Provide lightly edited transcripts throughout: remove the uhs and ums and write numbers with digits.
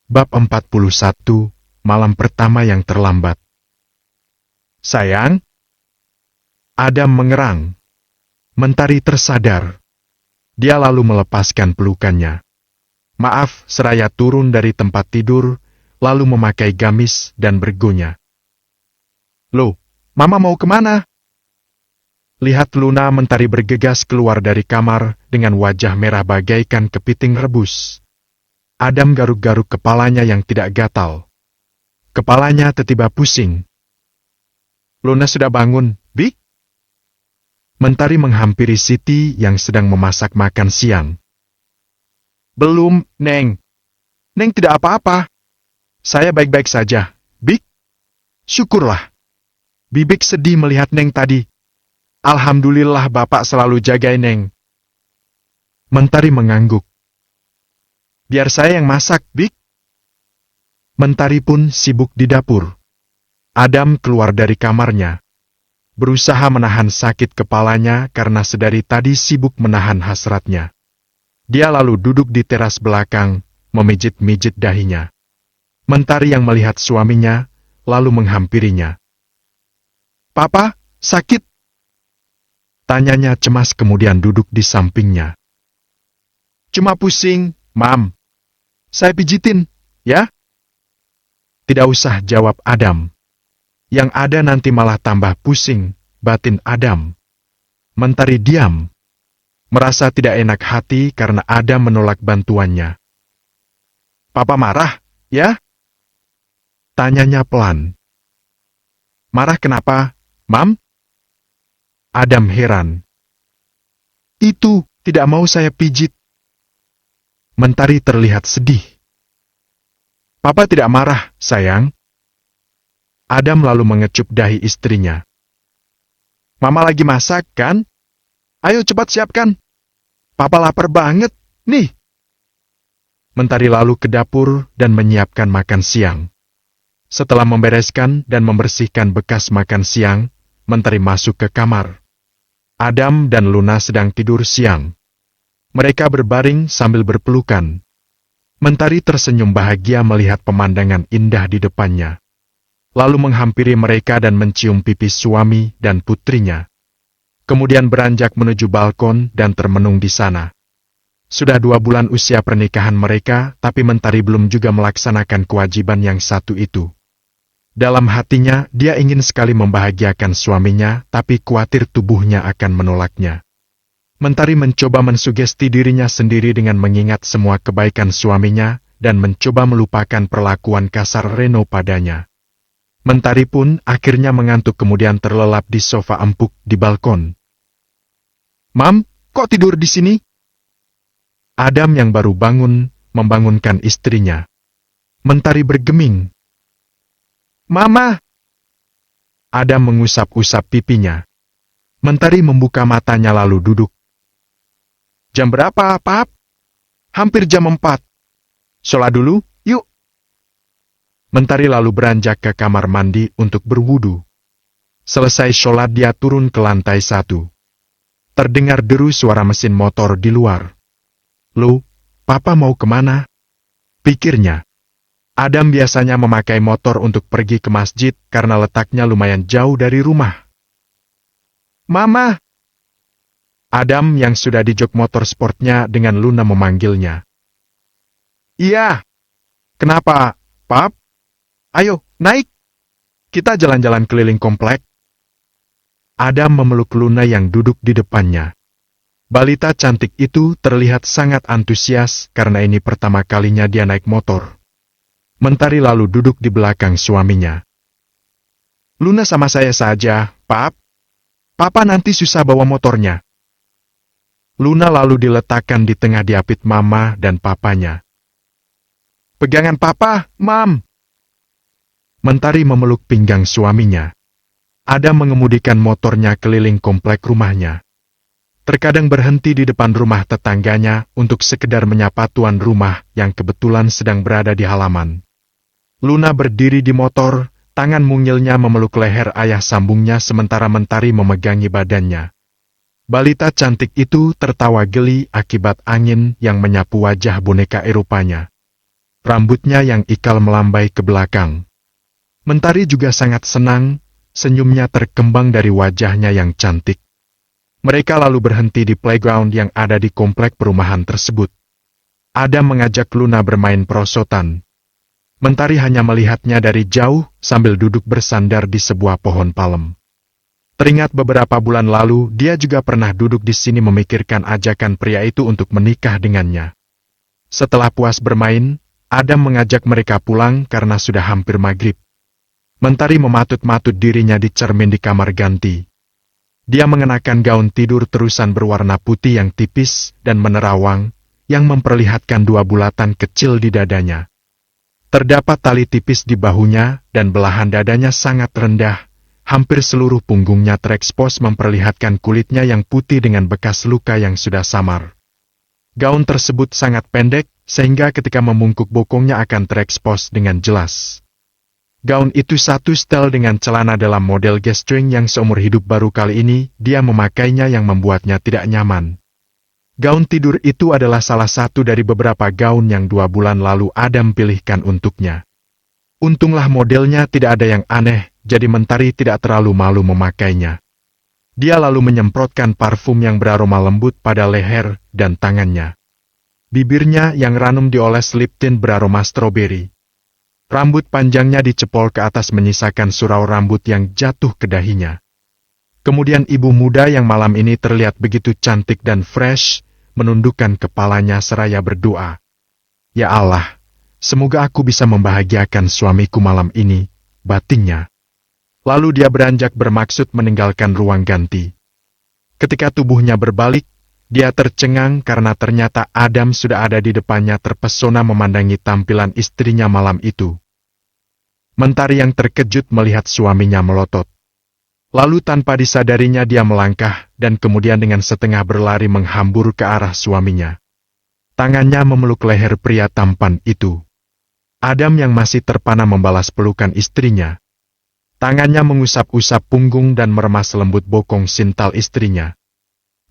Bab 41, Malam Pertama yang Terlambat. Sayang? Adam mengerang. Mentari tersadar. Dia lalu melepaskan pelukannya. Maaf, seraya turun dari tempat tidur, lalu memakai gamis dan bergonya. Loh, Mama mau kemana? Lihat Luna Mentari bergegas keluar dari kamar dengan wajah merah bagaikan kepiting rebus. Adam garuk-garuk kepalanya yang tidak gatal. Kepalanya tiba-tiba pusing. Luna sudah bangun, Bik? Mentari menghampiri Siti yang sedang memasak makan siang. Belum, Neng. Neng tidak apa-apa. Saya baik-baik saja, Bik. Syukurlah. Bibik sedih melihat Neng tadi. Alhamdulillah Bapak selalu jagain Neng. Mentari mengangguk. Biar saya yang masak, Bik. Mentari pun sibuk di dapur. Adam keluar dari kamarnya. Berusaha menahan sakit kepalanya karena sedari tadi sibuk menahan hasratnya. Dia lalu duduk di teras belakang, memijit-mijit dahinya. Mentari yang melihat suaminya, lalu menghampirinya. Papa, sakit? Tanyanya cemas kemudian duduk di sampingnya. Cuma pusing, Mam. Saya pijitin, ya? Tidak usah jawab Adam. Yang ada nanti malah tambah pusing, batin Adam. Mentari diam. Merasa tidak enak hati karena Adam menolak bantuannya. Papa marah, ya? Tanyanya pelan. Marah kenapa, Mam? Adam heran. Itu, tidak mau saya pijit. Mentari terlihat sedih. Papa tidak marah, sayang. Adam lalu mengecup dahi istrinya. Mama lagi masak, kan? Ayo cepat siapkan. Papa lapar banget, nih. Mentari lalu ke dapur dan menyiapkan makan siang. Setelah membereskan dan membersihkan bekas makan siang, Mentari masuk ke kamar. Adam dan Luna sedang tidur siang. Mereka berbaring sambil berpelukan. Mentari tersenyum bahagia melihat pemandangan indah di depannya. Lalu menghampiri mereka dan mencium pipi suami dan putrinya. Kemudian beranjak menuju balkon dan termenung di sana. Sudah 2 bulan usia pernikahan mereka, tapi Mentari belum juga melaksanakan kewajiban yang satu itu. Dalam hatinya, dia ingin sekali membahagiakan suaminya, tapi khawatir tubuhnya akan menolaknya. Mentari mencoba mensugesti dirinya sendiri dengan mengingat semua kebaikan suaminya dan mencoba melupakan perlakuan kasar Reno padanya. Mentari pun akhirnya mengantuk kemudian terlelap di sofa empuk di balkon. Mam, kok tidur di sini? Adam yang baru bangun membangunkan istrinya. Mentari bergeming. Mama! Adam mengusap-usap pipinya. Mentari membuka matanya lalu duduk. Jam berapa, Pap? Hampir jam 4. Sholat dulu, yuk. Mentari lalu beranjak ke kamar mandi untuk berwudu. Selesai sholat dia turun ke lantai 1. Terdengar deru suara mesin motor di luar. Loh, Papa mau kemana? Pikirnya. Adam biasanya memakai motor untuk pergi ke masjid karena letaknya lumayan jauh dari rumah. Mama! Adam yang sudah di jok motor sportnya dengan Luna memanggilnya. Iya. Kenapa, Pap? Ayo, naik. Kita jalan-jalan keliling komplek. Adam memeluk Luna yang duduk di depannya. Balita cantik itu terlihat sangat antusias karena ini pertama kalinya dia naik motor. Mentari lalu duduk di belakang suaminya. Luna sama saya saja, Pap. Papa nanti susah bawa motornya. Luna lalu diletakkan di tengah diapit Mama dan Papanya. Pegangan Papa, Mam. Mentari memeluk pinggang suaminya. Adam mengemudikan motornya keliling komplek rumahnya. Terkadang berhenti di depan rumah tetangganya untuk sekedar menyapa tuan rumah yang kebetulan sedang berada di halaman. Luna berdiri di motor, tangan mungilnya memeluk leher ayah sambungnya sementara Mentari memegangi badannya. Balita cantik itu tertawa geli akibat angin yang menyapu wajah boneka Eropanya. rambutnya yang ikal melambai ke belakang. Mentari juga sangat senang, senyumnya terkembang dari wajahnya yang cantik. Mereka lalu berhenti di playground yang ada di komplek perumahan tersebut. Adam mengajak Luna bermain perosotan. Mentari hanya melihatnya dari jauh sambil duduk bersandar di sebuah pohon palem. Teringat beberapa bulan lalu, dia juga pernah duduk di sini memikirkan ajakan pria itu untuk menikah dengannya. Setelah puas bermain, Adam mengajak mereka pulang karena sudah hampir maghrib. Mentari mematut-matut dirinya di cermin di kamar ganti. Dia mengenakan gaun tidur terusan berwarna putih yang tipis dan menerawang, yang memperlihatkan 2 bulatan kecil di dadanya. Terdapat tali tipis di bahunya dan belahan dadanya sangat rendah, hampir seluruh punggungnya terekspos memperlihatkan kulitnya yang putih dengan bekas luka yang sudah samar. Gaun tersebut sangat pendek, sehingga ketika membungkuk bokongnya akan terekspos dengan jelas. Gaun itu satu setel dengan celana dalam model G-string yang seumur hidup baru kali ini dia memakainya yang membuatnya tidak nyaman. Gaun tidur itu adalah salah satu dari beberapa gaun yang 2 bulan lalu Adam pilihkan untuknya. Untunglah modelnya tidak ada yang aneh, jadi Mentari tidak terlalu malu memakainya. Dia lalu menyemprotkan parfum yang beraroma lembut pada leher dan tangannya. Bibirnya yang ranum dioles lip tint beraroma stroberi. Rambut panjangnya dicepol ke atas menyisakan surau rambut yang jatuh ke dahinya. Kemudian ibu muda yang malam ini terlihat begitu cantik dan fresh, menundukkan kepalanya seraya berdoa. Ya Allah, semoga aku bisa membahagiakan suamiku malam ini, batinnya. Lalu dia beranjak bermaksud meninggalkan ruang ganti. Ketika tubuhnya berbalik, dia tercengang karena ternyata Adam sudah ada di depannya terpesona memandangi tampilan istrinya malam itu. Mentari yang terkejut melihat suaminya melotot. Lalu tanpa disadarinya dia melangkah dan kemudian dengan setengah berlari menghambur ke arah suaminya. Tangannya memeluk leher pria tampan itu. Adam yang masih terpana membalas pelukan istrinya. Tangannya mengusap-usap punggung dan meremas lembut bokong sintal istrinya.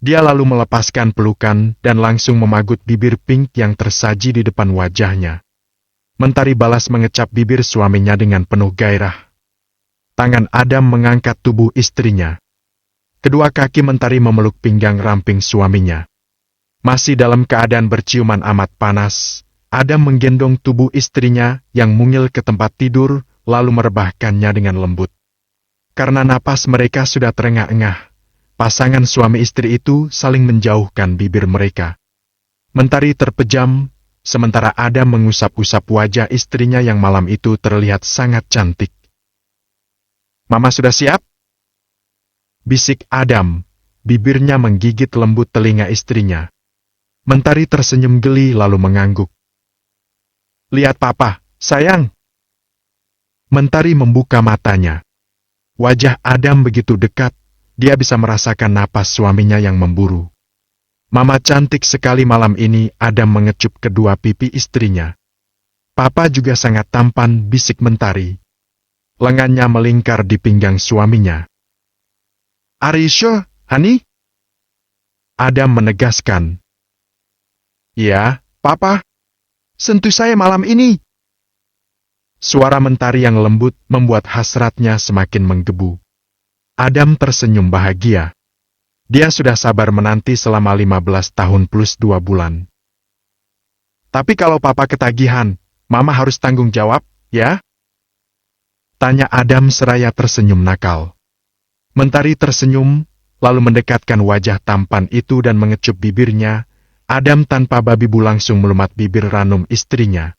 Dia lalu melepaskan pelukan dan langsung memagut bibir pink yang tersaji di depan wajahnya. Mentari balas mengecap bibir suaminya dengan penuh gairah. Tangan Adam mengangkat tubuh istrinya. Kedua kaki Mentari memeluk pinggang ramping suaminya. Masih dalam keadaan berciuman amat panas, Adam menggendong tubuh istrinya yang mungil ke tempat tidur, lalu merebahkannya dengan lembut. Karena napas mereka sudah terengah-engah, pasangan suami istri itu saling menjauhkan bibir mereka. Mentari terpejam, sementara Adam mengusap-usap wajah istrinya yang malam itu terlihat sangat cantik. Mama sudah siap? Bisik Adam, bibirnya menggigit lembut telinga istrinya. Mentari tersenyum geli lalu mengangguk. Lihat papa, sayang. Mentari membuka matanya. Wajah Adam begitu dekat, dia bisa merasakan napas suaminya yang memburu. Mama cantik sekali malam ini, Adam mengecup kedua pipi istrinya. Papa juga sangat tampan, bisik Mentari. Lengannya melingkar di pinggang suaminya. Are you sure, honey? Adam menegaskan. Ya, papa. Sentuh saya malam ini. Suara Mentari yang lembut membuat hasratnya semakin menggebu. Adam tersenyum bahagia. Dia sudah sabar menanti selama 15 tahun plus 2 bulan. Tapi kalau papa ketagihan, mama harus tanggung jawab, ya? Tanya Adam seraya tersenyum nakal. Mentari tersenyum, lalu mendekatkan wajah tampan itu dan mengecup bibirnya. Adam tanpa babi bu langsung melumat bibir ranum istrinya.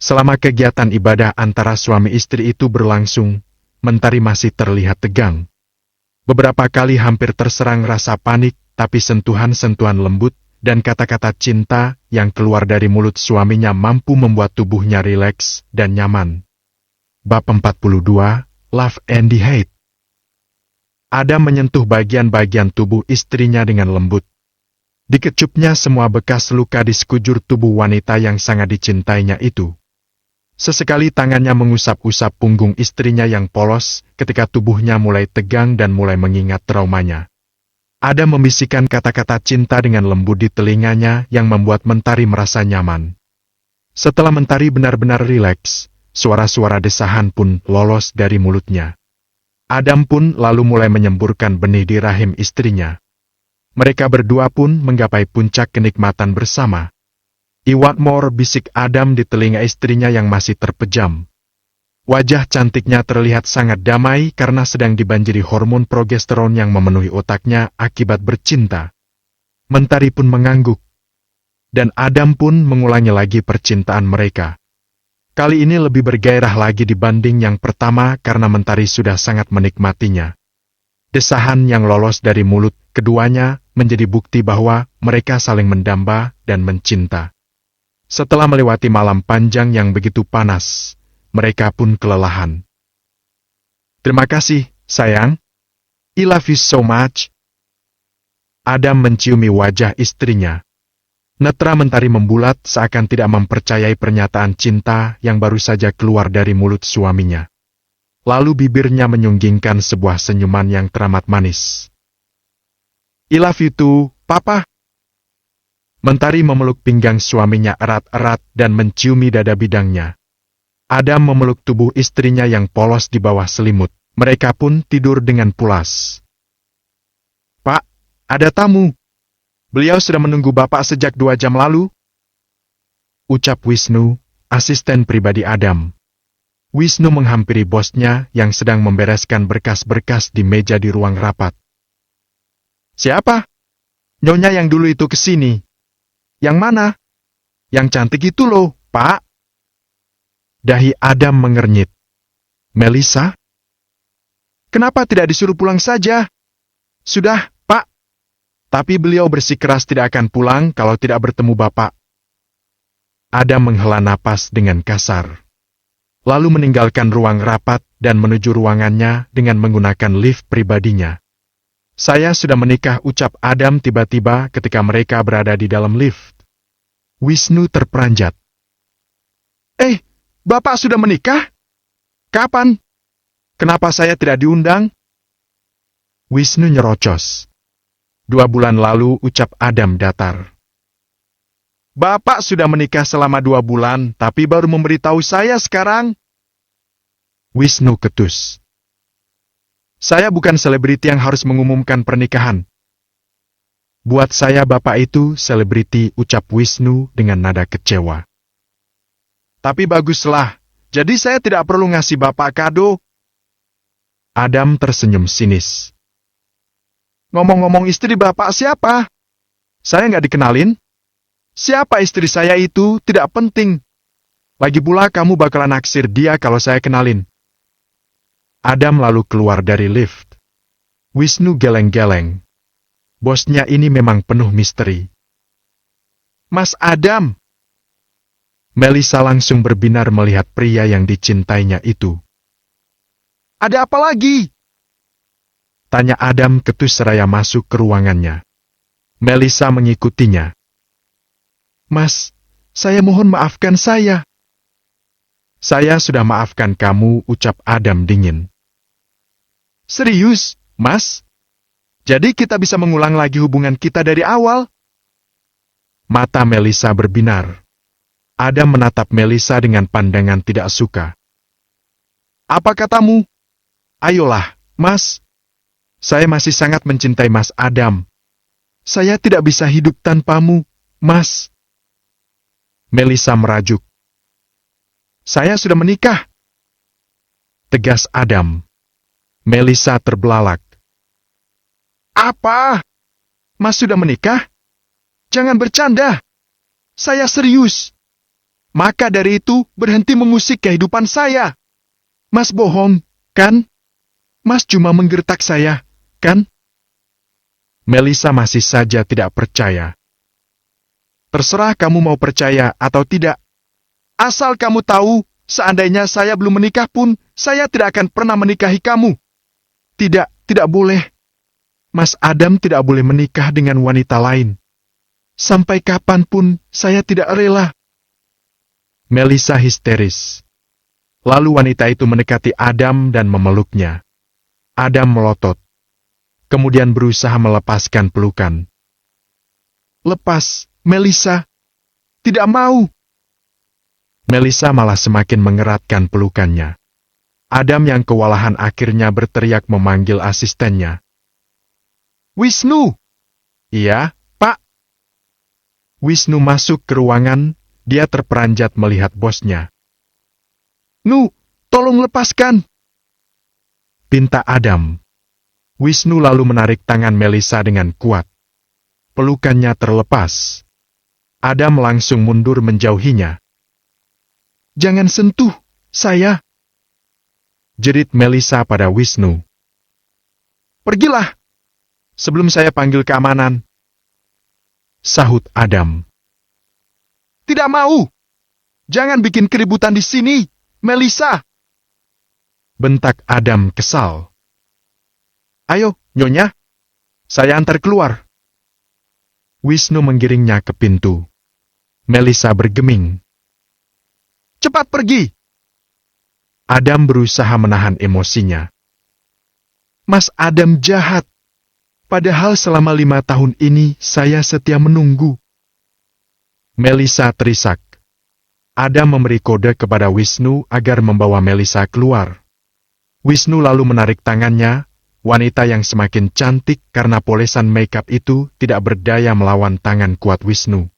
Selama kegiatan ibadah antara suami istri itu berlangsung, Mentari masih terlihat tegang. Beberapa kali hampir terserang rasa panik, tapi sentuhan-sentuhan lembut dan kata-kata cinta yang keluar dari mulut suaminya mampu membuat tubuhnya rileks dan nyaman. Bab 42, Love and Hate. Adam menyentuh bagian-bagian tubuh istrinya dengan lembut. Dikecupnya semua bekas luka di sekujur tubuh wanita yang sangat dicintainya itu. Sesekali tangannya mengusap-usap punggung istrinya yang polos ketika tubuhnya mulai tegang dan mulai mengingat traumanya. Adam membisikkan kata-kata cinta dengan lembut di telinganya yang membuat Mentari merasa nyaman. Setelah Mentari benar-benar rileks, suara-suara desahan pun lolos dari mulutnya. Adam pun lalu mulai menyemburkan benih di rahim istrinya. Mereka berdua pun menggapai puncak kenikmatan bersama. "I want more," bisik Adam di telinga istrinya yang masih terpejam. Wajah cantiknya terlihat sangat damai karena sedang dibanjiri hormon progesteron yang memenuhi otaknya akibat bercinta. Mentari pun mengangguk. Dan Adam pun mengulangi lagi percintaan mereka. Kali ini lebih bergairah lagi dibanding yang pertama karena Mentari sudah sangat menikmatinya. Desahan yang lolos dari mulut keduanya menjadi bukti bahwa mereka saling mendamba dan mencinta. Setelah melewati malam panjang yang begitu panas, mereka pun kelelahan. "Terima kasih, sayang. I love you so much." Adam menciumi wajah istrinya. Netra Mentari membulat seakan tidak mempercayai pernyataan cinta yang baru saja keluar dari mulut suaminya. Lalu bibirnya menyunggingkan sebuah senyuman yang teramat manis. "I love you too, Papa." Mentari memeluk pinggang suaminya erat-erat dan menciumi dada bidangnya. Adam memeluk tubuh istrinya yang polos di bawah selimut. Mereka pun tidur dengan pulas. "Pak, ada tamu. Beliau sudah menunggu Bapak sejak 2 jam lalu," ucap Wisnu, asisten pribadi Adam. Wisnu menghampiri bosnya yang sedang membereskan berkas-berkas di meja di ruang rapat. "Siapa? Nyonya yang dulu itu kesini." "Yang mana?" "Yang cantik itu loh, Pak." Dahi Adam mengernyit. "Melissa? Kenapa tidak disuruh pulang saja?" "Sudah, Pak. Tapi beliau bersikeras tidak akan pulang kalau tidak bertemu Bapak." Adam menghela napas dengan kasar. Lalu meninggalkan ruang rapat dan menuju ruangannya dengan menggunakan lift pribadinya. "Saya sudah menikah," ucap Adam tiba-tiba ketika mereka berada di dalam lift. Wisnu terperanjat. Bapak sudah menikah? Kapan? Kenapa saya tidak diundang?" Wisnu nyerocos. 2 bulan lalu, ucap Adam datar. "Bapak sudah menikah selama 2 bulan, tapi baru memberitahu saya sekarang." Wisnu ketus. "Saya bukan selebriti yang harus mengumumkan pernikahan." "Buat saya Bapak itu selebriti," ucap Wisnu dengan nada kecewa. "Tapi baguslah, jadi saya tidak perlu ngasih Bapak kado." Adam tersenyum sinis. "Ngomong-ngomong, istri Bapak siapa? Saya nggak dikenalin." "Siapa istri saya itu tidak penting. Lagi pula kamu bakalan naksir dia kalau saya kenalin." Adam lalu keluar dari lift. Wisnu geleng-geleng. Bosnya ini memang penuh misteri. "Mas Adam." Melissa langsung berbinar melihat pria yang dicintainya itu. "Ada apa lagi?" tanya Adam ketus seraya masuk ke ruangannya. Melissa mengikutinya. "Mas, saya mohon maafkan saya." "Saya sudah maafkan kamu," ucap Adam dingin. "Serius, Mas? Jadi kita bisa mengulang lagi hubungan kita dari awal?" Mata Melissa berbinar. Adam menatap Melissa dengan pandangan tidak suka. "Apa katamu? Ayolah, Mas. Saya masih sangat mencintai Mas Adam. Saya tidak bisa hidup tanpamu, Mas." Melissa merajuk. "Saya sudah menikah," tegas Adam. Melissa terbelalak. "Apa? Mas sudah menikah? Jangan bercanda. Saya serius. Maka dari itu, berhenti mengusik kehidupan saya. Mas bohong, kan? Mas cuma menggertak saya, kan?" Melissa masih saja tidak percaya. "Terserah kamu mau percaya atau tidak. Asal kamu tahu, seandainya saya belum menikah pun, saya tidak akan pernah menikahi kamu. Tidak boleh. Mas Adam tidak boleh menikah dengan wanita lain. Sampai kapanpun, saya tidak rela." Melissa histeris. Lalu wanita itu mendekati Adam dan memeluknya. Adam melotot. Kemudian berusaha melepaskan pelukan. "Lepas, Melissa. Tidak mau." Melissa malah semakin mengeratkan pelukannya. Adam yang kewalahan akhirnya berteriak memanggil asistennya. "Wisnu!" "Iya, Pak." Wisnu masuk ke ruangan, dia terperanjat melihat bosnya. "Nu, tolong lepaskan!" pinta Adam. Wisnu lalu menarik tangan Melissa dengan kuat. Pelukannya terlepas. Adam langsung mundur menjauhinya. "Jangan sentuh saya!" jerit Melissa pada Wisnu. "Pergilah, sebelum saya panggil keamanan," sahut Adam. "Tidak mau! Jangan bikin keributan di sini, Melissa!" bentak Adam kesal. "Ayo, Nyonya, saya antar keluar." Wisnu menggiringnya ke pintu. Melissa bergeming. "Cepat pergi!" Adam berusaha menahan emosinya. "Mas Adam jahat. Padahal selama 5 tahun ini saya setia menunggu." Melissa terisak. Adam memberi kode kepada Wisnu agar membawa Melissa keluar. Wisnu lalu menarik tangannya, wanita yang semakin cantik karena polesan makeup itu tidak berdaya melawan tangan kuat Wisnu.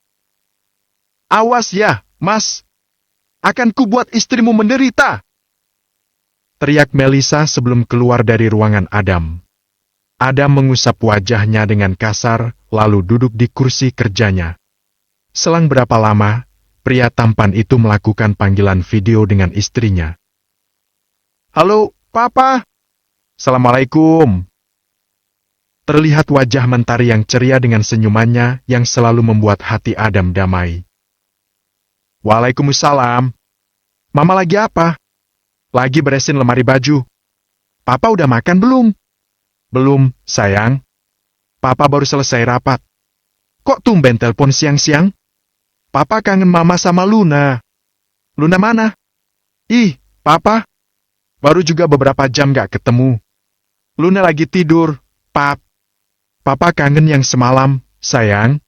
"Awas ya, Mas! Akan kubuat istrimu menderita!" teriak Melissa sebelum keluar dari ruangan Adam. Adam mengusap wajahnya dengan kasar, lalu duduk di kursi kerjanya. Selang berapa lama, pria tampan itu melakukan panggilan video dengan istrinya. "Halo, Papa. Assalamualaikum." Terlihat wajah mentari yang ceria dengan senyumannya yang selalu membuat hati Adam damai. "Waalaikumsalam. Mama lagi apa?" "Lagi beresin lemari baju." "Papa udah makan belum?" "Belum, sayang. Papa baru selesai rapat." "Kok tumben telepon siang-siang?" "Papa kangen Mama sama Luna." "Luna mana?" "Ih, Papa. Baru juga beberapa jam gak ketemu. Luna lagi tidur, Pap. Papa kangen yang semalam, sayang."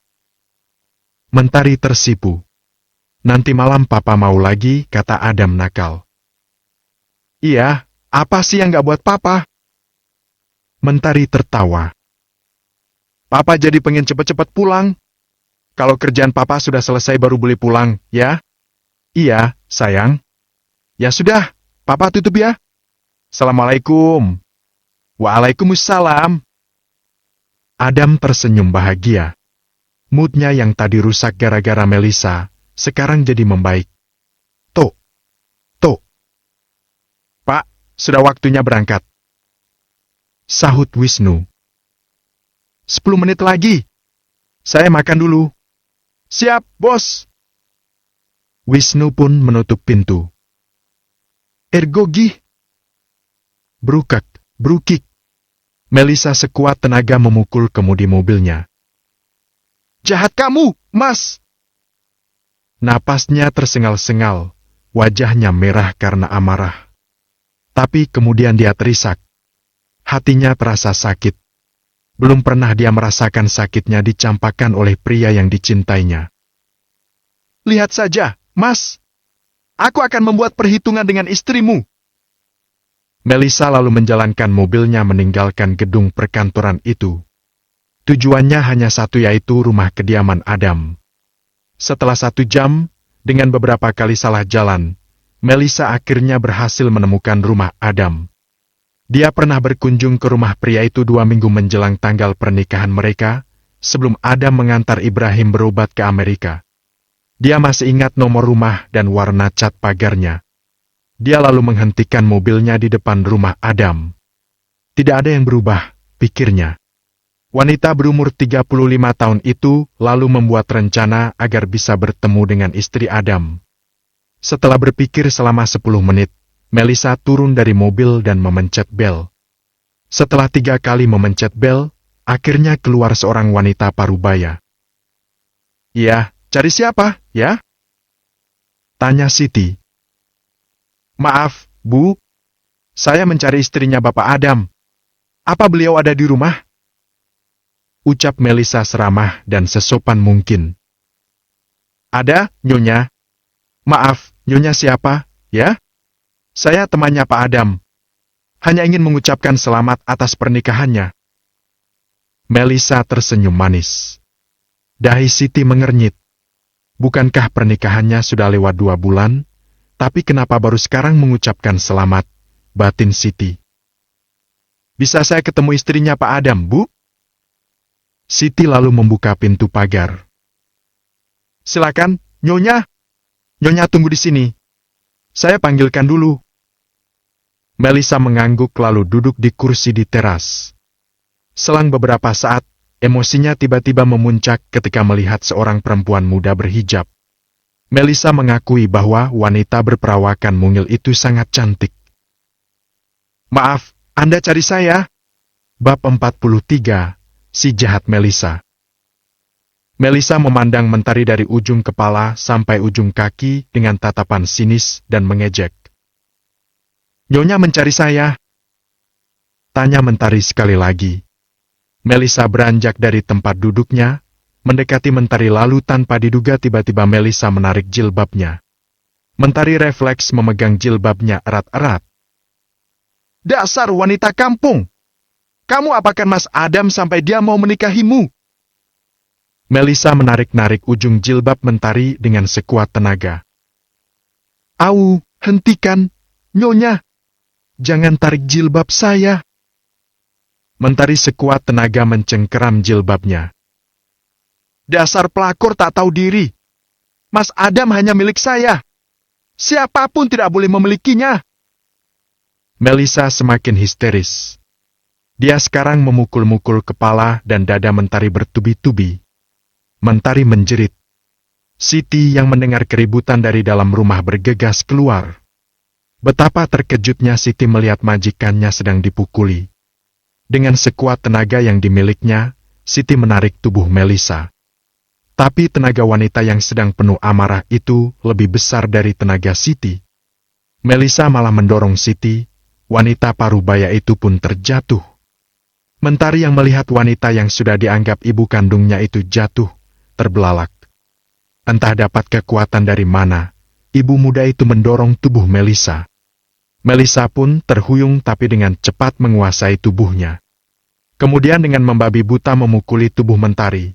Mentari tersipu. "Nanti malam Papa mau lagi," kata Adam nakal. "Iya, apa sih yang gak buat Papa?" Mentari tertawa. "Papa jadi pengen cepet-cepet pulang. Kalau kerjaan Papa sudah selesai baru boleh pulang, ya?" "Iya, sayang." "Ya sudah, Papa tutup ya. Assalamualaikum." "Waalaikumsalam." Adam tersenyum bahagia. Moodnya yang tadi rusak gara-gara Melissa, sekarang jadi membaik. "Tok, Tok. Pak, sudah waktunya berangkat," sahut Wisnu. 10 menit lagi. Saya makan dulu." "Siap, Bos." Wisnu pun menutup pintu. "Ergogi." Brukak, brukik. Melissa sekuat tenaga memukul kemudi mobilnya. "Jahat kamu, Mas!" Napasnya tersengal-sengal, wajahnya merah karena amarah. Tapi kemudian dia terisak. Hatinya terasa sakit. Belum pernah dia merasakan sakitnya dicampakkan oleh pria yang dicintainya. "Lihat saja, Mas. Aku akan membuat perhitungan dengan istrimu." Melissa lalu menjalankan mobilnya meninggalkan gedung perkantoran itu. Tujuannya hanya satu, yaitu rumah kediaman Adam. Setelah 1 jam, dengan beberapa kali salah jalan, Melissa akhirnya berhasil menemukan rumah Adam. Dia pernah berkunjung ke rumah pria itu 2 minggu menjelang tanggal pernikahan mereka, sebelum Adam mengantar Ibrahim berobat ke Amerika. Dia masih ingat nomor rumah dan warna cat pagarnya. Dia lalu menghentikan mobilnya di depan rumah Adam. Tidak ada yang berubah, pikirnya. Wanita berumur 35 tahun itu lalu membuat rencana agar bisa bertemu dengan istri Adam. Setelah berpikir selama 10 menit, Melissa turun dari mobil dan memencet bel. Setelah 3 kali memencet bel, akhirnya keluar seorang wanita parubaya. "Ya, cari siapa, ya?" tanya Siti. "Maaf, Bu. Saya mencari istrinya Bapak Adam. Apa beliau ada di rumah?" ucap Melissa seramah dan sesopan mungkin. "Ada, Nyonya. Maaf, Nyonya siapa, ya? Saya temannya Pak Adam. Hanya ingin mengucapkan selamat atas pernikahannya. Melisa tersenyum manis. Dahi Siti mengernyit. Bukankah pernikahannya sudah lewat 2 bulan? Tapi kenapa baru sekarang mengucapkan selamat? Batin Siti. Bisa saya ketemu istrinya Pak Adam, Bu? Siti lalu membuka pintu pagar. Silakan, Nyonya. Nyonya tunggu di sini. Saya panggilkan dulu. Melisa mengangguk lalu duduk di kursi di teras. Selang beberapa saat, emosinya tiba-tiba memuncak ketika melihat seorang perempuan muda berhijab. Melisa mengakui bahwa wanita berperawakan mungil itu sangat cantik. Maaf, Anda cari saya? Bab 43, Si Jahat Melisa. Melisa memandang Mentari dari ujung kepala sampai ujung kaki dengan tatapan sinis dan mengejek. Nyonya mencari saya? Tanya Mentari sekali lagi. Melisa beranjak dari tempat duduknya, mendekati Mentari lalu tanpa diduga tiba-tiba Melisa menarik jilbabnya. Mentari refleks memegang jilbabnya erat-erat. Dasar wanita kampung! Kamu apakan Mas Adam sampai dia mau menikahimu? Melisa menarik-narik ujung jilbab Mentari dengan sekuat tenaga. Au, hentikan, Nyonya! Jangan tarik jilbab saya. Mentari sekuat tenaga mencengkeram jilbabnya. Dasar pelakor tak tahu diri. Mas Adam hanya milik saya. Siapapun tidak boleh memilikinya. Melisa semakin histeris. Dia sekarang memukul-mukul kepala dan dada Mentari bertubi-tubi. Mentari menjerit. Siti yang mendengar keributan dari dalam rumah bergegas keluar. Betapa terkejutnya Siti melihat majikannya sedang dipukuli. Dengan sekuat tenaga yang dimilikinya, Siti menarik tubuh Melisa. Tapi tenaga wanita yang sedang penuh amarah itu lebih besar dari tenaga Siti. Melisa malah mendorong Siti, wanita parubaya itu pun terjatuh. Mentari yang melihat wanita yang sudah dianggap ibu kandungnya itu jatuh, terbelalak. Entah dapat kekuatan dari mana, ibu muda itu mendorong tubuh Melisa. Melisa pun terhuyung tapi dengan cepat menguasai tubuhnya. Kemudian dengan membabi buta memukuli tubuh Mentari.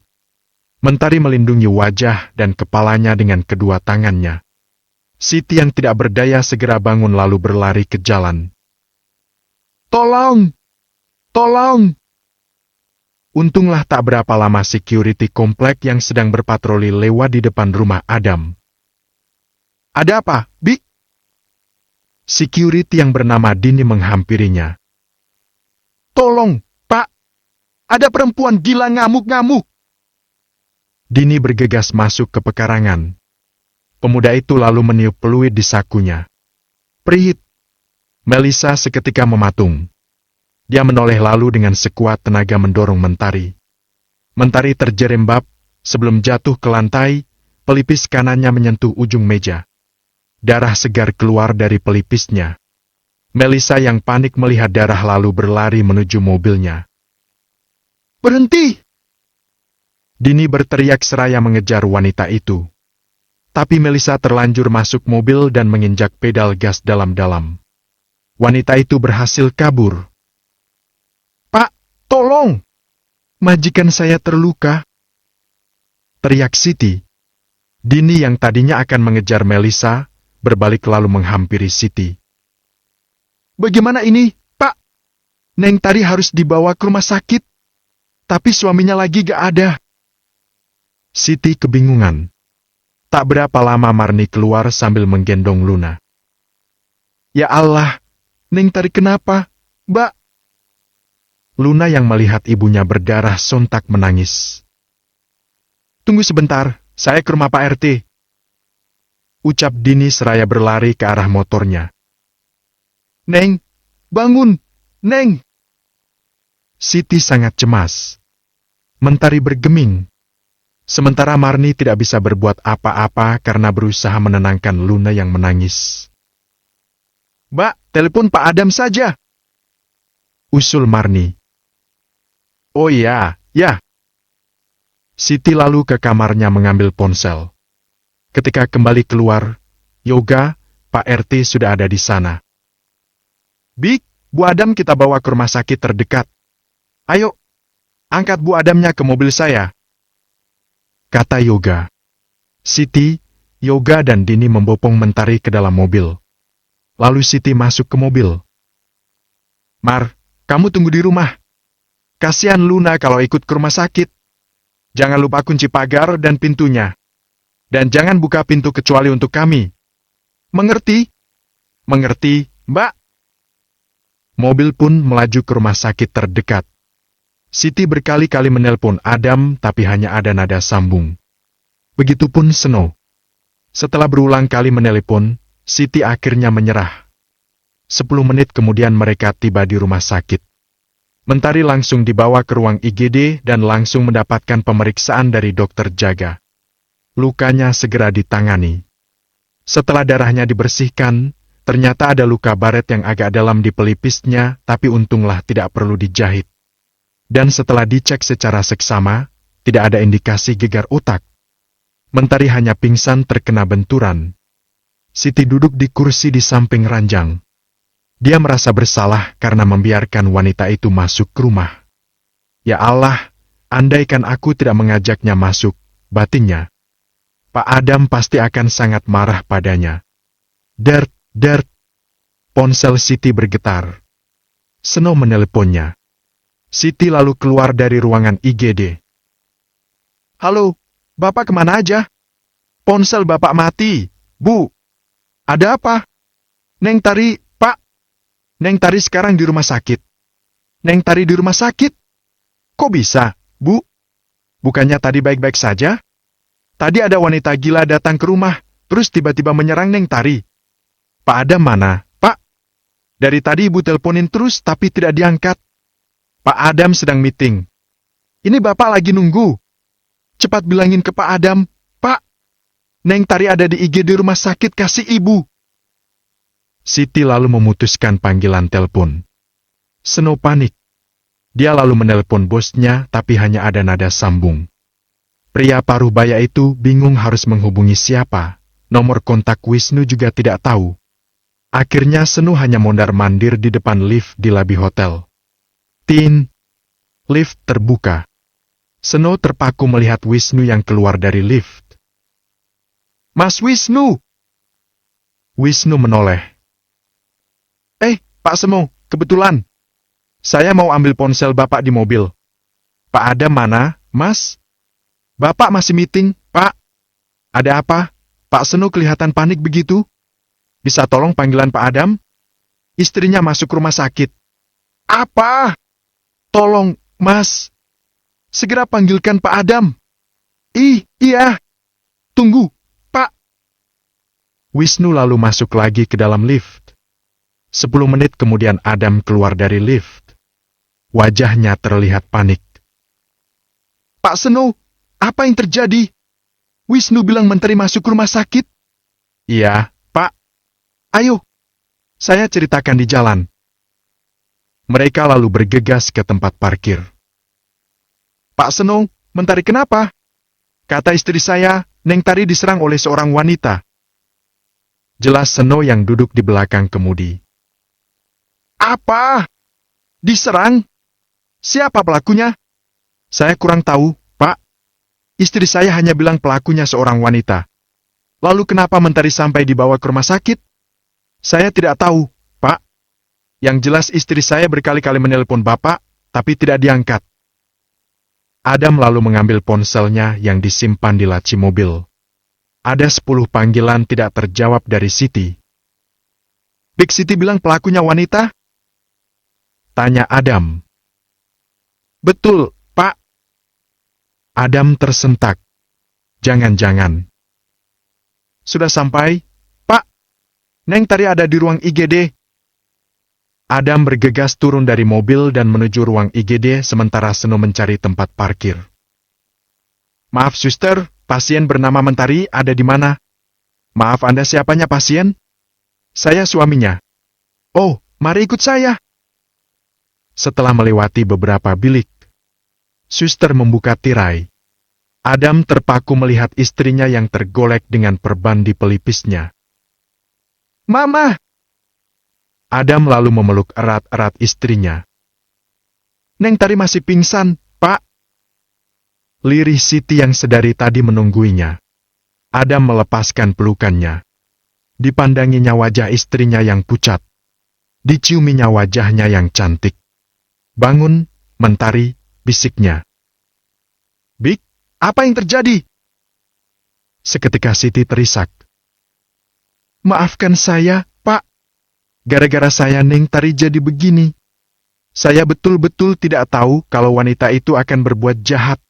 Mentari melindungi wajah dan kepalanya dengan kedua tangannya. Siti yang tidak berdaya segera bangun lalu berlari ke jalan. Tolong! Tolong! Untunglah tak berapa lama security komplek yang sedang berpatroli lewat di depan rumah Adam. Ada apa, Bi? Security yang bernama Dini menghampirinya. Tolong, Pak. Ada perempuan gila ngamuk-ngamuk. Dini bergegas masuk ke pekarangan. Pemuda itu lalu meniup peluit di sakunya. Prihit. Melisa seketika mematung. Dia menoleh lalu dengan sekuat tenaga mendorong Mentari. Mentari terjerembab, sebelum jatuh ke lantai, pelipis kanannya menyentuh ujung meja. Darah segar keluar dari pelipisnya. Melisa yang panik melihat darah lalu berlari menuju mobilnya. Berhenti! Dini berteriak seraya mengejar wanita itu. Tapi Melisa terlanjur masuk mobil dan menginjak pedal gas dalam-dalam. Wanita itu berhasil kabur. Pak, tolong! Majikan saya terluka. Teriak Siti. Dini yang tadinya akan mengejar Melisa, berbalik lalu menghampiri Siti. Bagaimana ini, Pak? Neng Tari harus dibawa ke rumah sakit. Tapi suaminya lagi gak ada. Siti kebingungan. Tak berapa lama Marni keluar sambil menggendong Luna. Ya Allah, Neng Tari kenapa, Mbak? Luna yang melihat ibunya berdarah sontak menangis. Tunggu sebentar, saya ke rumah Pak RT. Ucap Dini seraya berlari ke arah motornya. Neng, bangun, Neng. Siti sangat cemas. Mentari bergeming. Sementara Marni tidak bisa berbuat apa-apa karena berusaha menenangkan Luna yang menangis. Mbak, telepon Pak Adam saja. Usul Marni. Oh iya, ya. Siti lalu ke kamarnya mengambil ponsel. Ketika kembali keluar, Yoga, Pak RT sudah ada di sana. Bik, Bu Adam kita bawa ke rumah sakit terdekat. Ayo, angkat Bu Adamnya ke mobil saya, kata Yoga. Siti, Yoga dan Dini membopong Mentari ke dalam mobil. Lalu Siti masuk ke mobil. Mar, kamu tunggu di rumah. Kasihan Luna kalau ikut ke rumah sakit. Jangan lupa kunci pagar dan pintunya. Dan jangan buka pintu kecuali untuk kami. Mengerti? Mengerti, Mbak? Mobil pun melaju ke rumah sakit terdekat. Siti berkali-kali menelpon Adam tapi hanya ada nada sambung. Begitupun Seno. Setelah berulang kali menelepon, Siti akhirnya menyerah. 10 menit kemudian mereka tiba di rumah sakit. Mentari langsung dibawa ke ruang IGD dan langsung mendapatkan pemeriksaan dari dokter jaga. Lukanya segera ditangani. Setelah darahnya dibersihkan, ternyata ada luka baret yang agak dalam di pelipisnya, tapi untunglah tidak perlu dijahit. Dan setelah dicek secara seksama, tidak ada indikasi gegar otak. Mentari hanya pingsan terkena benturan. Siti duduk di kursi di samping ranjang. Dia merasa bersalah karena membiarkan wanita itu masuk ke rumah. Ya Allah, andaikan aku tidak mengajaknya masuk, batinnya. Pak Adam pasti akan sangat marah padanya. Dert. Ponsel Siti bergetar. Seno meneleponnya. Siti lalu keluar dari ruangan IGD. Halo, Bapak kemana aja? Ponsel Bapak mati, Bu. Ada apa? Neng Tari, Pak. Neng Tari sekarang di rumah sakit. Neng Tari di rumah sakit? Kok bisa, Bu? Bukannya tadi baik-baik saja? Tadi ada wanita gila datang ke rumah, terus tiba-tiba menyerang Neng Tari. Pak Adam mana, Pak? Dari tadi Ibu teleponin terus tapi tidak diangkat. Pak Adam sedang meeting. Ini Bapak lagi nunggu. Cepat bilangin ke Pak Adam, Pak. Neng Tari ada di IGD rumah sakit kasih Ibu. Siti lalu memutuskan panggilan telepon. Seno panik. Dia lalu menelpon bosnya tapi hanya ada nada sambung. Pria paruh baya itu bingung harus menghubungi siapa. Nomor kontak Wisnu juga tidak tahu. Akhirnya Seno hanya mondar-mandir di depan lift di lobi hotel. Tin. Lift terbuka. Seno terpaku melihat Wisnu yang keluar dari lift. Mas Wisnu! Wisnu menoleh. Pak Seno, kebetulan. Saya mau ambil ponsel Bapak di mobil. Pak Adam mana, Mas? Bapak masih meeting, Pak. Ada apa? Pak Seno kelihatan panik begitu. Bisa tolong panggilan Pak Adam? Istrinya masuk rumah sakit. Apa? Tolong, Mas. Segera panggilkan Pak Adam. Iya. Tunggu, Pak. Wisnu lalu masuk lagi ke dalam lift. 10 menit kemudian Adam keluar dari lift. Wajahnya terlihat panik. Pak Seno, apa yang terjadi? Wisnu bilang Mentari masuk rumah sakit. Iya, Pak. Ayo, saya ceritakan di jalan. Mereka lalu bergegas ke tempat parkir. Pak Seno, Mentari kenapa? Kata istri saya, Neng Tari diserang oleh seorang wanita. Jelas Seno yang duduk di belakang kemudi. Apa? Diserang? Siapa pelakunya? Saya kurang tahu, Pak. Istri saya hanya bilang pelakunya seorang wanita. Lalu kenapa Mentari sampai dibawa ke rumah sakit? Saya tidak tahu, Pak. Yang jelas istri saya berkali-kali menelpon Bapak, tapi tidak diangkat. Adam lalu mengambil ponselnya yang disimpan di laci mobil. Ada 10 panggilan tidak terjawab dari Siti. Big Siti bilang pelakunya wanita? Tanya Adam. Betul, Pak. Adam tersentak. Jangan-jangan. Sudah sampai, Pak. Neng Tari ada di ruang IGD. Adam bergegas turun dari mobil dan menuju ruang IGD sementara Seno mencari tempat parkir. Maaf suster, pasien bernama Mentari ada di mana? Maaf Anda siapanya pasien? Saya suaminya. Oh, mari ikut saya. Setelah melewati beberapa bilik, suster membuka tirai. Adam terpaku melihat istrinya yang tergolek dengan perban di pelipisnya. Mama! Adam lalu memeluk erat-erat istrinya. Neng Tari masih pingsan, Pak. Lirih Siti yang sedari tadi menungguinya. Adam melepaskan pelukannya. Dipandanginya wajah istrinya yang pucat. Diciuminya wajahnya yang cantik. Bangun, Mentari, bisiknya. Bik, apa yang terjadi? Seketika Siti terisak. Maafkan saya, Pak. Gara-gara saya Neng Tari jadi begini. Saya betul-betul tidak tahu kalau wanita itu akan berbuat jahat.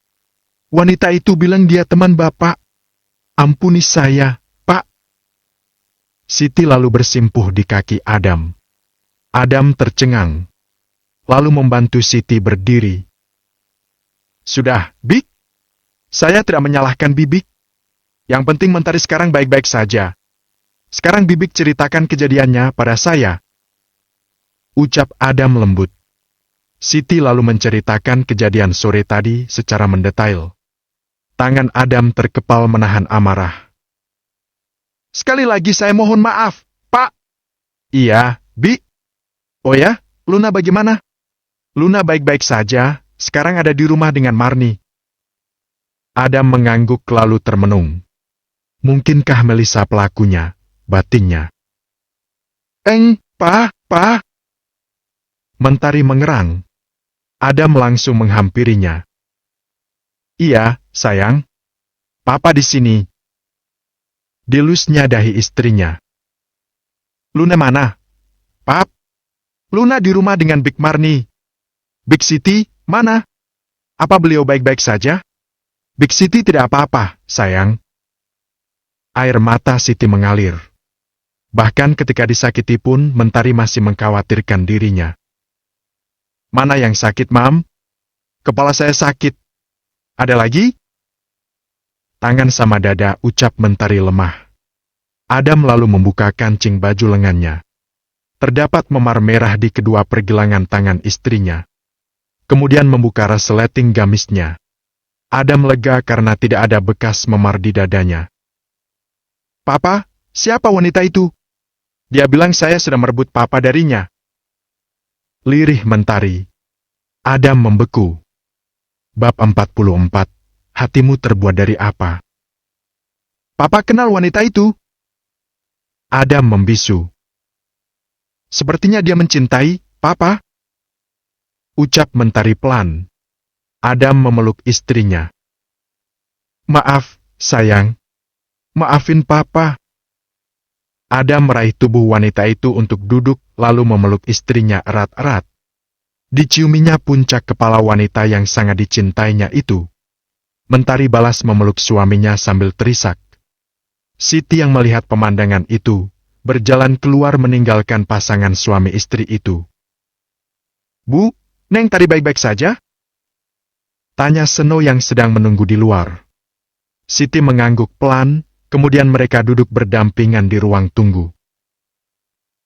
Wanita itu bilang dia teman Bapak. Ampuni saya, Pak. Siti lalu bersimpuh di kaki Adam. Adam tercengang. Lalu membantu Siti berdiri. Sudah, Bik. Saya tidak menyalahkan Bibik. Yang penting Mentari sekarang baik-baik saja. Sekarang Bibik ceritakan kejadiannya pada saya. Ucap Adam lembut. Siti lalu menceritakan kejadian sore tadi secara mendetail. Tangan Adam terkepal menahan amarah. Sekali lagi saya mohon maaf, Pak. Iya, Bi. Oh ya, Luna bagaimana? Luna baik-baik saja, sekarang ada di rumah dengan Marni. Adam mengangguk lalu termenung. Mungkinkah Melisa pelakunya? Batinnya. Pa. Mentari mengerang. Adam langsung menghampirinya. Iya, sayang. Papa di sini. Dilusnya dahi istrinya. Luna mana? Pap? Luna di rumah dengan Big Marni. Big Siti, mana? Apa beliau baik-baik saja? Big Siti tidak apa-apa, sayang. Air mata Siti mengalir. Bahkan ketika disakiti pun Mentari masih mengkhawatirkan dirinya. Mana yang sakit, Mam? Kepala saya sakit. Ada lagi? Tangan sama dada, ucap Mentari lemah. Adam lalu membuka kancing baju lengannya. Terdapat memar merah di kedua pergelangan tangan istrinya. Kemudian membuka resleting gamisnya. Adam lega karena tidak ada bekas memar di dadanya. Papa, siapa wanita itu? Dia bilang saya sudah merebut Papa darinya. Lirih Mentari. Adam membeku. Bab 44. Hatimu terbuat dari apa? Papa kenal wanita itu? Adam membisu. Sepertinya dia mencintai Papa. Ucap Mentari pelan. Adam memeluk istrinya. Maaf, sayang. Maafin Papa. Adam meraih tubuh wanita itu untuk duduk, lalu memeluk istrinya erat-erat. Diciuminya puncak kepala wanita yang sangat dicintainya itu. Mentari balas memeluk suaminya sambil terisak. Siti yang melihat pemandangan itu, berjalan keluar meninggalkan pasangan suami istri itu. Bu, Neng Tari baik-baik saja? Tanya Seno yang sedang menunggu di luar. Siti mengangguk pelan. Kemudian mereka duduk berdampingan di ruang tunggu.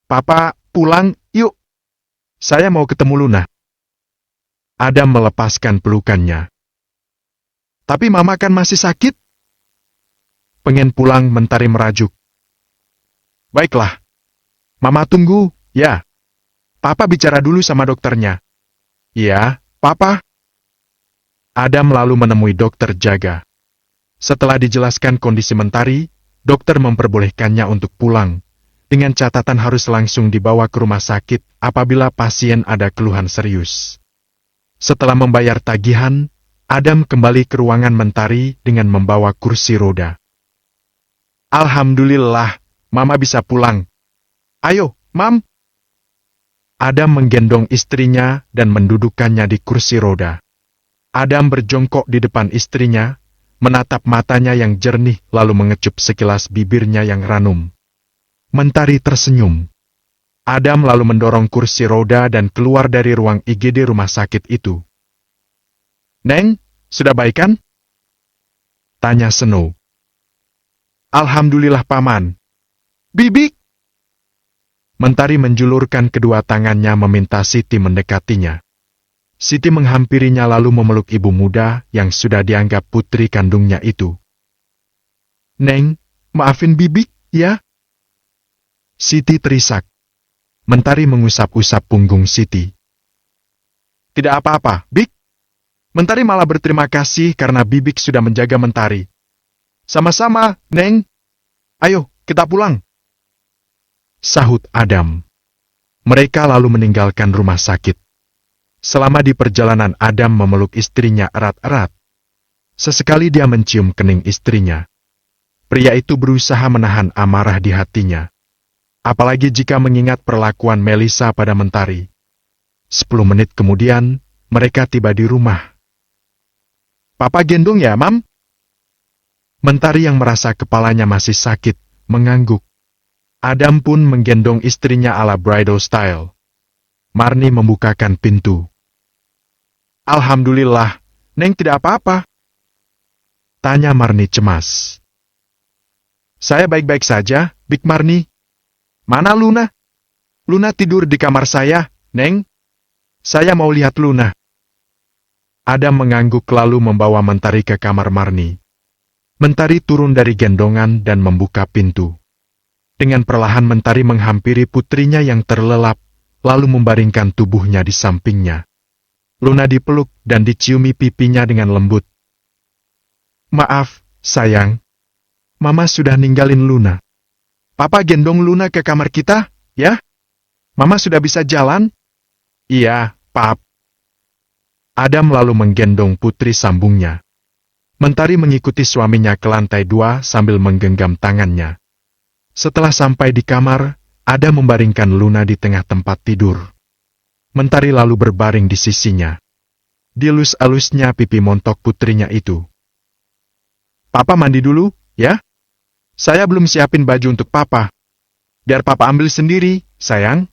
Papa, pulang, yuk. Saya mau ketemu Luna. Adam melepaskan pelukannya. Tapi Mama kan masih sakit? Pengen pulang, Mentari merajuk. Baiklah. Mama tunggu, ya. Papa bicara dulu sama dokternya. Iya, Papa. Adam lalu menemui dokter jaga. Setelah dijelaskan kondisi Mentari, dokter memperbolehkannya untuk pulang, dengan catatan harus langsung dibawa ke rumah sakit apabila pasien ada keluhan serius. Setelah membayar tagihan, Adam kembali ke ruangan Mentari dengan membawa kursi roda. Alhamdulillah, Mama bisa pulang. Ayo, Mam. Adam menggendong istrinya dan mendudukkannya di kursi roda. Adam berjongkok di depan istrinya, menatap matanya yang jernih lalu mengecup sekilas bibirnya yang ranum. Mentari tersenyum. Adam lalu mendorong kursi roda dan keluar dari ruang IGD rumah sakit itu. Neng, sudah baik kan? Tanya Seno. Alhamdulillah Paman. Bibik! Mentari menjulurkan kedua tangannya meminta Siti mendekatinya. Siti menghampirinya lalu memeluk ibu muda yang sudah dianggap putri kandungnya itu. Neng, maafin Bibik, ya? Siti terisak. Mentari mengusap-usap punggung Siti. Tidak apa-apa, Bik. Mentari malah berterima kasih karena Bibik sudah menjaga Mentari. Sama-sama, Neng. Ayo, kita pulang. Sahut Adam. Mereka lalu meninggalkan rumah sakit. Selama di perjalanan Adam memeluk istrinya erat-erat. Sesekali dia mencium kening istrinya. Pria itu berusaha menahan amarah di hatinya. Apalagi jika mengingat perlakuan Melisa pada Mentari. 10 menit kemudian, mereka tiba di rumah. Papa gendong ya, Mam? Mentari yang merasa kepalanya masih sakit, mengangguk. Adam pun menggendong istrinya ala bridal style. Marni membukakan pintu. Alhamdulillah, Neng tidak apa-apa. Tanya Marni cemas. Saya baik-baik saja, Bik Marni. Mana Luna? Luna tidur di kamar saya, Neng. Saya mau lihat Luna. Adam mengangguk lalu membawa Mentari ke kamar Marni. Mentari turun dari gendongan dan membuka pintu. Dengan perlahan Mentari menghampiri putrinya yang terlelap, lalu membaringkan tubuhnya di sampingnya. Luna dipeluk dan diciumi pipinya dengan lembut. Maaf, sayang. Mama sudah ninggalin Luna. Papa gendong Luna ke kamar kita, ya? Mama sudah bisa jalan? Iya, Pap. Adam lalu menggendong putri sambungnya. Mentari mengikuti suaminya ke lantai 2 sambil menggenggam tangannya. Setelah sampai di kamar, Adam membaringkan Luna di tengah tempat tidur. Mentari lalu berbaring di sisinya. Dilus-alusnya pipi montok putrinya itu. Papa mandi dulu, ya? Saya belum siapin baju untuk Papa. Biar Papa ambil sendiri, sayang.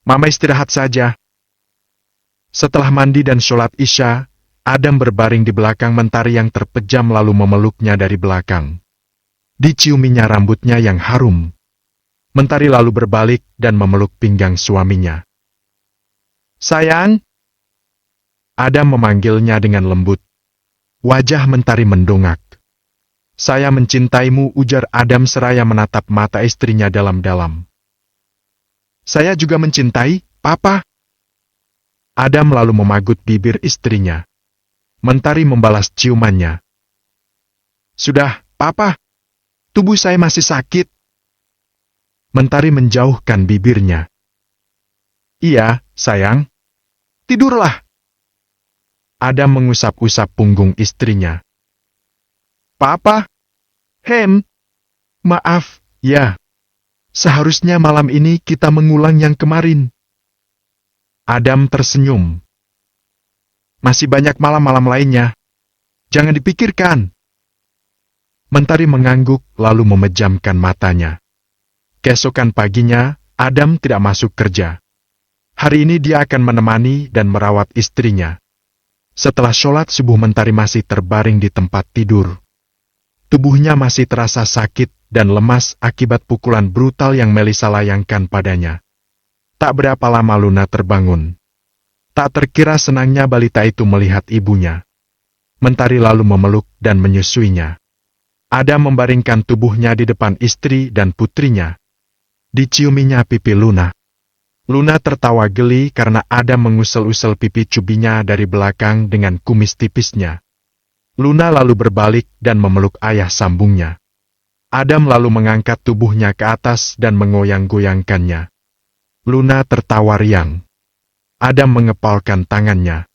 Mama istirahat saja. Setelah mandi dan sholat Isya, Adam berbaring di belakang Mentari yang terpejam lalu memeluknya dari belakang. Diciuminya rambutnya yang harum. Mentari lalu berbalik dan memeluk pinggang suaminya. Sayang. Adam memanggilnya dengan lembut. Wajah Mentari mendongak. Saya mencintaimu, ujar Adam seraya menatap mata istrinya dalam-dalam. Saya juga mencintai, Papa. Adam lalu memagut bibir istrinya. Mentari membalas ciumannya. Sudah, Papa. Tubuh saya masih sakit. Mentari menjauhkan bibirnya. Iya, sayang. Tidurlah. Adam mengusap-usap punggung istrinya. Papa? Maaf, ya. Seharusnya malam ini kita mengulang yang kemarin. Adam tersenyum. Masih banyak malam-malam lainnya. Jangan dipikirkan. Mentari mengangguk lalu memejamkan matanya. Keesokan paginya, Adam tidak masuk kerja. Hari ini dia akan menemani dan merawat istrinya. Setelah sholat subuh Mentari masih terbaring di tempat tidur. Tubuhnya masih terasa sakit dan lemas akibat pukulan brutal yang Melisa layangkan padanya. Tak berapa lama Luna terbangun. Tak terkira senangnya balita itu melihat ibunya. Mentari lalu memeluk dan menyusuinya. Adam membaringkan tubuhnya di depan istri dan putrinya. Diciuminya pipi Luna. Luna tertawa geli karena Adam mengusel-usel pipi cubinya dari belakang dengan kumis tipisnya. Luna lalu berbalik dan memeluk ayah sambungnya. Adam lalu mengangkat tubuhnya ke atas dan mengoyang-goyangkannya. Luna tertawa riang. Adam mengepalkan tangannya.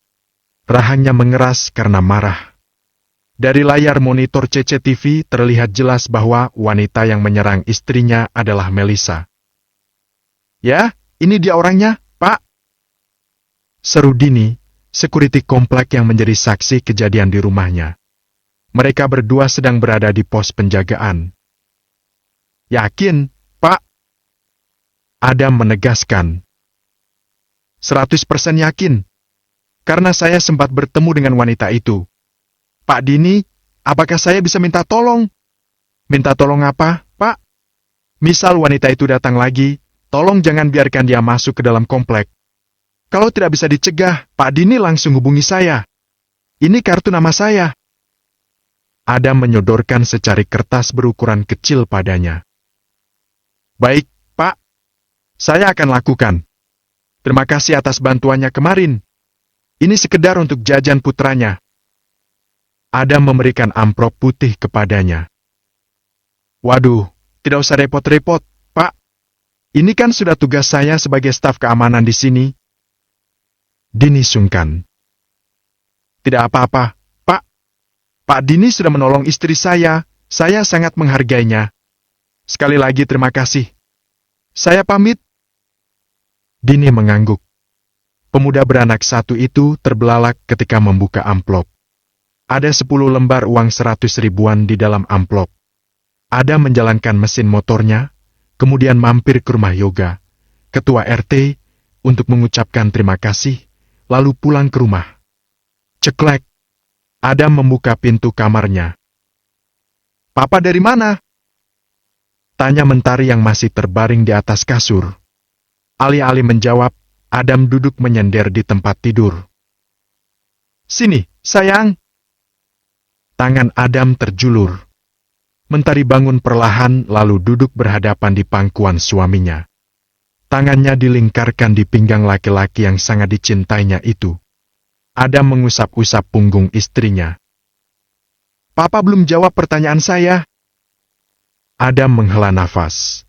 Rahangnya mengeras karena marah. Dari layar monitor CCTV terlihat jelas bahwa wanita yang menyerang istrinya adalah Melisa. Ya, ini dia orangnya, Pak. Seru Dini, security komplek yang menjadi saksi kejadian di rumahnya. Mereka berdua sedang berada di pos penjagaan. Yakin, Pak? Adam menegaskan. 100% yakin. Karena saya sempat bertemu dengan wanita itu. Pak Dini, apakah saya bisa minta tolong? Minta tolong apa, Pak? Misal wanita itu datang lagi, tolong jangan biarkan dia masuk ke dalam komplek. Kalau tidak bisa dicegah, Pak Dini langsung hubungi saya. Ini kartu nama saya. Adam menyodorkan secari kertas berukuran kecil padanya. Baik, Pak. Saya akan lakukan. Terima kasih atas bantuannya kemarin. Ini sekedar untuk jajan putranya. Adam memberikan amplop putih kepadanya. Waduh, tidak usah repot-repot, Pak. Ini kan sudah tugas saya sebagai staf keamanan di sini. Dini sungkan. Tidak apa-apa, Pak. Pak Dini sudah menolong istri saya sangat menghargainya. Sekali lagi terima kasih. Saya pamit. Dini mengangguk. Pemuda beranak satu itu terbelalak ketika membuka amplop. Ada 10 lembar uang 100 ribuan di dalam amplop. Adam menjalankan mesin motornya, kemudian mampir ke rumah Yoga, ketua RT, untuk mengucapkan terima kasih, lalu pulang ke rumah. Ceklek. Adam membuka pintu kamarnya. Papa dari mana? Tanya Mentari yang masih terbaring di atas kasur. Alih-alih menjawab, Adam duduk menyender di tempat tidur. Sini, sayang. Tangan Adam terjulur. Mentari bangun perlahan lalu duduk berhadapan di pangkuan suaminya. Tangannya dilingkarkan di pinggang laki-laki yang sangat dicintainya itu. Adam mengusap-usap punggung istrinya. Papa belum jawab pertanyaan saya. Adam menghela nafas.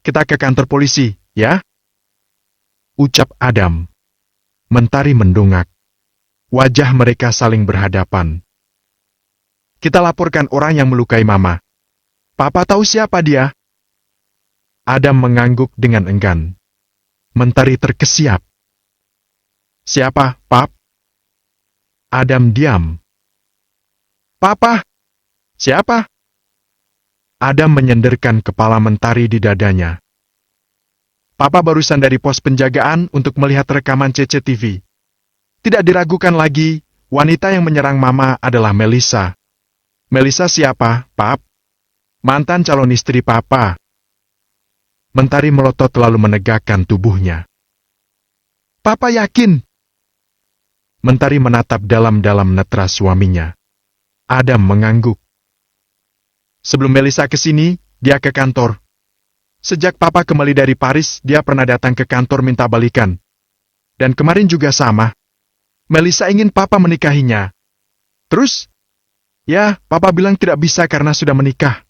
Kita ke kantor polisi, ya? Ucap Adam. Mentari mendongak. Wajah mereka saling berhadapan. Kita laporkan orang yang melukai Mama. Papa tahu siapa dia? Adam mengangguk dengan enggan. Mentari terkesiap. Siapa, Pap? Adam diam. Papa? Siapa? Adam menyenderkan kepala Mentari di dadanya. Papa barusan dari pos penjagaan untuk melihat rekaman CCTV. Tidak diragukan lagi, wanita yang menyerang Mama adalah Melissa. Melissa siapa, Pap? Mantan calon istri Papa. Mentari melotot lalu menegakkan tubuhnya. Papa yakin? Mentari menatap dalam-dalam netra suaminya. Adam mengangguk. Sebelum Melissa ke sini, dia ke kantor. Sejak Papa kembali dari Paris, dia pernah datang ke kantor minta balikan. Dan kemarin juga sama. Melissa ingin Papa menikahinya. Terus? Ya, Papa bilang tidak bisa karena sudah menikah.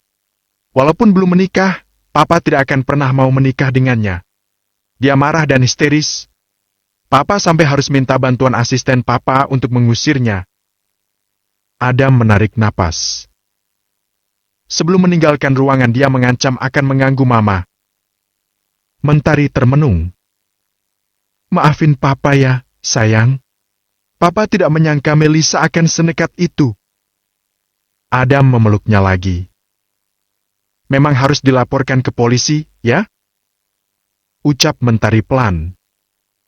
Walaupun belum menikah, Papa tidak akan pernah mau menikah dengannya. Dia marah dan histeris. Papa sampai harus minta bantuan asisten Papa untuk mengusirnya. Adam menarik napas. Sebelum meninggalkan ruangan dia mengancam akan mengganggu Mama. Mentari termenung. Maafin Papa ya, sayang. Papa tidak menyangka Melissa akan senekat itu. Adam memeluknya lagi. Memang harus dilaporkan ke polisi, ya? Ucap Mentari pelan.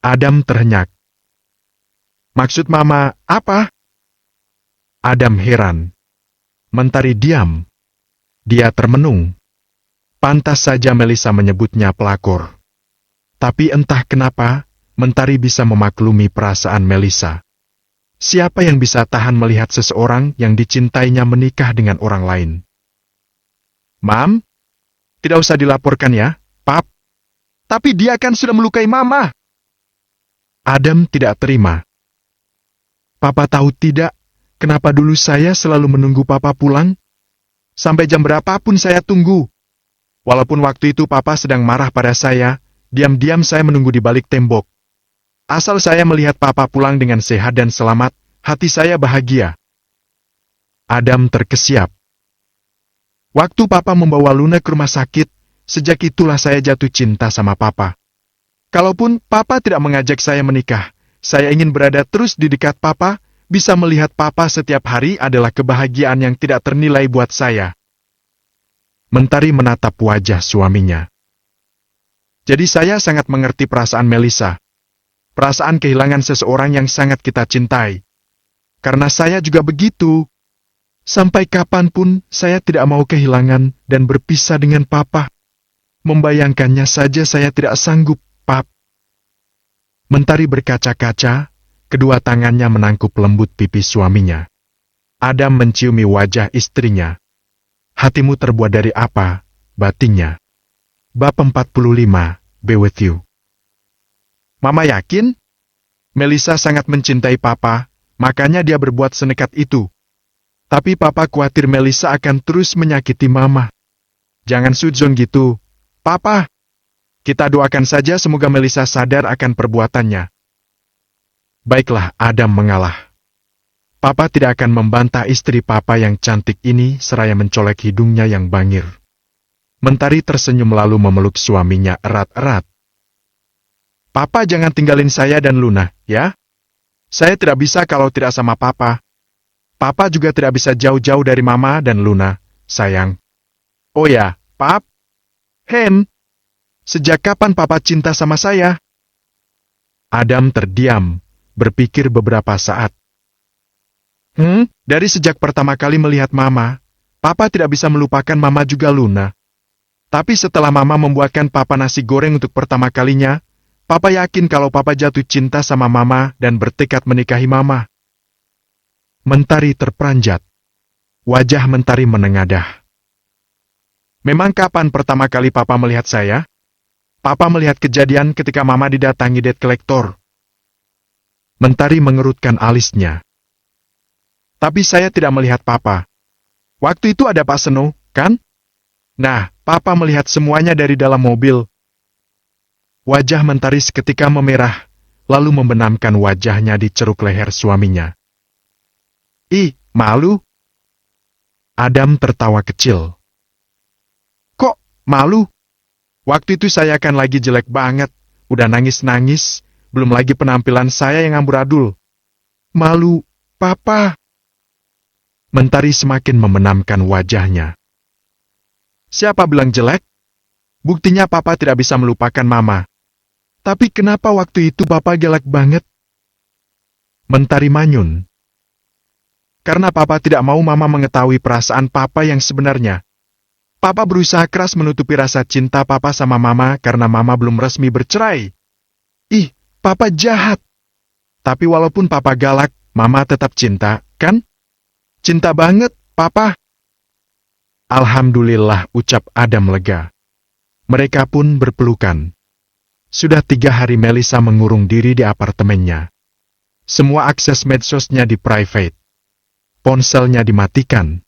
Adam terhenyak. Maksud Mama, apa? Adam heran. Mentari diam. Dia termenung. Pantas saja Melissa menyebutnya pelakor. Tapi entah kenapa, Mentari bisa memaklumi perasaan Melissa. Siapa yang bisa tahan melihat seseorang yang dicintainya menikah dengan orang lain? Mam, tidak usah dilaporkan ya, Pap. Tapi dia kan sudah melukai Mama. Adam tidak terima. Papa tahu tidak, kenapa dulu saya selalu menunggu Papa pulang? Sampai jam berapapun saya tunggu. Walaupun waktu itu Papa sedang marah pada saya, diam-diam saya menunggu di balik tembok. Asal saya melihat Papa pulang dengan sehat dan selamat, hati saya bahagia. Adam terkesiap. Waktu Papa membawa Luna ke rumah sakit, sejak itulah saya jatuh cinta sama Papa. Kalaupun Papa tidak mengajak saya menikah, saya ingin berada terus di dekat Papa, bisa melihat Papa setiap hari adalah kebahagiaan yang tidak ternilai buat saya. Mentari menatap wajah suaminya. Jadi saya sangat mengerti perasaan Melissa. Perasaan kehilangan seseorang yang sangat kita cintai. Karena saya juga begitu. Sampai kapanpun saya tidak mau kehilangan dan berpisah dengan Papa. Membayangkannya saja saya tidak sanggup, Pap. Mentari berkaca-kaca, kedua tangannya menangkup lembut pipi suaminya. Adam menciumi wajah istrinya. Hatimu terbuat dari apa, batinnya? Bab 45, Be With You. Mama yakin? Melissa sangat mencintai Papa, makanya dia berbuat senekat itu. Tapi Papa khawatir Melissa akan terus menyakiti Mama. Jangan suzon gitu, Papa. Kita doakan saja semoga Melissa sadar akan perbuatannya. Baiklah, Adam mengalah. Papa tidak akan membantah istri Papa yang cantik ini seraya mencolek hidungnya yang bangir. Mentari tersenyum lalu memeluk suaminya erat-erat. Papa jangan tinggalin saya dan Luna, ya? Saya tidak bisa kalau tidak sama Papa. Papa juga tidak bisa jauh-jauh dari Mama dan Luna, sayang. Oh ya, Pap? Hen? Sejak kapan Papa cinta sama saya? Adam terdiam, berpikir beberapa saat. Dari sejak pertama kali melihat Mama, Papa tidak bisa melupakan Mama juga Luna. Tapi setelah Mama membuatkan Papa nasi goreng untuk pertama kalinya, Papa yakin kalau Papa jatuh cinta sama Mama dan bertekad menikahi Mama. Mentari terperanjat. Wajah Mentari menengadah. Memang kapan pertama kali Papa melihat saya? Papa melihat kejadian ketika Mama didatangi debt collector. Mentari mengerutkan alisnya. Tapi saya tidak melihat Papa. Waktu itu ada Pak Seno, kan? Nah, Papa melihat semuanya dari dalam mobil. Wajah Mentari seketika memerah, lalu membenamkan wajahnya di ceruk leher suaminya. Ih, malu? Adam tertawa kecil. Kok malu? Waktu itu saya kan lagi jelek banget, udah nangis-nangis, belum lagi penampilan saya yang amburadul. Malu, Papa. Mentari semakin membenamkan wajahnya. Siapa bilang jelek? Buktinya Papa tidak bisa melupakan Mama. Tapi kenapa waktu itu Papa galak banget? Mentari manyun. Karena Papa tidak mau Mama mengetahui perasaan Papa yang sebenarnya. Papa berusaha keras menutupi rasa cinta Papa sama Mama karena Mama belum resmi bercerai. Ih, Papa jahat. Tapi walaupun Papa galak, Mama tetap cinta, kan? Cinta banget, Papa. Alhamdulillah, ucap Adam lega. Mereka pun berpelukan. Sudah 3 hari Melissa mengurung diri di apartemennya. Semua akses medsosnya di private. Ponselnya dimatikan.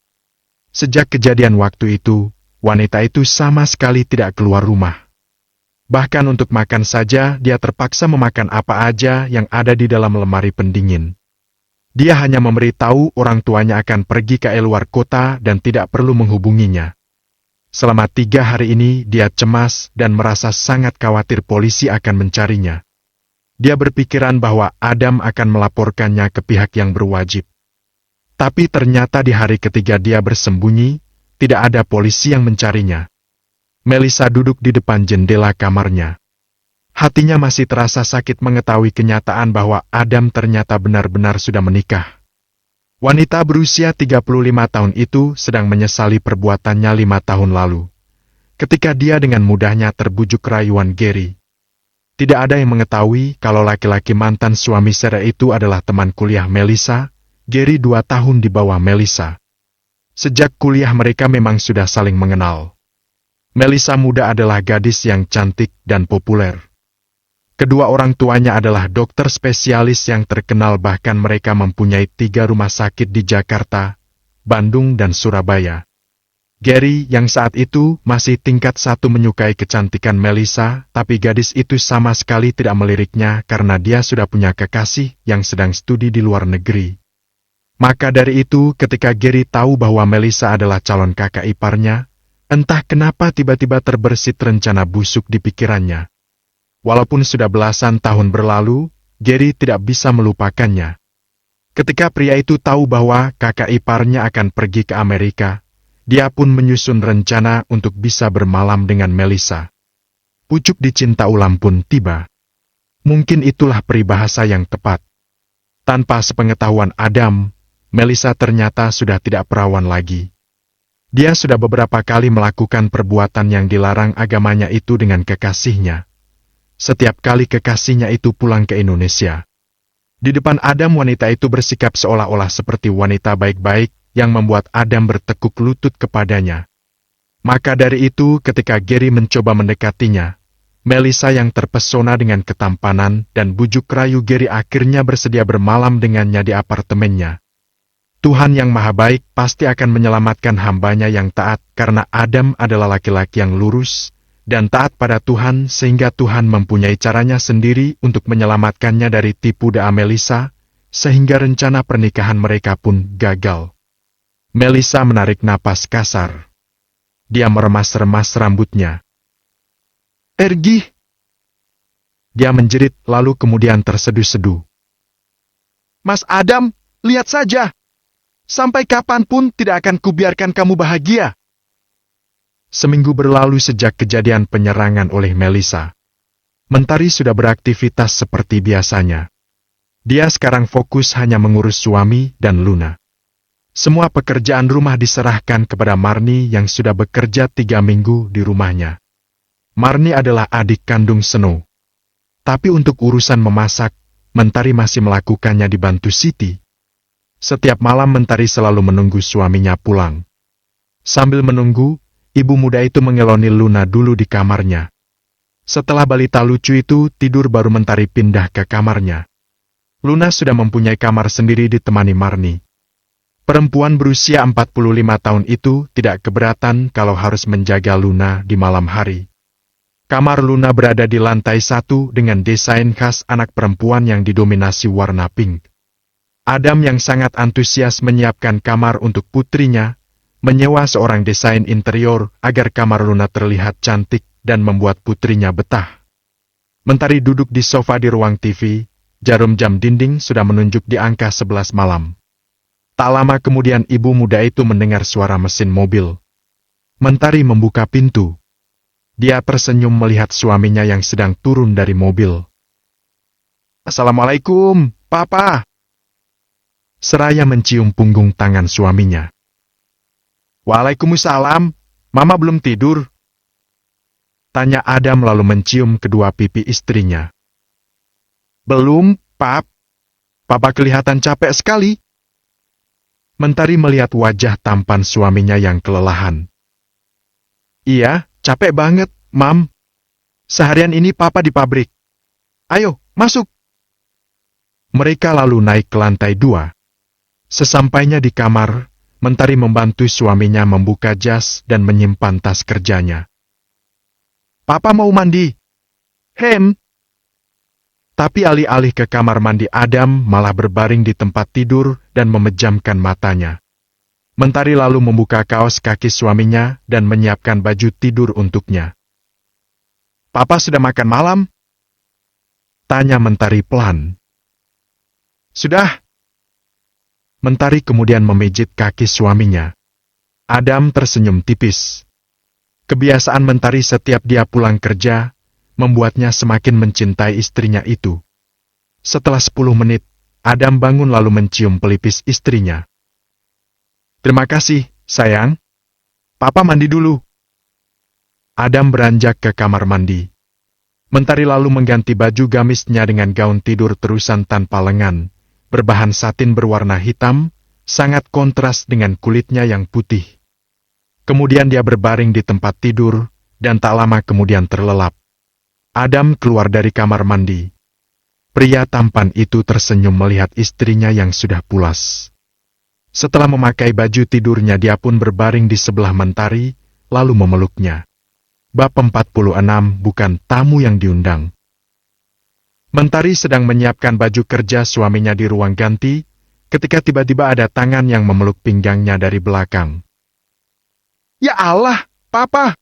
Sejak kejadian waktu itu, wanita itu sama sekali tidak keluar rumah. Bahkan untuk makan saja, dia terpaksa memakan apa aja yang ada di dalam lemari pendingin. Dia hanya memberitahu orang tuanya akan pergi ke luar kota dan tidak perlu menghubunginya. Selama 3 hari ini, dia cemas dan merasa sangat khawatir polisi akan mencarinya. Dia berpikiran bahwa Adam akan melaporkannya ke pihak yang berwajib. Tapi ternyata di hari ketiga dia bersembunyi, tidak ada polisi yang mencarinya. Melissa duduk di depan jendela kamarnya. Hatinya masih terasa sakit mengetahui kenyataan bahwa Adam ternyata benar-benar sudah menikah. Wanita berusia 35 tahun itu sedang menyesali perbuatannya 5 tahun lalu. Ketika dia dengan mudahnya terbujuk rayuan Gary. Tidak ada yang mengetahui kalau laki-laki mantan suami Sarah itu adalah teman kuliah Melissa, Gary 2 tahun di bawah Melissa. Sejak kuliah mereka memang sudah saling mengenal. Melissa muda adalah gadis yang cantik dan populer. Kedua orang tuanya adalah dokter spesialis yang terkenal, bahkan mereka mempunyai 3 rumah sakit di Jakarta, Bandung dan Surabaya. Gary yang saat itu masih tingkat 1 menyukai kecantikan Melissa, tapi gadis itu sama sekali tidak meliriknya karena dia sudah punya kekasih yang sedang studi di luar negeri. Maka dari itu ketika Gary tahu bahwa Melissa adalah calon kakak iparnya, entah kenapa tiba-tiba terbersit rencana busuk di pikirannya. Walaupun sudah belasan tahun berlalu, Gary tidak bisa melupakannya. Ketika pria itu tahu bahwa kakak iparnya akan pergi ke Amerika, dia pun menyusun rencana untuk bisa bermalam dengan Melissa. Pucuk dicinta ulam pun tiba. Mungkin itulah peribahasa yang tepat. Tanpa sepengetahuan Adam, Melissa ternyata sudah tidak perawan lagi. Dia sudah beberapa kali melakukan perbuatan yang dilarang agamanya itu dengan kekasihnya. Setiap kali kekasihnya itu pulang ke Indonesia. Di depan Adam wanita itu bersikap seolah-olah seperti wanita baik-baik yang membuat Adam bertekuk lutut kepadanya. Maka dari itu ketika Gary mencoba mendekatinya, Melissa yang terpesona dengan ketampanan dan bujuk rayu Gary akhirnya bersedia bermalam dengannya di apartemennya. Tuhan yang Maha Baik pasti akan menyelamatkan hambanya yang taat karena Adam adalah laki-laki yang lurus dan taat pada Tuhan sehingga Tuhan mempunyai caranya sendiri untuk menyelamatkannya dari tipu daya Melissa, sehingga rencana pernikahan mereka pun gagal. Melissa menarik napas kasar. Dia meremas-remas rambutnya. "Ergi!" Dia menjerit lalu kemudian terseduh-seduh. "Mas Adam, lihat saja! Sampai kapanpun tidak akan kubiarkan kamu bahagia." Seminggu berlalu sejak kejadian penyerangan oleh Melissa. Mentari sudah beraktivitas seperti biasanya. Dia sekarang fokus hanya mengurus suami dan Luna. Semua pekerjaan rumah diserahkan kepada Marni yang sudah bekerja 3 minggu di rumahnya. Marni adalah adik kandung Snow. Tapi untuk urusan memasak, Mentari masih melakukannya dibantu Siti. Setiap malam Mentari selalu menunggu suaminya pulang. Sambil menunggu, ibu muda itu mengeloni Luna dulu di kamarnya. Setelah balita lucu itu tidur baru Mentari pindah ke kamarnya. Luna sudah mempunyai kamar sendiri ditemani Marni. Perempuan berusia 45 tahun itu tidak keberatan kalau harus menjaga Luna di malam hari. Kamar Luna berada di lantai 1 dengan desain khas anak perempuan yang didominasi warna pink. Adam yang sangat antusias menyiapkan kamar untuk putrinya, menyewa seorang desain interior agar kamar Luna terlihat cantik dan membuat putrinya betah. Mentari duduk di sofa di ruang TV, jarum jam dinding sudah menunjuk di angka 11 malam. Tak lama kemudian ibu muda itu mendengar suara mesin mobil. Mentari membuka pintu. Dia tersenyum melihat suaminya yang sedang turun dari mobil. "Assalamualaikum, Papa." Seraya mencium punggung tangan suaminya. "Waalaikumsalam, Mama belum tidur?" Tanya Adam lalu mencium kedua pipi istrinya. "Belum, Pap. Papa kelihatan capek sekali." Mentari melihat wajah tampan suaminya yang kelelahan. "Iya, capek banget, Mam. Seharian ini Papa di pabrik. Ayo, masuk." Mereka lalu naik ke lantai 2. Sesampainya di kamar, Mentari membantu suaminya membuka jas dan menyimpan tas kerjanya. "Papa mau mandi." "Hem." Tapi alih-alih ke kamar mandi, Adam malah berbaring di tempat tidur dan memejamkan matanya. Mentari lalu membuka kaos kaki suaminya dan menyiapkan baju tidur untuknya. "Papa sudah makan malam?" Tanya Mentari pelan. "Sudah." Mentari kemudian memijit kaki suaminya. Adam tersenyum tipis. Kebiasaan Mentari setiap dia pulang kerja membuatnya semakin mencintai istrinya itu. Setelah 10 menit, Adam bangun lalu mencium pelipis istrinya. "Terima kasih, sayang. Papa mandi dulu." Adam beranjak ke kamar mandi. Mentari lalu mengganti baju gamisnya dengan gaun tidur terusan tanpa lengan, berbahan satin berwarna hitam, sangat kontras dengan kulitnya yang putih. Kemudian dia berbaring di tempat tidur, dan tak lama kemudian terlelap. Adam keluar dari kamar mandi. Pria tampan itu tersenyum melihat istrinya yang sudah pulas. Setelah memakai baju tidurnya, dia pun berbaring di sebelah Mentari, lalu memeluknya. Bab 46 bukan tamu yang diundang. Mentari sedang menyiapkan baju kerja suaminya di ruang ganti, ketika tiba-tiba ada tangan yang memeluk pinggangnya dari belakang. "Ya Allah, Papa!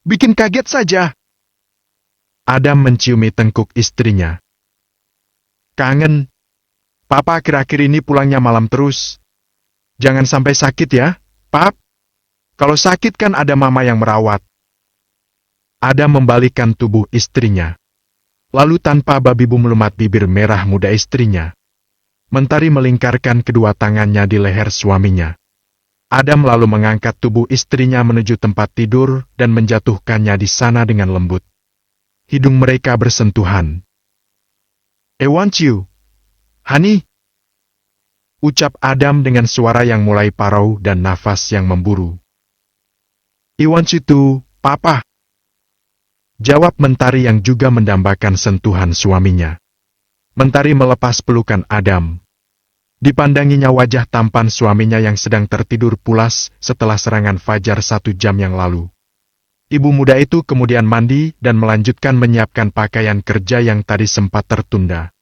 Bikin kaget saja." Adam menciumi tengkuk istrinya. "Kangen. Papa akhir-akhir ini pulangnya malam terus. Jangan sampai sakit ya, Pap. Kalau sakit kan ada Mama yang merawat." Adam membalikkan tubuh istrinya. Lalu tanpa babi bu melumat bibir merah muda istrinya. Mentari melingkarkan kedua tangannya di leher suaminya. Adam lalu mengangkat tubuh istrinya menuju tempat tidur dan menjatuhkannya di sana dengan lembut. Hidung mereka bersentuhan. "I want you, honey," ucap Adam dengan suara yang mulai parau dan nafas yang memburu. I want you to, Papa. Jawab Mentari yang juga mendambakan sentuhan suaminya. Mentari melepas pelukan Adam. Dipandanginya wajah tampan suaminya yang sedang tertidur pulas setelah serangan fajar 1 jam yang lalu. Ibu muda itu kemudian mandi dan melanjutkan menyiapkan pakaian kerja yang tadi sempat tertunda.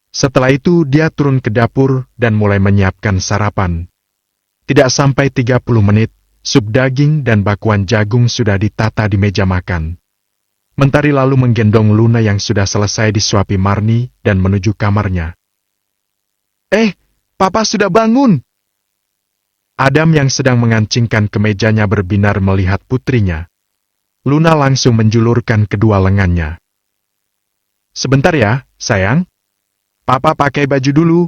Setelah itu dia turun ke dapur dan mulai menyiapkan sarapan. Tidak sampai 30 menit, sup daging dan bakwan jagung sudah ditata di meja makan. Mentari lalu menggendong Luna yang sudah selesai disuapi Marni dan menuju kamarnya. Papa sudah bangun! Adam yang sedang mengancingkan kemejanya berbinar melihat putrinya. Luna langsung menjulurkan kedua lengannya. Sebentar ya, sayang. Papa pakai baju dulu.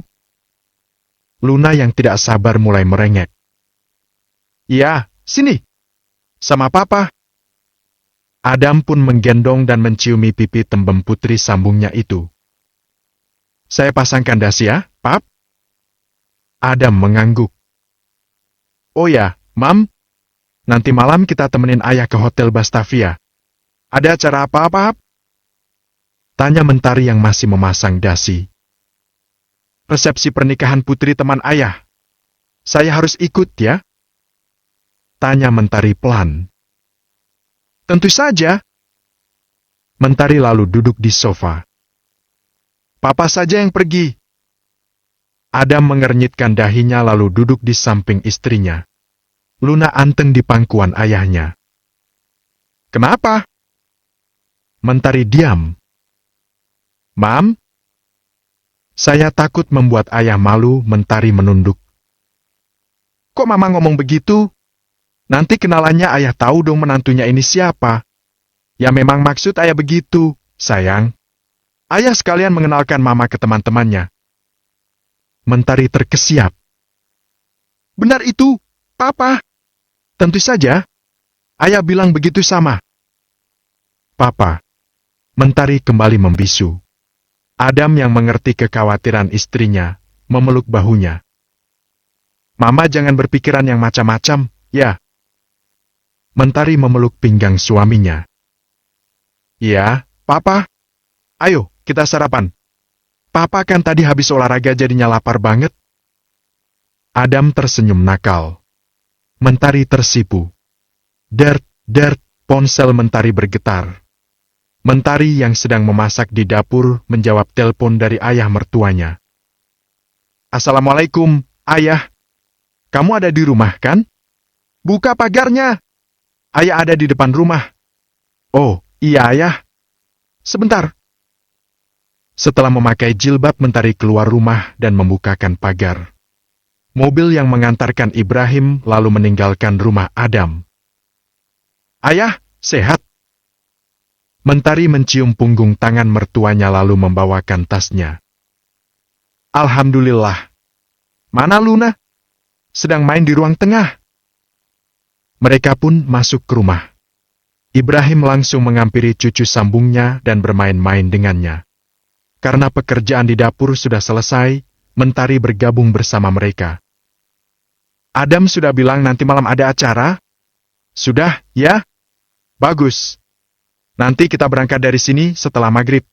Luna yang tidak sabar mulai merengek. Ya, sini. Sama Papa. Adam pun menggendong dan menciumi pipi tembem putri sambungnya itu. Saya pasangkan dasi ya, Pap? Adam mengangguk. Oh ya, Mam. Nanti malam kita temenin ayah ke Hotel Batavia. Ada acara apa, Pap? Tanya Mentari yang masih memasang dasi. Resepsi pernikahan putri teman ayah. Saya harus ikut ya? Tanya Mentari pelan. Tentu saja. Mentari lalu duduk di sofa. Papa saja yang pergi. Adam mengernyitkan dahinya lalu duduk di samping istrinya. Luna anteng di pangkuan ayahnya. Kenapa? Mentari diam. Mam? Saya takut membuat ayah malu. Mentari menunduk. Kok Mama ngomong begitu? Nanti kenalannya ayah tahu dong menantunya ini siapa. Ya memang maksud ayah begitu, sayang. Ayah sekalian mengenalkan Mama ke teman-temannya. Mentari terkesiap. Benar itu, Papa. Tentu saja. Ayah bilang begitu sama. Papa. Mentari kembali membisu. Adam yang mengerti kekhawatiran istrinya, memeluk bahunya. Mama jangan berpikiran yang macam-macam, ya. Mentari memeluk pinggang suaminya. Ya, Papa. Ayo, kita sarapan. Papa kan tadi habis olahraga jadinya lapar banget. Adam tersenyum nakal. Mentari tersipu. Dert, ponsel Mentari bergetar. Mentari yang sedang memasak di dapur menjawab telepon dari ayah mertuanya. Assalamualaikum, Ayah. Kamu ada di rumah kan? Buka pagarnya. Ayah ada di depan rumah. Oh, iya Ayah. Sebentar. Setelah memakai jilbab Mentari keluar rumah dan membukakan pagar. Mobil yang mengantarkan Ibrahim lalu meninggalkan rumah Adam. Ayah, sehat? Mentari mencium punggung tangan mertuanya lalu membawakan tasnya. Alhamdulillah. Mana Luna? Sedang main di ruang tengah. Mereka pun masuk ke rumah. Ibrahim langsung menghampiri cucu sambungnya dan bermain-main dengannya. Karena pekerjaan di dapur sudah selesai, Mentari bergabung bersama mereka. Adam sudah bilang nanti malam ada acara? Sudah, ya? Bagus. Nanti kita berangkat dari sini setelah maghrib.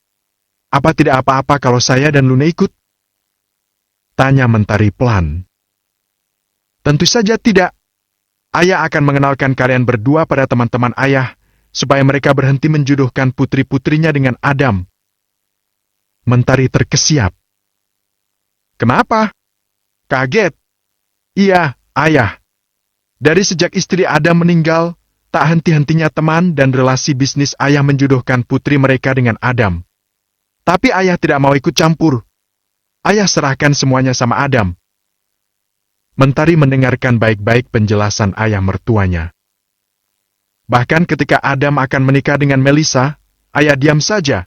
Apa tidak apa-apa kalau saya dan Luna ikut? Tanya Mentari pelan. Tentu saja tidak. Ayah akan mengenalkan kalian berdua pada teman-teman ayah, supaya mereka berhenti menjodohkan putri-putrinya dengan Adam. Mentari terkesiap. Kenapa? Kaget? Iya, Ayah. Dari sejak istri Adam meninggal, tak henti-hentinya teman dan relasi bisnis ayah menjodohkan putri mereka dengan Adam. Tapi ayah tidak mau ikut campur. Ayah serahkan semuanya sama Adam. Mentari mendengarkan baik-baik penjelasan ayah mertuanya. Bahkan ketika Adam akan menikah dengan Melissa, ayah diam saja.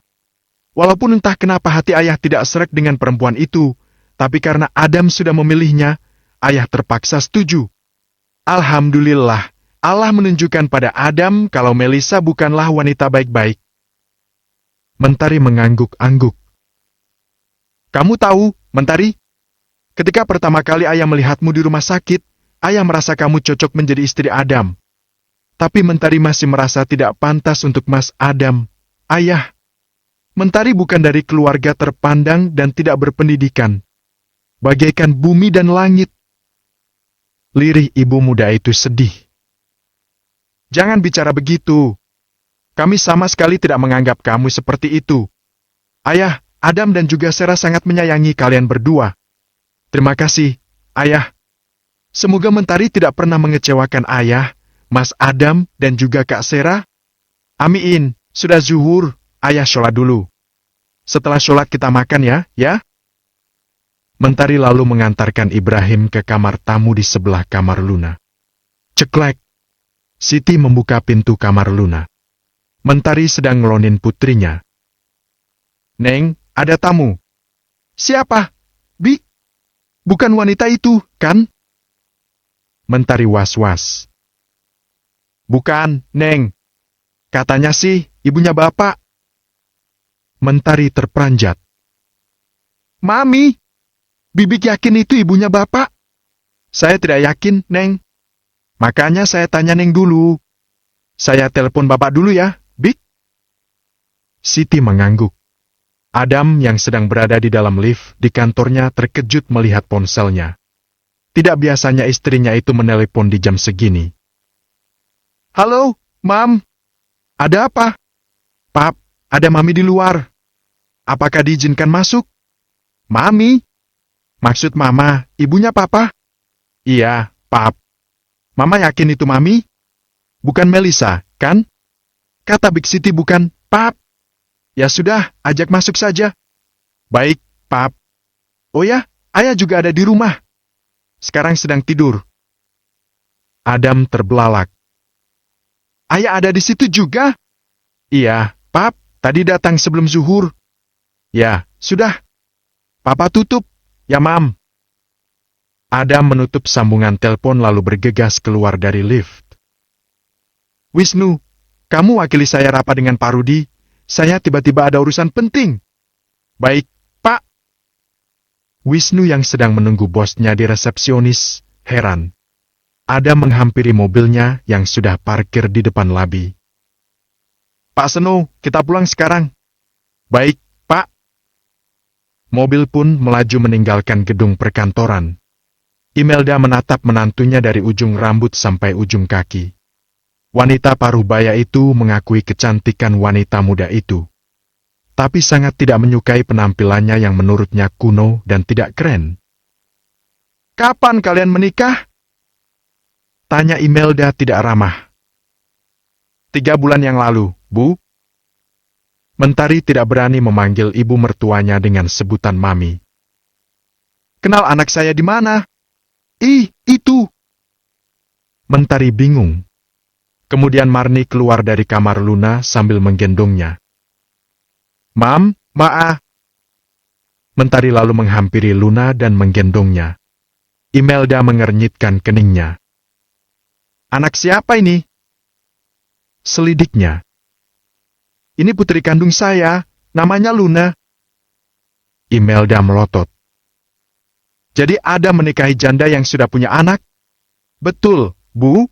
Walaupun entah kenapa hati ayah tidak sreg dengan perempuan itu, tapi karena Adam sudah memilihnya, ayah terpaksa setuju. Alhamdulillah, Allah menunjukkan pada Adam kalau Melissa bukanlah wanita baik-baik. Mentari mengangguk-angguk. Kamu tahu, Mentari? Ketika pertama kali ayah melihatmu di rumah sakit, ayah merasa kamu cocok menjadi istri Adam. Tapi Mentari masih merasa tidak pantas untuk Mas Adam. Ayah, Mentari bukan dari keluarga terpandang dan tidak berpendidikan. Bagaikan bumi dan langit. Lirih ibu muda itu sedih. Jangan bicara begitu. Kami sama sekali tidak menganggap kamu seperti itu. Ayah, Adam dan juga Sarah sangat menyayangi kalian berdua. Terima kasih, Ayah. Semoga Mentari tidak pernah mengecewakan Ayah, Mas Adam, dan juga Kak Sarah. Amin. Sudah zuhur, Ayah sholat dulu. Setelah sholat kita makan ya? Mentari lalu mengantarkan Ibrahim ke kamar tamu di sebelah kamar Luna. Ceklek. Siti membuka pintu kamar Luna. Mentari sedang ngelonin putrinya. Neng, ada tamu. Siapa? Bi? Bukan wanita itu, kan? Mentari was-was. Bukan, Neng. Katanya sih, ibunya Bapak. Mentari terperanjat. Mami, Bibik yakin itu ibunya Bapak? Saya tidak yakin, Neng. Makanya saya tanya Neng dulu. Saya telepon Bapak dulu ya, Bik. Siti mengangguk. Adam yang sedang berada di dalam lift di kantornya terkejut melihat ponselnya. Tidak biasanya istrinya itu menelepon di jam segini. Halo, Mam. Ada apa? Pap, ada Mami di luar. Apakah diizinkan masuk? Mami? Maksud Mama, ibunya Papa? Iya, Pap. Mama yakin itu Mami? Bukan Melissa, kan? Kata Big Siti bukan, Pap. Ya sudah, ajak masuk saja. Baik, Pap. Oh ya, Ayah juga ada di rumah. Sekarang sedang tidur. Adam terbelalak. Ayah ada di situ juga? Iya, Pap, tadi datang sebelum zuhur. Ya, sudah. Papa tutup, ya Mam. Adam menutup sambungan telepon lalu bergegas keluar dari lift. Wisnu, kamu wakili saya rapat dengan Pak Rudi. Saya tiba-tiba ada urusan penting. Baik, Pak. Wisnu yang sedang menunggu bosnya di resepsionis, heran. Adam menghampiri mobilnya yang sudah parkir di depan labi. Pak Seno, kita pulang sekarang. Baik, Pak. Mobil pun melaju meninggalkan gedung perkantoran. Imelda menatap menantunya dari ujung rambut sampai ujung kaki. Wanita paruh baya itu mengakui kecantikan wanita muda itu. Tapi sangat tidak menyukai penampilannya yang menurutnya kuno dan tidak keren. Kapan kalian menikah? Tanya Imelda tidak ramah. 3 bulan yang lalu, Bu. Mentari tidak berani memanggil ibu mertuanya dengan sebutan Mami. Kenal anak saya di mana? Ih, itu. Mentari bingung. Kemudian Marni keluar dari kamar Luna sambil menggendongnya. Mam, Ma'a. Mentari lalu menghampiri Luna dan menggendongnya. Imelda mengernyitkan keningnya. Anak siapa ini? Selidiknya. Ini putri kandung saya, namanya Luna. Imelda melotot. Jadi ada menikahi janda yang sudah punya anak? Betul, Bu.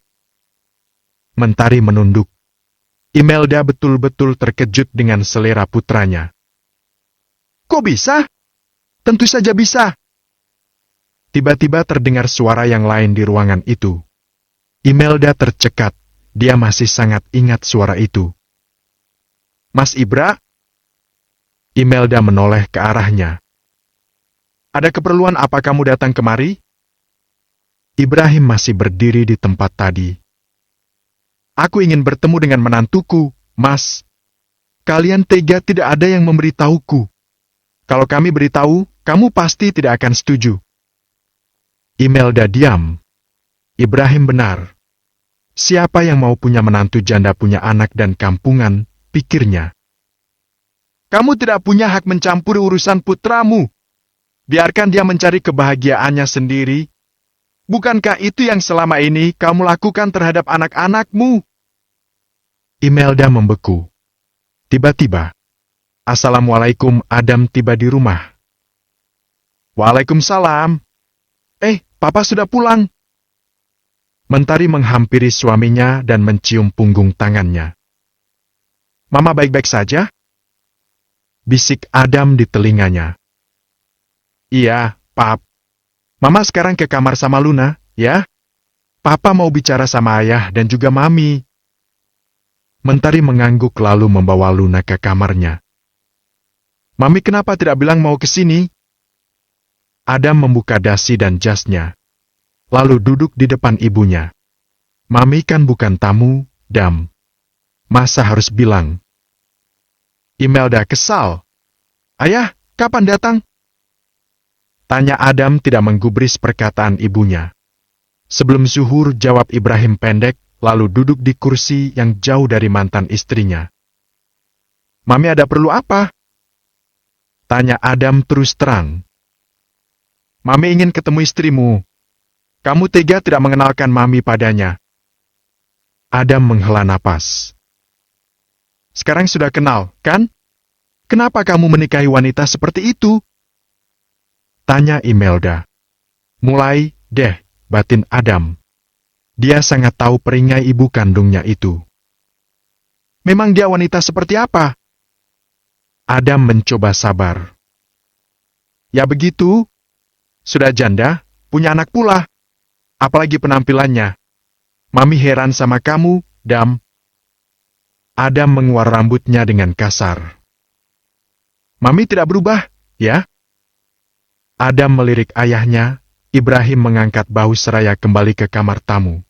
Mentari menunduk. Imelda betul-betul terkejut dengan selera putranya. Kok bisa? Tentu saja bisa. Tiba-tiba terdengar suara yang lain di ruangan itu. Imelda tercekat, dia masih sangat ingat suara itu. Mas Ibra? Imelda menoleh ke arahnya. Ada keperluan apa kamu datang kemari? Ibrahim masih berdiri di tempat tadi. Aku ingin bertemu dengan menantuku, Mas. Kalian tega tidak ada yang memberitahuku. Kalau kami beritahu, kamu pasti tidak akan setuju. Imelda diam. Ibrahim benar. Siapa yang mau punya menantu janda punya anak dan kampungan, pikirnya. Kamu tidak punya hak mencampuri urusan putramu. Biarkan dia mencari kebahagiaannya sendiri. Bukankah itu yang selama ini kamu lakukan terhadap anak-anakmu? Imelda membeku. Tiba-tiba, Assalamualaikum, Adam tiba di rumah. Waalaikumsalam. Papa sudah pulang. Mentari menghampiri suaminya dan mencium punggung tangannya. "Mama baik-baik saja?" bisik Adam di telinganya. "Iya, Pap. Mama sekarang ke kamar sama Luna, ya? Papa mau bicara sama ayah dan juga Mami." Mentari mengangguk lalu membawa Luna ke kamarnya. "Mami kenapa tidak bilang mau ke sini?" Adam membuka dasi dan jasnya, lalu duduk di depan ibunya. "Mami kan bukan tamu, Dam. Masa harus bilang?" Imelda kesal. "Ayah, kapan datang?" tanya Adam tidak menggubris perkataan ibunya. Sebelum zuhur, jawab Ibrahim pendek, lalu duduk di kursi yang jauh dari mantan istrinya. "Mami ada perlu apa?" tanya Adam terus terang. "Mami ingin ketemu istrimu. Kamu tega tidak mengenalkan Mami padanya." Adam menghela napas. "Sekarang sudah kenal, kan? Kenapa kamu menikahi wanita seperti itu?" tanya Imelda. "Mulai deh," batin Adam. Dia sangat tahu peringai ibu kandungnya itu. "Memang dia wanita seperti apa?" Adam mencoba sabar. "Ya begitu. Sudah janda, punya anak pula. Apalagi penampilannya. Mami heran sama kamu, Dam." Adam menguar rambutnya dengan kasar. "Mami tidak berubah, ya?" Adam melirik ayahnya. Ibrahim mengangkat bahu seraya kembali ke kamar tamu.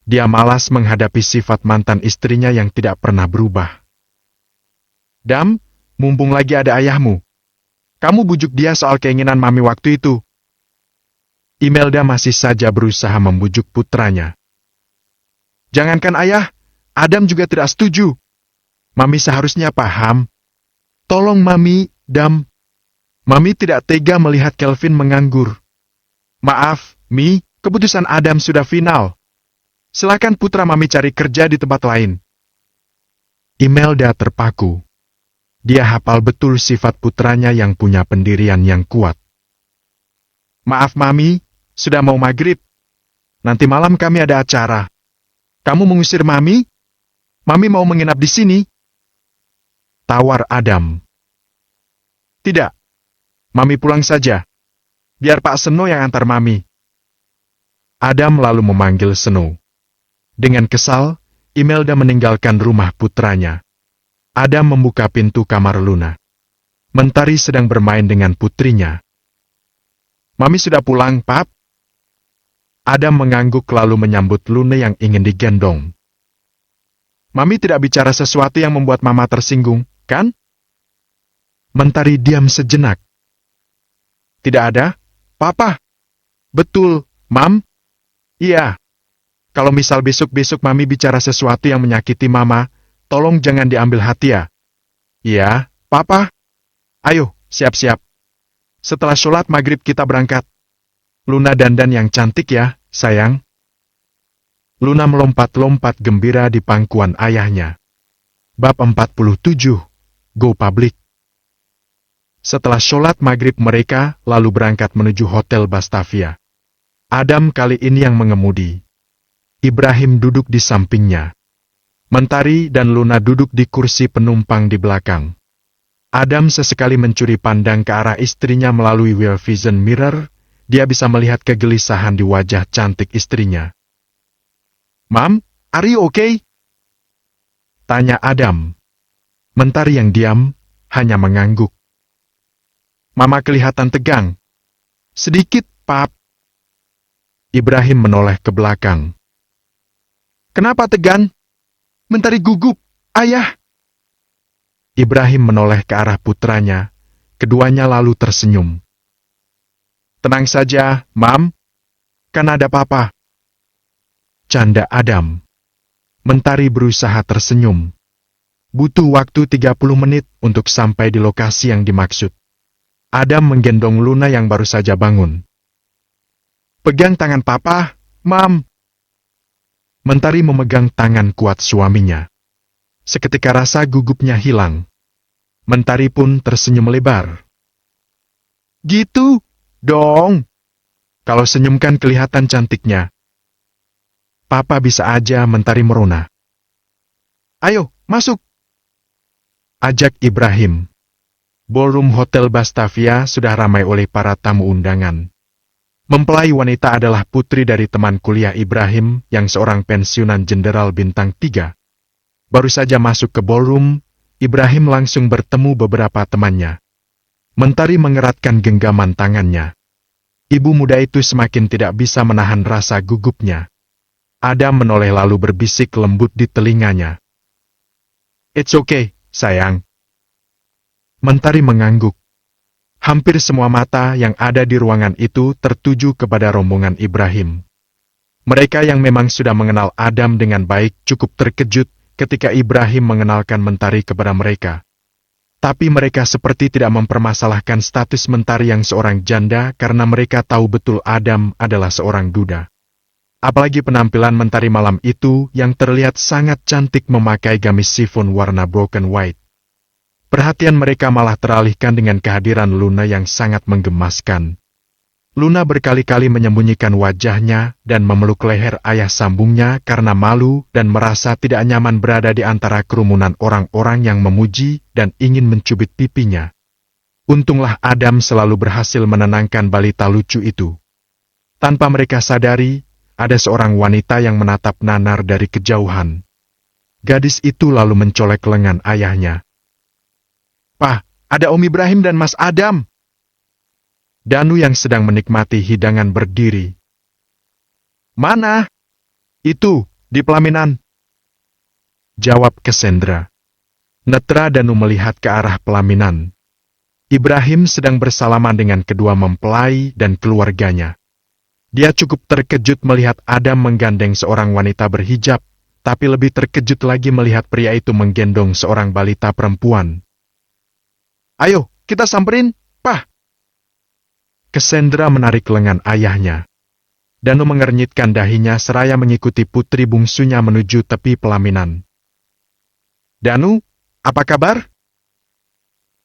Dia malas menghadapi sifat mantan istrinya yang tidak pernah berubah. "Dam, mumpung lagi ada ayahmu. Kamu bujuk dia soal keinginan Mami waktu itu." Imelda masih saja berusaha membujuk putranya. "Jangankan ayah, Adam juga tidak setuju. Mami seharusnya paham. Tolong Mami, Dam. Mami tidak tega melihat Kelvin menganggur. Maaf, Mi, keputusan Adam sudah final. Silakan putra Mami cari kerja di tempat lain." Imelda terpaku. Dia hafal betul sifat putranya yang punya pendirian yang kuat. "Maaf Mami, sudah mau maghrib. Nanti malam kami ada acara. Kamu mengusir Mami? Mami mau menginap di sini?" tawar Adam. "Tidak. Mami pulang saja. Biar Pak Seno yang antar Mami." Adam lalu memanggil Seno. Dengan kesal, Imelda meninggalkan rumah putranya. Adam membuka pintu kamar Luna. Mentari sedang bermain dengan putrinya. "Mami sudah pulang, Pap?" Adam mengangguk lalu menyambut Luna yang ingin digendong. "Mami tidak bicara sesuatu yang membuat Mama tersinggung, kan?" Mentari diam sejenak. "Tidak ada, Papa." "Betul, Mam." "Iya. Kalau misal besok-besok Mami bicara sesuatu yang menyakiti Mama, tolong jangan diambil hati ya." "Iya, Papa." "Ayo, siap-siap. Setelah sholat maghrib kita berangkat. Luna dandan yang cantik ya, sayang." Luna melompat-lompat gembira di pangkuan ayahnya. Bab 47, Go Public. Setelah sholat maghrib mereka lalu berangkat menuju Hotel Batavia. Adam kali ini yang mengemudi. Ibrahim duduk di sampingnya. Mentari dan Luna duduk di kursi penumpang di belakang. Adam sesekali mencuri pandang ke arah istrinya melalui rear vision mirror. Dia bisa melihat kegelisahan di wajah cantik istrinya. "Mam, are you okay?" tanya Adam. Mentari yang diam hanya mengangguk. "Mama kelihatan tegang." "Sedikit, Pap." Ibrahim menoleh ke belakang. "Kenapa tegang?" Mentari gugup. "Ayah." Ibrahim menoleh ke arah putranya. Keduanya lalu tersenyum. "Tenang saja, Mam. Kan ada Papa." Canda Adam. Mentari berusaha tersenyum. Butuh waktu 30 menit untuk sampai di lokasi yang dimaksud. Adam menggendong Luna yang baru saja bangun. "Pegang tangan Papa, Mam." Mentari memegang tangan kuat suaminya. Seketika rasa gugupnya hilang. Mentari pun tersenyum lebar. "Gitu dong. Kalau senyum kan kelihatan cantiknya." Papa bisa aja Mentari merona. Ayo, masuk! Ajak Ibrahim. Ballroom Hotel Batavia sudah ramai oleh para tamu undangan. Mempelai wanita adalah putri dari teman kuliah Ibrahim yang seorang pensiunan jenderal bintang 3. Baru saja masuk ke ballroom, Ibrahim langsung bertemu beberapa temannya. Mentari mengeratkan genggaman tangannya. Ibu muda itu semakin tidak bisa menahan rasa gugupnya. Adam menoleh lalu berbisik lembut di telinganya. It's okay, sayang. Mentari mengangguk. Hampir semua mata yang ada di ruangan itu tertuju kepada rombongan Ibrahim. Mereka yang memang sudah mengenal Adam dengan baik cukup terkejut ketika Ibrahim mengenalkan Mentari kepada mereka. Tapi mereka seperti tidak mempermasalahkan status Mentari yang seorang janda karena mereka tahu betul Adam adalah seorang duda. Apalagi penampilan Mentari malam itu yang terlihat sangat cantik memakai gamis chiffon warna broken white. Perhatian mereka malah teralihkan dengan kehadiran Luna yang sangat menggemaskan. Luna berkali-kali menyembunyikan wajahnya dan memeluk leher ayah sambungnya karena malu dan merasa tidak nyaman berada di antara kerumunan orang-orang yang memuji dan ingin mencubit pipinya. Untunglah Adam selalu berhasil menenangkan balita lucu itu. Tanpa mereka sadari, ada seorang wanita yang menatap nanar dari kejauhan. Gadis itu lalu mencolek lengan ayahnya. Pak, ada Om Ibrahim dan Mas Adam. Danu yang sedang menikmati hidangan berdiri. Mana? Itu, di pelaminan. Jawab Cassandra. Netra Danu melihat ke arah pelaminan. Ibrahim sedang bersalaman dengan kedua mempelai dan keluarganya. Dia cukup terkejut melihat Adam menggandeng seorang wanita berhijab, tapi lebih terkejut lagi melihat pria itu menggendong seorang balita perempuan. Ayo, kita samperin, Pak. Cassandra menarik lengan ayahnya. Danu mengernyitkan dahinya seraya mengikuti putri bungsunya menuju tepi pelaminan. Danu, apa kabar?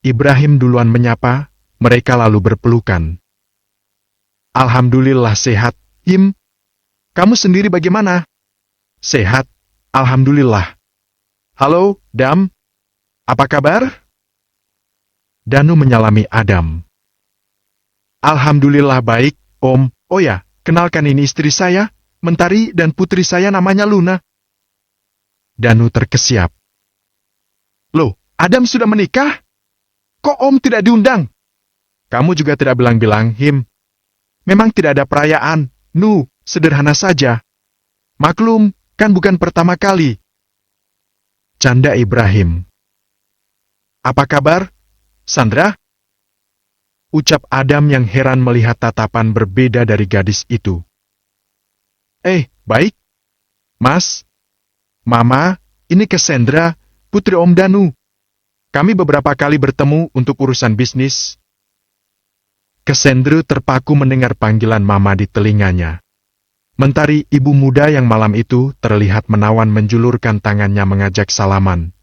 Ibrahim duluan menyapa, mereka lalu berpelukan. Alhamdulillah sehat, Im. Kamu sendiri bagaimana? Sehat, alhamdulillah. Halo, Dam. Apa kabar? Danu menyalami Adam. Alhamdulillah baik, Om. Oh ya, kenalkan ini istri saya, Mentari dan putri saya namanya Luna. Danu terkesiap. Loh, Adam sudah menikah? Kok Om tidak diundang? Kamu juga tidak bilang-bilang, Him. Memang tidak ada perayaan, sederhana saja. Maklum, kan bukan pertama kali. Canda Ibrahim. Apa kabar, Sandra? Ucap Adam yang heran melihat tatapan berbeda dari gadis itu. Baik. Mas, Mama, ini Cassandra, putri Om Danu. Kami beberapa kali bertemu untuk urusan bisnis. Cassandra terpaku mendengar panggilan Mama di telinganya. Mentari ibu muda yang malam itu terlihat menawan menjulurkan tangannya mengajak salaman.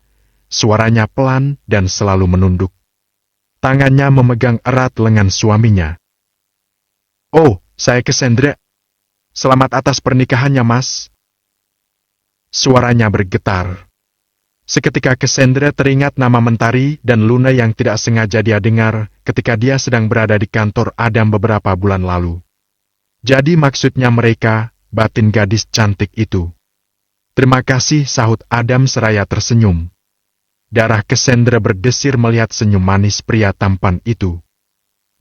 Suaranya pelan dan selalu menunduk. Tangannya memegang erat lengan suaminya. Oh, saya Cassandra. Selamat atas pernikahannya, Mas. Suaranya bergetar. Seketika Cassandra teringat nama Mentari dan Luna yang tidak sengaja dia dengar ketika dia sedang berada di kantor Adam beberapa bulan lalu. Jadi maksudnya mereka, batin gadis cantik itu. Terima kasih, sahut Adam seraya tersenyum. Darah Cassandra berdesir melihat senyum manis pria tampan itu.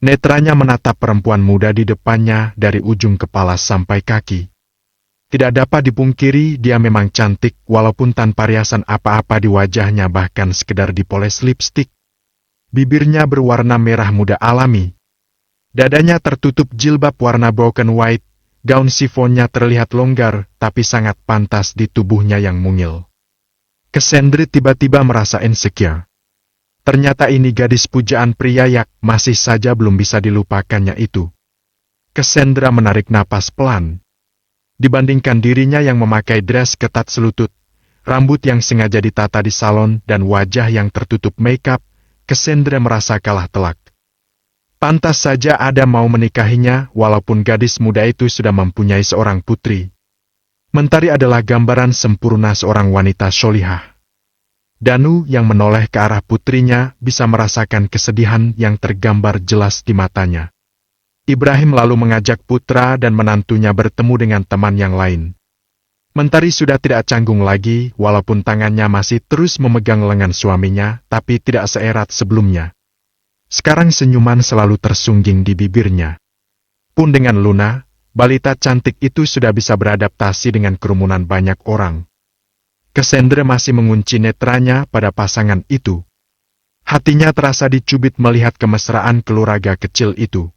Netranya menatap perempuan muda di depannya dari ujung kepala sampai kaki. Tidak dapat dipungkiri dia memang cantik walaupun tanpa riasan apa-apa di wajahnya bahkan sekedar dipoles lipstik. Bibirnya berwarna merah muda alami. Dadanya tertutup jilbab warna broken white, gaun siffonnya terlihat longgar tapi sangat pantas di tubuhnya yang mungil. Cassandra tiba-tiba merasa insecure. Ternyata ini gadis pujaan pria yang masih saja belum bisa dilupakannya itu. Cassandra menarik napas pelan. Dibandingkan dirinya yang memakai dress ketat selutut, rambut yang sengaja ditata di salon dan wajah yang tertutup makeup, Cassandra merasa kalah telak. Pantas saja Adam mau menikahinya walaupun gadis muda itu sudah mempunyai seorang putri. Mentari adalah gambaran sempurna seorang wanita solihah. Danu yang menoleh ke arah putrinya bisa merasakan kesedihan yang tergambar jelas di matanya. Ibrahim lalu mengajak putra dan menantunya bertemu dengan teman yang lain. Mentari sudah tidak canggung lagi, walaupun tangannya masih terus memegang lengan suaminya, tapi tidak seerat sebelumnya. Sekarang senyuman selalu tersungging di bibirnya. Pun dengan Luna, balita cantik itu sudah bisa beradaptasi dengan kerumunan banyak orang. Cassandra masih mengunci netranya pada pasangan itu. Hatinya terasa dicubit melihat kemesraan keluarga kecil itu.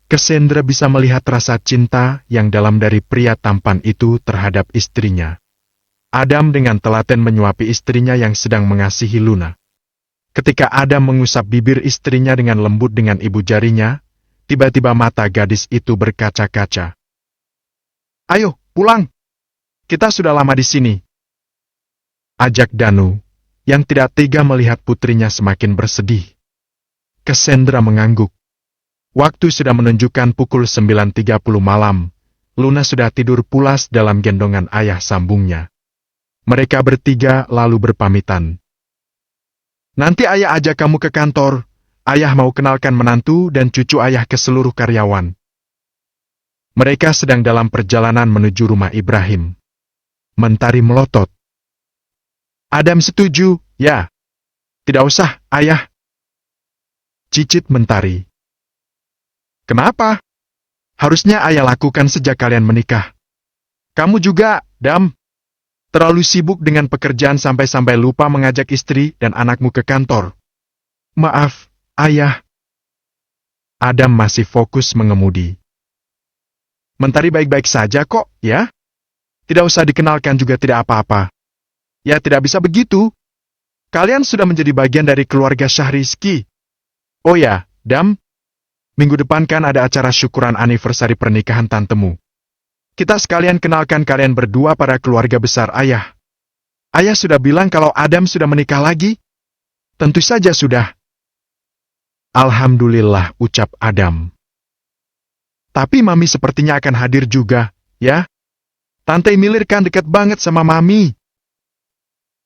Cassandra bisa melihat rasa cinta yang dalam dari pria tampan itu terhadap istrinya. Adam dengan telaten menyuapi istrinya yang sedang mengasihi Luna. Ketika Adam mengusap bibir istrinya dengan lembut dengan ibu jarinya, tiba-tiba mata gadis itu berkaca-kaca. "Ayo, pulang. Kita sudah lama di sini," ajak Danu, yang tidak tega melihat putrinya semakin bersedih. Cassandra mengangguk. Waktu sudah menunjukkan pukul 9.30 malam. Luna sudah tidur pulas dalam gendongan ayah sambungnya. Mereka bertiga lalu berpamitan. "Nanti ayah ajak kamu ke kantor. Ayah mau kenalkan menantu dan cucu ayah ke seluruh karyawan." Mereka sedang dalam perjalanan menuju rumah Ibrahim. Mentari melotot. "Adam setuju, ya." "Tidak usah, ayah," cicit Mentari. "Kenapa? Harusnya ayah lakukan sejak kalian menikah." "Kamu juga, Dam. Terlalu sibuk dengan pekerjaan sampai-sampai lupa mengajak istri dan anakmu ke kantor." "Maaf, ayah." Adam masih fokus mengemudi. "Mentari baik-baik saja kok, ya. Tidak usah dikenalkan juga tidak apa-apa." "Ya tidak bisa begitu. Kalian sudah menjadi bagian dari keluarga Syahrizki. Oh ya, Dam. Minggu depan kan ada acara syukuran anniversary pernikahan tantemu. Kita sekalian kenalkan kalian berdua pada keluarga besar ayah." "Ayah sudah bilang kalau Adam sudah menikah lagi?" "Tentu saja sudah." "Alhamdulillah," ucap Adam. "Tapi Mami sepertinya akan hadir juga, ya? Tante Emilir kan dekat banget sama Mami."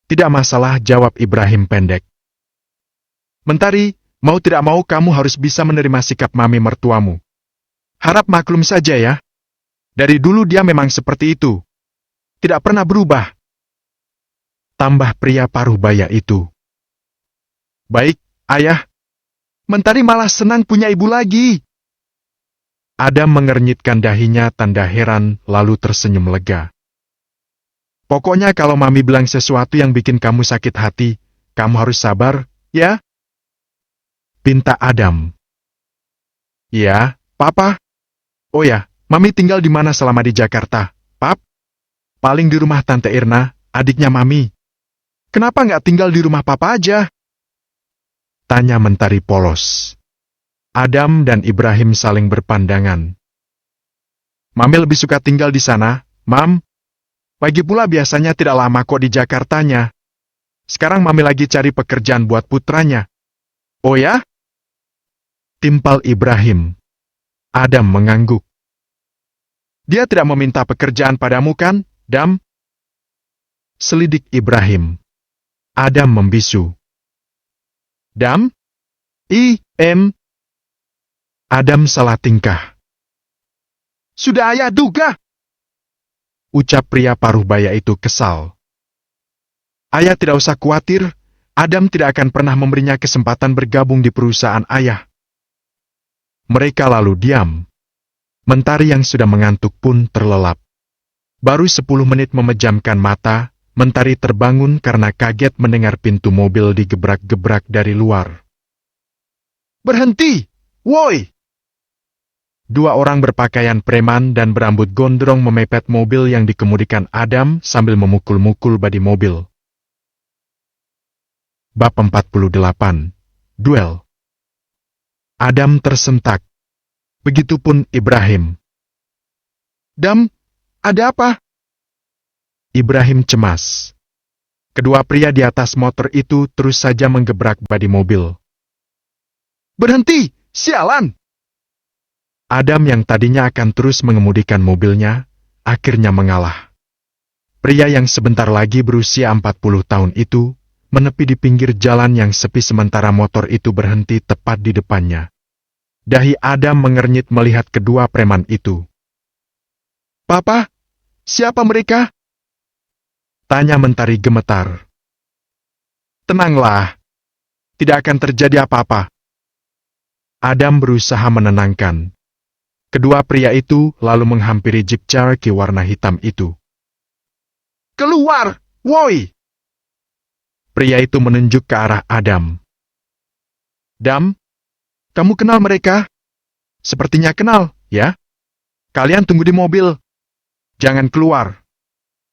"Tidak masalah," jawab Ibrahim pendek. "Mentari, mau tidak mau kamu harus bisa menerima sikap Mami mertuamu. Harap maklum saja ya. Dari dulu dia memang seperti itu. Tidak pernah berubah." Tambah pria paruh baya itu. "Baik, ayah. Mentari malah senang punya ibu lagi." Adam mengernyitkan dahinya tanda heran lalu tersenyum lega. "Pokoknya kalau Mami bilang sesuatu yang bikin kamu sakit hati, kamu harus sabar, ya?" pinta Adam. "Ya, Papa." "Oh ya, Mami tinggal di mana selama di Jakarta, Pap?" "Paling di rumah Tante Irna, adiknya Mami." "Kenapa nggak tinggal di rumah Papa aja?" tanya Mentari polos. Adam dan Ibrahim saling berpandangan. "Mami lebih suka tinggal di sana, Mam. Lagi pula biasanya tidak lama kok di Jakartanya. Sekarang Mami lagi cari pekerjaan buat putranya." "Oh ya?" timpal Ibrahim. Adam mengangguk. "Dia tidak meminta pekerjaan padamu kan, Dam?" selidik Ibrahim. Adam membisu. "Dam? Adam salah tingkah. "Sudah ayah duga," ucap pria paruh baya itu kesal. "Ayah tidak usah khawatir, Adam tidak akan pernah memberinya kesempatan bergabung di perusahaan ayah." Mereka lalu diam. Mentari yang sudah mengantuk pun terlelap. Baru 10 menit memejamkan mata, Mentari terbangun karena kaget mendengar pintu mobil digebrak-gebrak dari luar. "Berhenti! Woi!" Dua orang berpakaian preman dan berambut gondrong memepet mobil yang dikemudikan Adam sambil memukul-mukul badi mobil. Bab 48. Duel. Adam tersentak. Begitupun Ibrahim. "Dam, ada apa?" Ibrahim cemas. Kedua pria di atas motor itu terus saja menggebrak badi mobil. "Berhenti! Sialan!" Adam yang tadinya akan terus mengemudikan mobilnya, akhirnya mengalah. Pria yang sebentar lagi berusia 40 tahun itu, menepi di pinggir jalan yang sepi sementara motor itu berhenti tepat di depannya. Dahi Adam mengernyit melihat kedua preman itu. "Papa, siapa mereka?" tanya Mentari gemetar. "Tenanglah, tidak akan terjadi apa-apa." Adam berusaha menenangkan. Kedua pria itu lalu menghampiri Jeep Cherokee warna hitam itu. "Keluar, woi!" Pria itu menunjuk ke arah Adam. "Dam, kamu kenal mereka?" "Sepertinya kenal, ya. Kalian tunggu di mobil. Jangan keluar.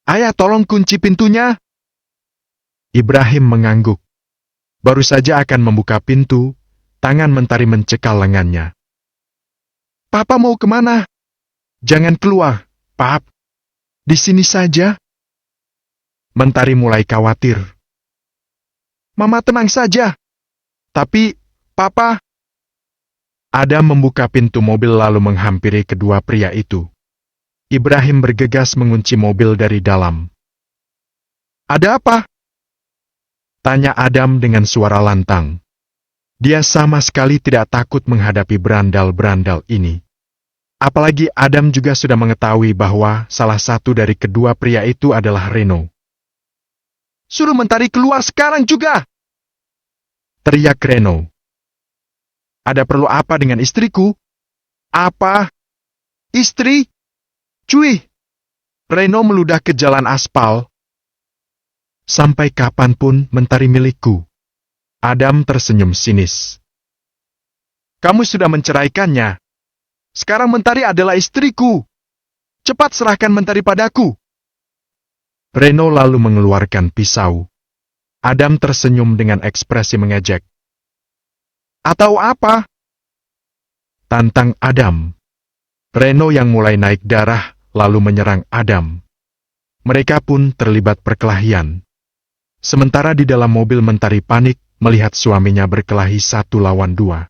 Ayah, tolong kunci pintunya." Ibrahim mengangguk. Baru saja akan membuka pintu, tangan Mentari mencekal lengannya. "Papa mau kemana?" "Jangan keluar, Pap. Di sini saja." Mentari mulai khawatir. "Mama tenang saja." "Tapi, Papa..." Adam membuka pintu mobil lalu menghampiri kedua pria itu. Ibrahim bergegas mengunci mobil dari dalam. "Ada apa?" tanya Adam dengan suara lantang. Dia sama sekali tidak takut menghadapi berandal-berandal ini. Apalagi Adam juga sudah mengetahui bahwa salah satu dari kedua pria itu adalah Reno. "Suruh Mentari keluar sekarang juga!" teriak Reno. "Ada perlu apa dengan istriku?" "Apa? Istri? Cuy!" Reno meludah ke jalan aspal. "Sampai kapanpun Mentari milikku." Adam tersenyum sinis. "Kamu sudah menceraikannya. Sekarang Mentari adalah istriku. Cepat serahkan Mentari padaku." Reno lalu mengeluarkan pisau. Adam tersenyum dengan ekspresi mengejek. "Atau apa?" tantang Adam. Reno yang mulai naik darah lalu menyerang Adam. Mereka pun terlibat perkelahian. Sementara di dalam mobil Mentari panik melihat suaminya berkelahi 1 lawan 2.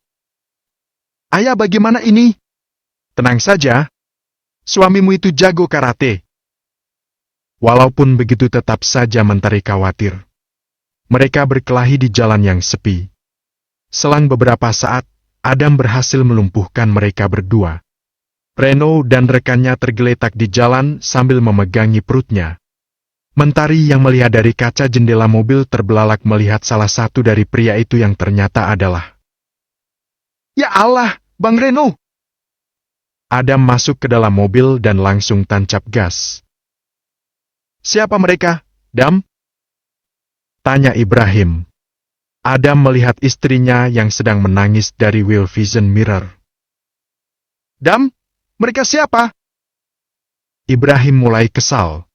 "Ayah, bagaimana ini?" "Tenang saja. Suamimu itu jago karate." Walaupun begitu tetap saja Mentari khawatir. Mereka berkelahi di jalan yang sepi. Selang beberapa saat, Adam berhasil melumpuhkan mereka berdua. Reno dan rekannya tergeletak di jalan sambil memegangi perutnya. Mentari yang melihat dari kaca jendela mobil terbelalak melihat salah satu dari pria itu yang ternyata adalah... "Ya Allah, Bang Reno!" Adam masuk ke dalam mobil dan langsung tancap gas. "Siapa mereka, Dam?" tanya Ibrahim. Adam melihat istrinya yang sedang menangis dari wheel vision mirror. "Dam, mereka siapa?" Ibrahim mulai kesal.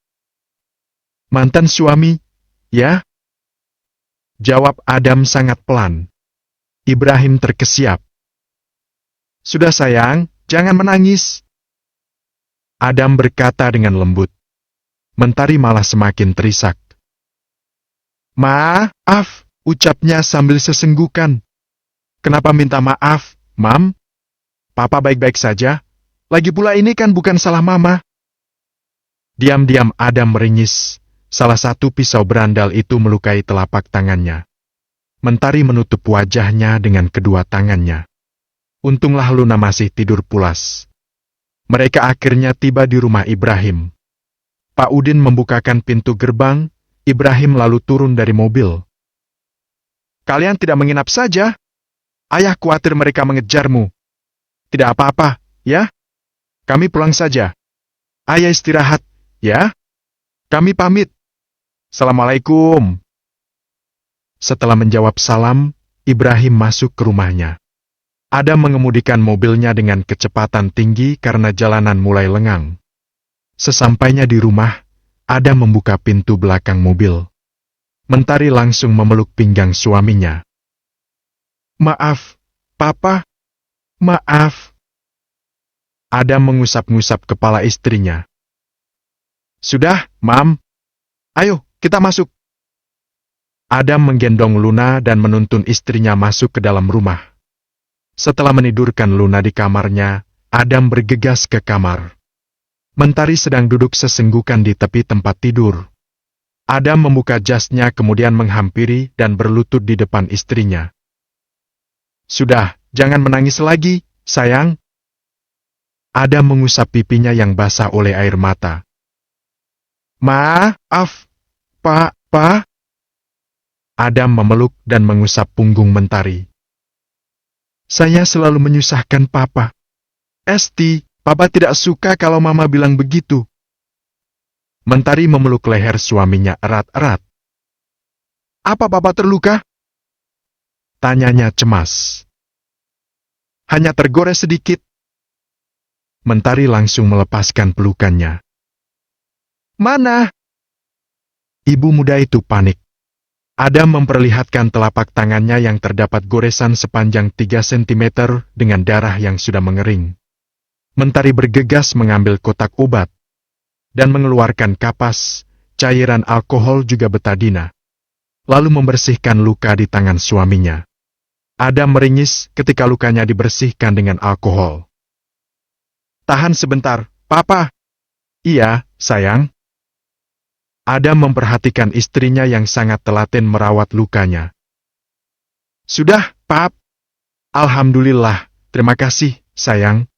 "Mantan suami, ya?" jawab Adam sangat pelan. Ibrahim terkesiap. "Sudah sayang, jangan menangis." Adam berkata dengan lembut. Mentari malah semakin terisak. "Maaf," ucapnya sambil sesenggukan. "Kenapa minta maaf, Mam? Papa baik-baik saja. Lagi pula ini kan bukan salah Mama." Diam-diam Adam meringis. Salah satu pisau berandal itu melukai telapak tangannya. Mentari menutup wajahnya dengan kedua tangannya. Untunglah Luna masih tidur pulas. Mereka akhirnya tiba di rumah Ibrahim. Pak Udin membukakan pintu gerbang. Ibrahim lalu turun dari mobil. "Kalian tidak menginap saja? Ayah khawatir mereka mengejarmu." "Tidak apa-apa, ya. Kami pulang saja. Ayah istirahat, ya. Kami pamit. Assalamualaikum." Setelah menjawab salam, Ibrahim masuk ke rumahnya. Adam mengemudikan mobilnya dengan kecepatan tinggi karena jalanan mulai lengang. Sesampainya di rumah, Adam membuka pintu belakang mobil. Mentari langsung memeluk pinggang suaminya. "Maaf, Papa. Maaf." Adam mengusap-ngusap kepala istrinya. "Sudah, Mam. Ayo, kita masuk." Adam menggendong Luna dan menuntun istrinya masuk ke dalam rumah. Setelah menidurkan Luna di kamarnya, Adam bergegas ke kamar. Mentari sedang duduk sesenggukan di tepi tempat tidur. Adam membuka jasnya kemudian menghampiri dan berlutut di depan istrinya. Sudah, jangan menangis lagi, sayang. Adam mengusap pipinya yang basah oleh air mata. Maaf, Pak. Adam memeluk dan mengusap punggung Mentari. Saya selalu menyusahkan Papa. Esti, Papa tidak suka kalau Mama bilang begitu. Mentari memeluk leher suaminya erat-erat. Apa Papa terluka? Tanyanya cemas. Hanya tergores sedikit. Mentari langsung melepaskan pelukannya. Mana? Ibu muda itu panik. Adam memperlihatkan telapak tangannya yang terdapat goresan sepanjang 3 cm dengan darah yang sudah mengering. Mentari bergegas mengambil kotak obat dan mengeluarkan kapas, cairan alkohol juga betadina. Lalu membersihkan luka di tangan suaminya. Adam meringis ketika lukanya dibersihkan dengan alkohol. Tahan sebentar, Papa. Iya, sayang. Adam memperhatikan istrinya yang sangat telaten merawat lukanya. Sudah, Pap. Alhamdulillah, terima kasih, sayang.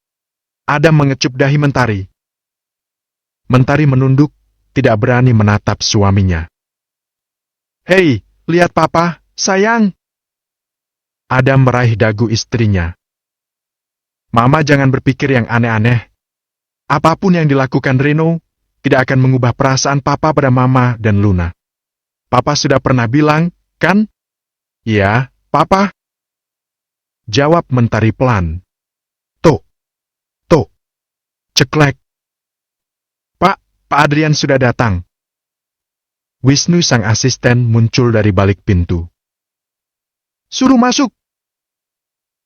Adam mengecup dahi Mentari. Mentari menunduk, tidak berani menatap suaminya. Hei, lihat Papa, sayang. Adam meraih dagu istrinya. Mama jangan berpikir yang aneh-aneh. Apapun yang dilakukan Reno, tidak akan mengubah perasaan Papa pada Mama dan Luna. Papa sudah pernah bilang, kan? Iya, Papa. Jawab Mentari pelan. Tok. Ceklek. Pak Adrian sudah datang. Wisnu sang asisten muncul dari balik pintu. Suruh masuk.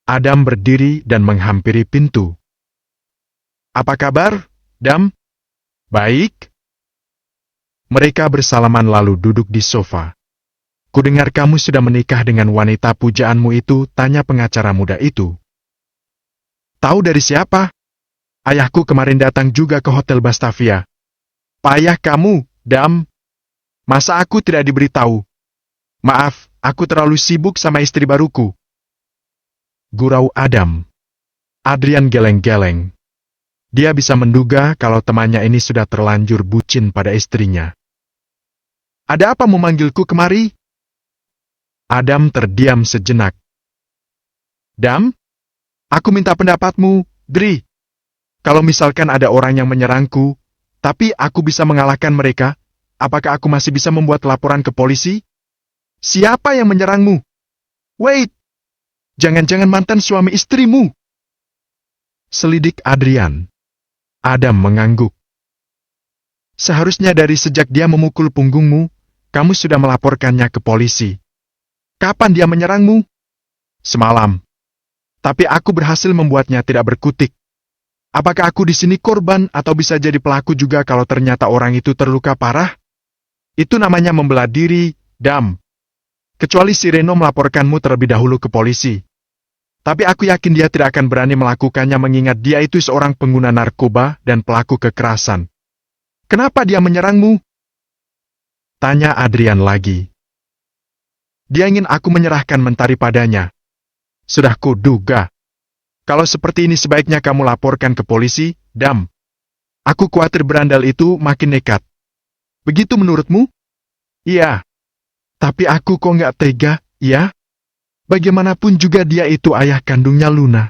Adam berdiri dan menghampiri pintu. Apa kabar, Dam? Baik. Mereka bersalaman lalu duduk di sofa. Kudengar kamu sudah menikah dengan wanita pujaanmu itu, tanya pengacara muda itu. Tahu dari siapa? Ayahku kemarin datang juga ke Hotel Batavia. Payah kamu, Dam. Masa aku tidak diberitahu? Maaf, aku terlalu sibuk sama istri baruku. Gurau Adam. Adrian geleng-geleng. Dia bisa menduga kalau temannya ini sudah terlanjur bucin pada istrinya. Ada apa memanggilku kemari? Adam terdiam sejenak. Dam? Aku minta pendapatmu, Dri. Kalau misalkan ada orang yang menyerangku, tapi aku bisa mengalahkan mereka, apakah aku masih bisa membuat laporan ke polisi? Siapa yang menyerangmu? Wait! Jangan-jangan mantan suami istrimu? Selidik Adrian. Adam mengangguk. Seharusnya dari sejak dia memukul punggungmu, kamu sudah melaporkannya ke polisi. Kapan dia menyerangmu? Semalam. Tapi aku berhasil membuatnya tidak berkutik. Apakah aku di sini korban atau bisa jadi pelaku juga kalau ternyata orang itu terluka parah? Itu namanya membela diri, Dam. Kecuali si Reno melaporkanmu terlebih dahulu ke polisi. Tapi aku yakin dia tidak akan berani melakukannya mengingat dia itu seorang pengguna narkoba dan pelaku kekerasan. Kenapa dia menyerangmu? Tanya Adrian lagi. Dia ingin aku menyerahkan Mentari padanya. Sudah kuduga. Kalau seperti ini sebaiknya kamu laporkan ke polisi, Dam. Aku khawatir berandal itu makin nekat. Begitu menurutmu? Iya. Tapi aku kok nggak tega, ya? Bagaimanapun juga dia itu ayah kandungnya Luna.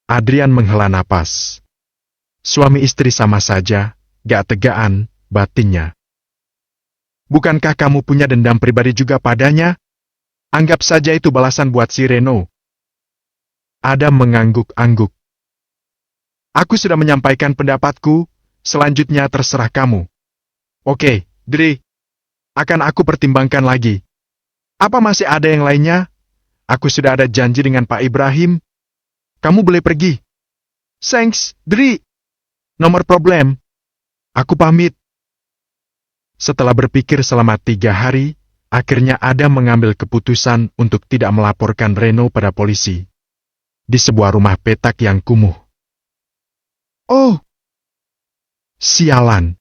Adrian menghela napas. Suami istri sama saja, gak tegaan, batinnya. Bukankah kamu punya dendam pribadi juga padanya? Anggap saja itu balasan buat si Reno. Adam mengangguk-angguk. Aku sudah menyampaikan pendapatku, selanjutnya terserah kamu. Oke, Dri. Akan aku pertimbangkan lagi. Apa masih ada yang lainnya? Aku sudah ada janji dengan Pak Ibrahim. Kamu boleh pergi. Thanks, Dri. Nomor problem. Aku pamit. Setelah berpikir selama 3 hari, akhirnya Adam mengambil keputusan untuk tidak melaporkan Reno pada polisi. Di sebuah rumah petak yang kumuh. Oh, Sialan.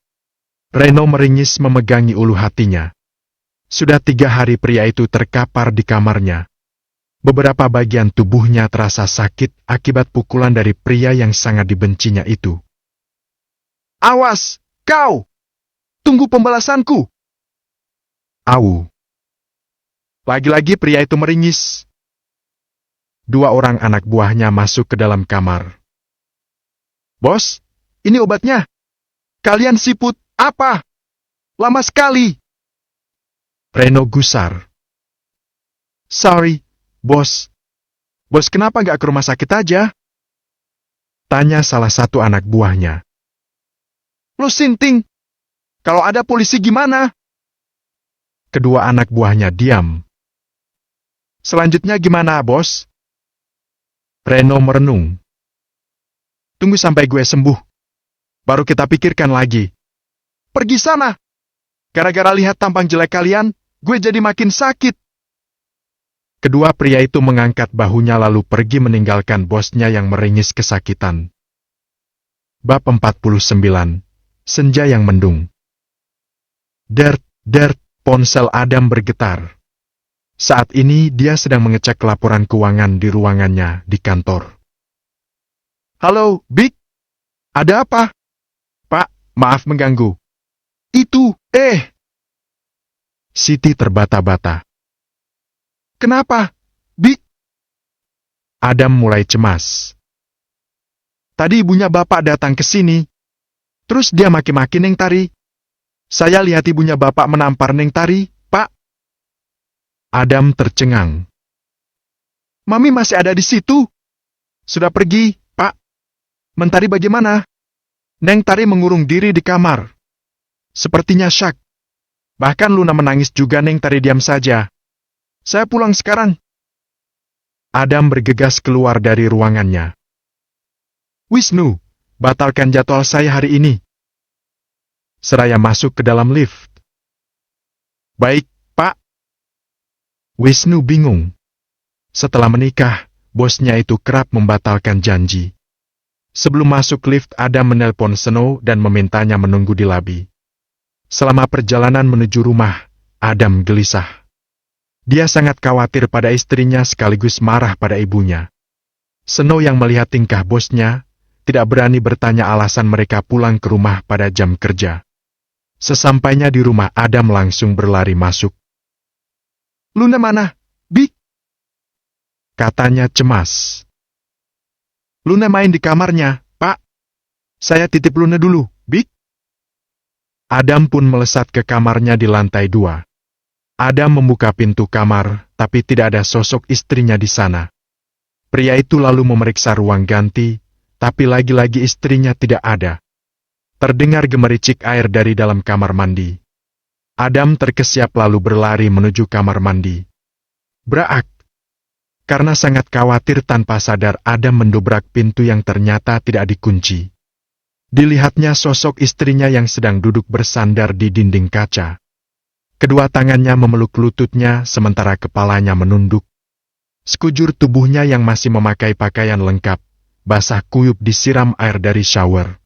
Reno meringis memegangi ulu hatinya. Sudah 3 hari pria itu terkapar di kamarnya. Beberapa bagian tubuhnya terasa sakit akibat pukulan dari pria yang sangat dibencinya itu. Awas, kau! Tunggu pembalasanku! Au! Lagi-lagi pria itu meringis. 2 orang anak buahnya masuk ke dalam kamar. Bos, ini obatnya. Kalian siput, apa? Lama sekali. Reno gusar. Sorry, bos. Bos kenapa gak ke rumah sakit aja? Tanya salah satu anak buahnya. Lu sinting. Kalau ada polisi gimana? Kedua anak buahnya diam. Selanjutnya gimana, bos? Reno merenung. Tunggu sampai gue sembuh. Baru kita pikirkan lagi. Pergi sana. Gara-gara lihat tampang jelek kalian, gue jadi makin sakit. Kedua pria itu mengangkat bahunya lalu pergi meninggalkan bosnya yang meringis kesakitan. Bab 49. Senja yang mendung. Dert, ponsel Adam bergetar. Saat ini dia sedang mengecek laporan keuangan di ruangannya di kantor. Halo, Big. Ada apa? Pak, maaf mengganggu. Itu, Siti terbata-bata. Kenapa, Big? Adam mulai cemas. Tadi ibunya bapak datang ke sini. Terus dia maki-maki Neng Tari. Saya lihat ibunya bapak menampar Neng Tari, Pak. Adam tercengang. Mami masih ada di situ. Sudah pergi, Pak. Mentari bagaimana? Neng Tari mengurung diri di kamar. Sepertinya syak. Bahkan Luna menangis juga. Neng Tari diam saja. Saya pulang sekarang. Adam bergegas keluar dari ruangannya. Wisnu, batalkan jadwal saya hari ini. Seraya masuk ke dalam lift. Baik, Pak. Wisnu bingung. Setelah menikah, bosnya itu kerap membatalkan janji. Sebelum masuk lift, Adam menelpon Snow dan memintanya menunggu di lobi. Selama perjalanan menuju rumah, Adam gelisah. Dia sangat khawatir pada istrinya sekaligus marah pada ibunya. Snow yang melihat tingkah bosnya, tidak berani bertanya alasan mereka pulang ke rumah pada jam kerja. Sesampainya di rumah, Adam langsung berlari masuk. Luna mana, Big? Katanya cemas. Luna main di kamarnya, Pak. Saya titip Luna dulu, Big. Adam pun melesat ke kamarnya di lantai 2. Adam membuka pintu kamar, tapi tidak ada sosok istrinya di sana. Pria itu lalu memeriksa ruang ganti, tapi lagi-lagi istrinya tidak ada. Terdengar gemericik air dari dalam kamar mandi. Adam terkesiap lalu berlari menuju kamar mandi. Braak. Karena sangat khawatir, tanpa sadar Adam mendobrak pintu yang ternyata tidak dikunci. Dilihatnya sosok istrinya yang sedang duduk bersandar di dinding kaca. Kedua tangannya memeluk lututnya sementara kepalanya menunduk. Sekujur tubuhnya yang masih memakai pakaian lengkap, basah kuyup disiram air dari shower.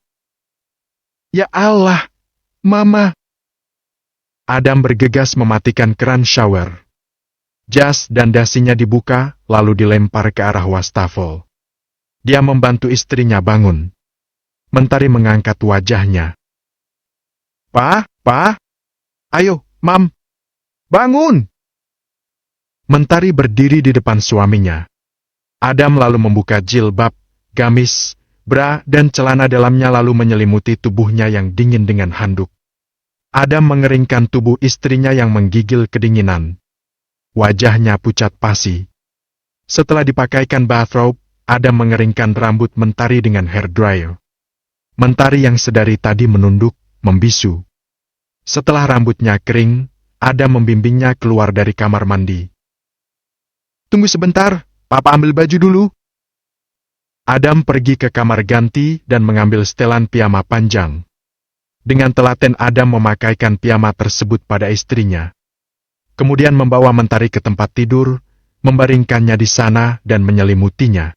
Ya Allah, Mama! Adam bergegas mematikan keran shower. Jas dan dasinya dibuka, lalu dilempar ke arah wastafel. Dia membantu istrinya bangun. Mentari mengangkat wajahnya. Pa, ayo, Mam, bangun! Mentari berdiri di depan suaminya. Adam lalu membuka jilbab, gamis, bra, dan celana dalamnya lalu menyelimuti tubuhnya yang dingin dengan handuk. Adam mengeringkan tubuh istrinya yang menggigil kedinginan. Wajahnya pucat pasi. Setelah dipakaikan bathrobe, Adam mengeringkan rambut Mentari dengan hair dryer. Mentari yang sedari tadi menunduk, membisu. Setelah rambutnya kering, Adam membimbingnya keluar dari kamar mandi. Tunggu sebentar, Papa ambil baju dulu. Adam pergi ke kamar ganti dan mengambil setelan piyama panjang. Dengan telaten Adam memakaikan piyama tersebut pada istrinya. Kemudian membawa Mentari ke tempat tidur, membaringkannya di sana dan menyelimutinya.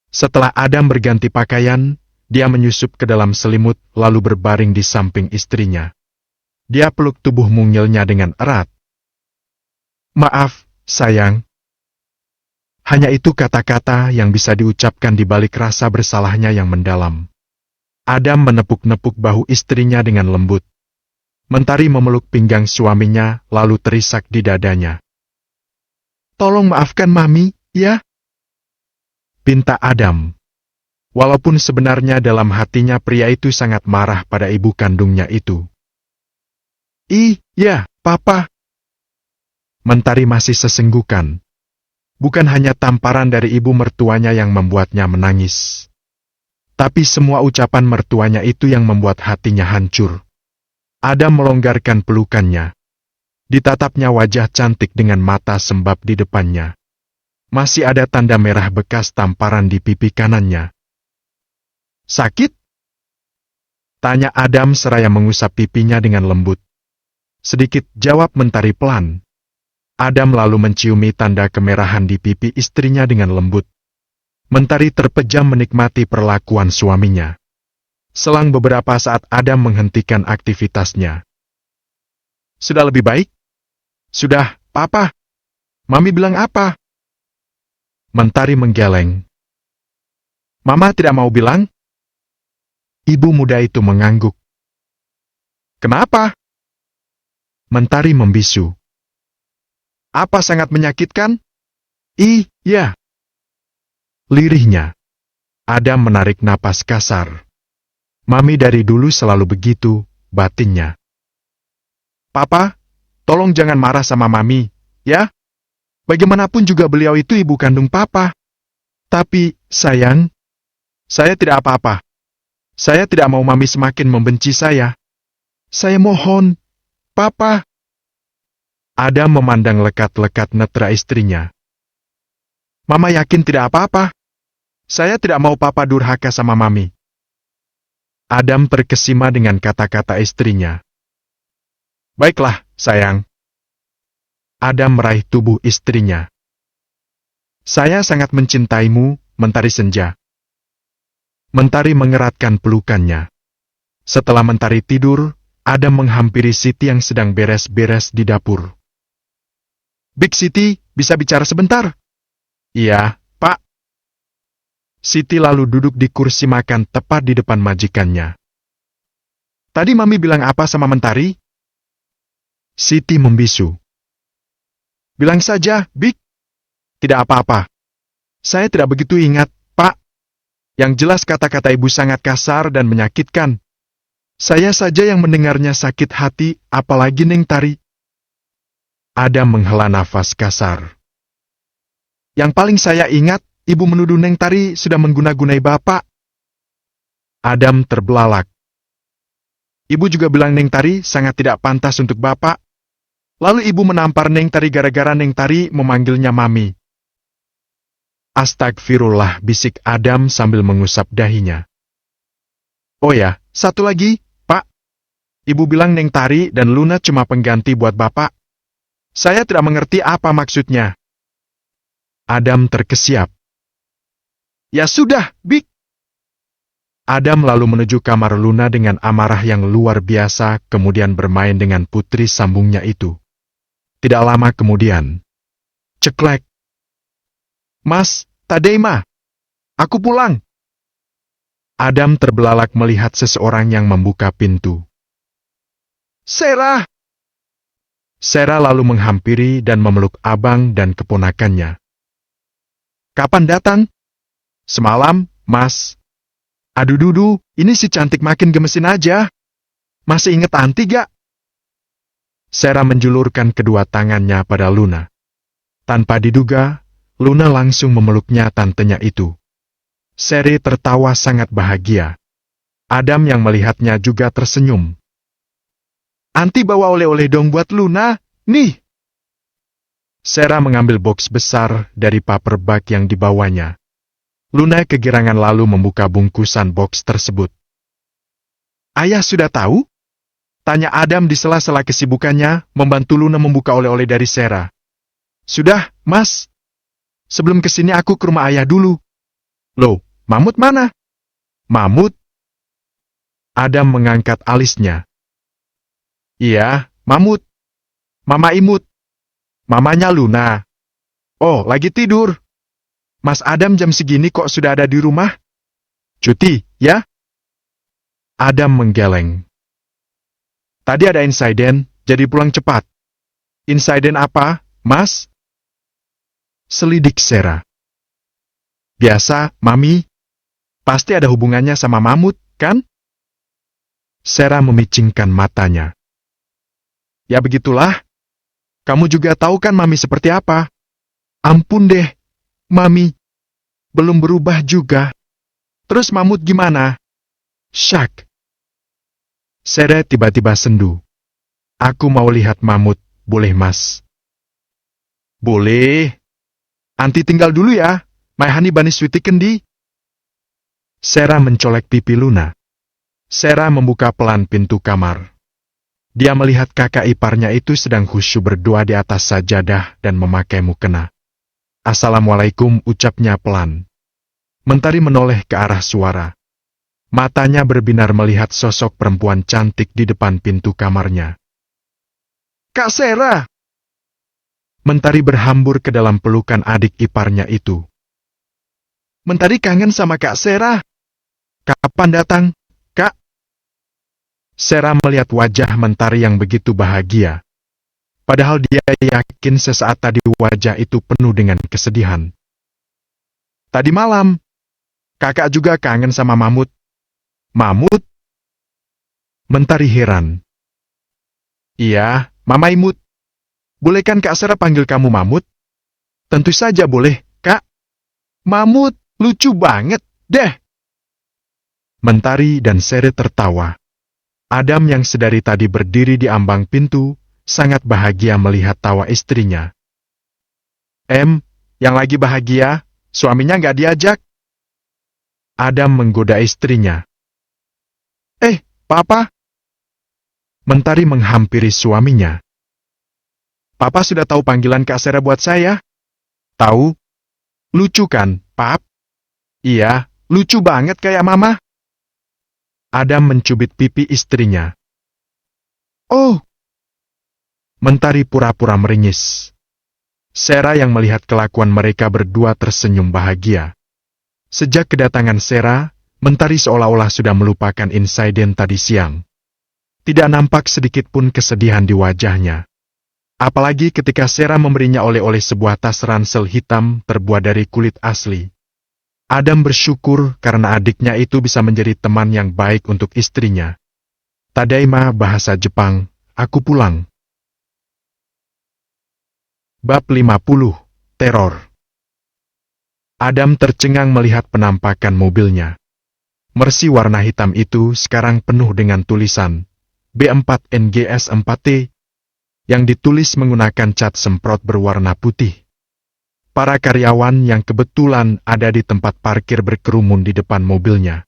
Setelah Adam berganti pakaian, dia menyusup ke dalam selimut lalu berbaring di samping istrinya. Dia peluk tubuh mungilnya dengan erat. "Maaf, sayang." Hanya itu kata-kata yang bisa diucapkan di balik rasa bersalahnya yang mendalam. Adam menepuk-nepuk bahu istrinya dengan lembut. Mentari memeluk pinggang suaminya lalu terisak di dadanya. "Tolong maafkan Mami, ya?" pinta Adam. Walaupun sebenarnya dalam hatinya pria itu sangat marah pada ibu kandungnya itu. "Ya, Papa." Mentari masih sesenggukan. Bukan hanya tamparan dari ibu mertuanya yang membuatnya menangis. Tapi semua ucapan mertuanya itu yang membuat hatinya hancur. Adam melonggarkan pelukannya. Ditatapnya wajah cantik dengan mata sembab di depannya. Masih ada tanda merah bekas tamparan di pipi kanannya. "Sakit?" tanya Adam seraya mengusap pipinya dengan lembut. Sedikit jawab Mentari pelan. Adam lalu menciumi tanda kemerahan di pipi istrinya dengan lembut. Mentari terpejam menikmati perlakuan suaminya. Selang beberapa saat Adam menghentikan aktivitasnya. "Sudah lebih baik?" "Sudah, Papa." "Mami bilang apa?" Mentari menggeleng. "Mama tidak mau bilang?" Ibu muda itu mengangguk. "Kenapa?" Mentari membisu. "Apa sangat menyakitkan?" "Iya." Lirihnya. Adam menarik napas kasar. "Mami dari dulu selalu begitu," batinnya. "Papa, tolong jangan marah sama Mami, ya? Bagaimanapun juga beliau itu ibu kandung Papa." "Tapi, sayang, saya tidak apa-apa. Saya tidak mau Mami semakin membenci saya. Saya mohon, Papa." Adam memandang lekat-lekat netra istrinya. "Mama yakin tidak apa-apa? Saya tidak mau Papa durhaka sama Mami." Adam terkesima dengan kata-kata istrinya. "Baiklah, sayang." Adam meraih tubuh istrinya. "Saya sangat mencintaimu, Mentari Senja." Mentari mengeratkan pelukannya. Setelah Mentari tidur, Adam menghampiri Siti yang sedang beres-beres di dapur. "Big Siti, bisa bicara sebentar?" "Iya, Pak." Siti lalu duduk di kursi makan tepat di depan majikannya. "Tadi Mami bilang apa sama Mentari?" Siti membisu. "Bilang saja, Big." "Tidak apa-apa. Saya tidak begitu ingat, Pak. Yang jelas kata-kata ibu sangat kasar dan menyakitkan. Saya saja yang mendengarnya sakit hati, apalagi Neng Tari." Adam menghela nafas kasar. "Yang paling saya ingat, ibu menuduh Neng Tari sudah mengguna-gunai Bapak." Adam terbelalak. "Ibu juga bilang Neng Tari sangat tidak pantas untuk Bapak. Lalu ibu menampar Neng Tari gara-gara Neng Tari memanggilnya Mami." "Astagfirullah," bisik Adam sambil mengusap dahinya. "Oh ya, satu lagi, Pak. Ibu bilang Neng Tari dan Luna cuma pengganti buat Bapak. Saya tidak mengerti apa maksudnya." Adam terkesiap. "Ya sudah, Big." Adam lalu menuju kamar Luna dengan amarah yang luar biasa, kemudian bermain dengan putri sambungnya itu. Tidak lama kemudian. Ceklek. "Mas, Tadeima. Aku pulang." Adam terbelalak melihat seseorang yang membuka pintu. "Sarah!" Sarah lalu menghampiri dan memeluk abang dan keponakannya. "Kapan datang?" "Semalam, Mas." "Aduh dudu, ini si cantik makin gemesin aja. Masih inget anti gak?" Sarah menjulurkan kedua tangannya pada Luna. Tanpa diduga, Luna langsung memeluknya tantenya itu. Seri tertawa sangat bahagia. Adam yang melihatnya juga tersenyum. "Anti bawa oleh-oleh dong buat Luna, nih." Sarah mengambil box besar dari paper bag yang dibawanya. Luna kegirangan lalu membuka bungkusan box tersebut. "Ayah sudah tahu?" tanya Adam di sela-sela kesibukannya, membantu Luna membuka oleh-oleh dari Sarah. "Sudah, Mas. Sebelum kesini aku ke rumah ayah dulu." "Loh, Mamut mana?" Mamut? Adam mengangkat alisnya. Iya, Mamut. Mama Imut. Mamanya Luna. Oh, lagi tidur. Mas Adam jam segini kok sudah ada di rumah? Cuti, ya? Adam menggeleng. Tadi ada insiden, jadi pulang cepat. Insiden apa, Mas? Selidik Sarah. Biasa, Mami. Pasti ada hubungannya sama Mamut, kan? Sarah memicingkan matanya. Ya begitulah. Kamu juga tahu kan Mami seperti apa? Ampun deh, Mami. Belum berubah juga. Terus Mamut gimana? Syak. Sarah tiba-tiba sendu. Aku mau lihat Mamut, boleh Mas? Boleh. Anti tinggal dulu ya. My honey bunny sweetie kendi. Sarah mencolek pipi Luna. Sarah membuka pelan pintu kamar. Dia melihat kakak iparnya itu sedang khusyuk berdoa di atas sajadah dan memakai mukena. Assalamualaikum, ucapnya pelan. Mentari menoleh ke arah suara. Matanya berbinar melihat sosok perempuan cantik di depan pintu kamarnya. Kak Sarah! Mentari berhambur ke dalam pelukan adik iparnya itu. Mentari kangen sama Kak Sarah. Kapan datang, Kak? Sarah melihat wajah Mentari yang begitu bahagia. Padahal dia yakin sesaat tadi wajah itu penuh dengan kesedihan. Tadi malam, kakak juga kangen sama Mamut. Mamut? Mentari heran. Iya, Mama Imut. Boleh kan Kak Sarah panggil kamu Mamut? Tentu saja boleh, Kak. Mamut, lucu banget, deh. Mentari dan Sarah tertawa. Adam yang sedari tadi berdiri di ambang pintu, sangat bahagia melihat tawa istrinya. Yang lagi bahagia, suaminya nggak diajak. Adam menggoda istrinya. Papa. Mentari menghampiri suaminya. Papa sudah tahu panggilan Kak Sarah buat saya? Tahu? Lucu kan, Pap? Iya, lucu banget kayak Mama. Adam mencubit pipi istrinya. Oh! Mentari pura-pura meringis. Sarah yang melihat kelakuan mereka berdua tersenyum bahagia. Sejak kedatangan Sarah, Mentari seolah-olah sudah melupakan insiden tadi siang. Tidak nampak sedikit pun kesedihan di wajahnya. Apalagi ketika Sarah memberinya oleh-oleh sebuah tas ransel hitam terbuat dari kulit asli. Adam bersyukur karena adiknya itu bisa menjadi teman yang baik untuk istrinya. Tadaima bahasa Jepang, aku pulang. Bab 50, Teror. Adam tercengang melihat penampakan mobilnya. Mercy warna hitam itu sekarang penuh dengan tulisan B4NGS4T yang ditulis menggunakan cat semprot berwarna putih. Para karyawan yang kebetulan ada di tempat parkir berkerumun di depan mobilnya.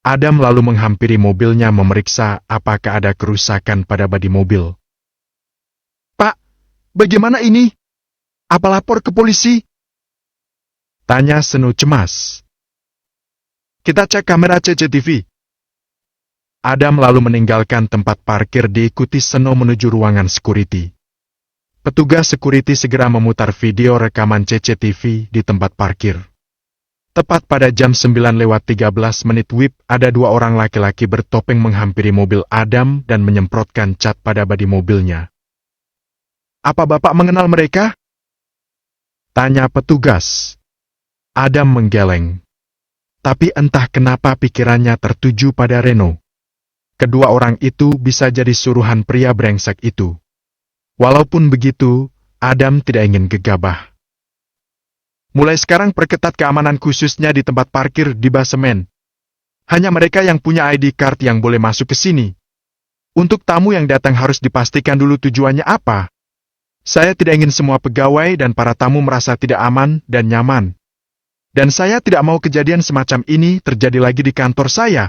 Adam lalu menghampiri mobilnya memeriksa apakah ada kerusakan pada bodi mobil. Pak, bagaimana ini? Apa lapor ke polisi? Tanya Seno cemas. Kita cek kamera CCTV. Adam lalu meninggalkan tempat parkir diikuti Seno menuju ruangan security. Petugas security segera memutar video rekaman CCTV di tempat parkir. Tepat pada jam 9:13 WIB, ada dua orang laki-laki bertopeng menghampiri mobil Adam dan menyemprotkan cat pada bodi mobilnya. Apa Bapak mengenal mereka? Tanya petugas. Adam menggeleng. Tapi entah kenapa pikirannya tertuju pada Reno. Kedua orang itu bisa jadi suruhan pria brengsek itu. Walaupun begitu, Adam tidak ingin gegabah. Mulai sekarang perketat keamanan khususnya di tempat parkir di basemen. Hanya mereka yang punya ID card yang boleh masuk ke sini. Untuk tamu yang datang harus dipastikan dulu tujuannya apa. Saya tidak ingin semua pegawai dan para tamu merasa tidak aman dan nyaman. Dan saya tidak mau kejadian semacam ini terjadi lagi di kantor saya.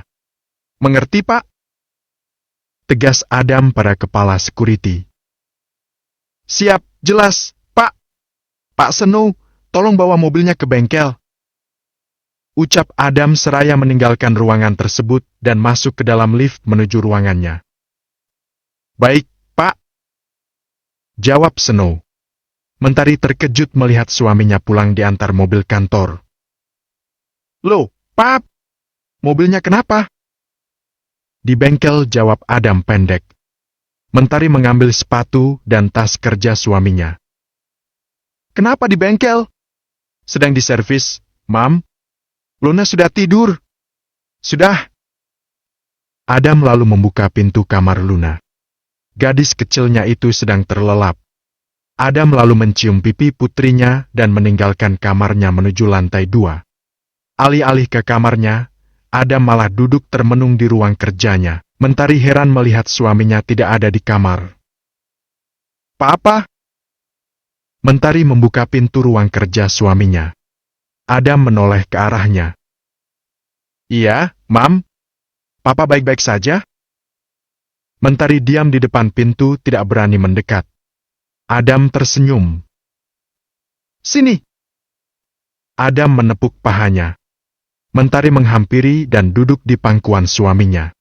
Mengerti, Pak? Tegas Adam pada kepala security. Siap, jelas, Pak. Pak Seno, tolong bawa mobilnya ke bengkel. Ucap Adam seraya meninggalkan ruangan tersebut dan masuk ke dalam lift menuju ruangannya. Baik, Pak. Jawab Snow. Mentari terkejut melihat suaminya pulang diantar mobil kantor. Loh, Pap, mobilnya kenapa? Di bengkel, jawab Adam pendek. Mentari mengambil sepatu dan tas kerja suaminya. Kenapa di bengkel? Sedang diservis, Mam. Luna sudah tidur. Sudah. Adam lalu membuka pintu kamar Luna. Gadis kecilnya itu sedang terlelap. Adam lalu mencium pipi putrinya dan meninggalkan kamarnya menuju lantai 2. Alih-alih ke kamarnya, Adam malah duduk termenung di ruang kerjanya. Mentari heran melihat suaminya tidak ada di kamar. Papa? Mentari membuka pintu ruang kerja suaminya. Adam menoleh ke arahnya. Iya, Mam. Papa baik-baik saja? Mentari diam di depan pintu, tidak berani mendekat. Adam tersenyum. Sini. Adam menepuk pahanya. Mentari menghampiri dan duduk di pangkuan suaminya.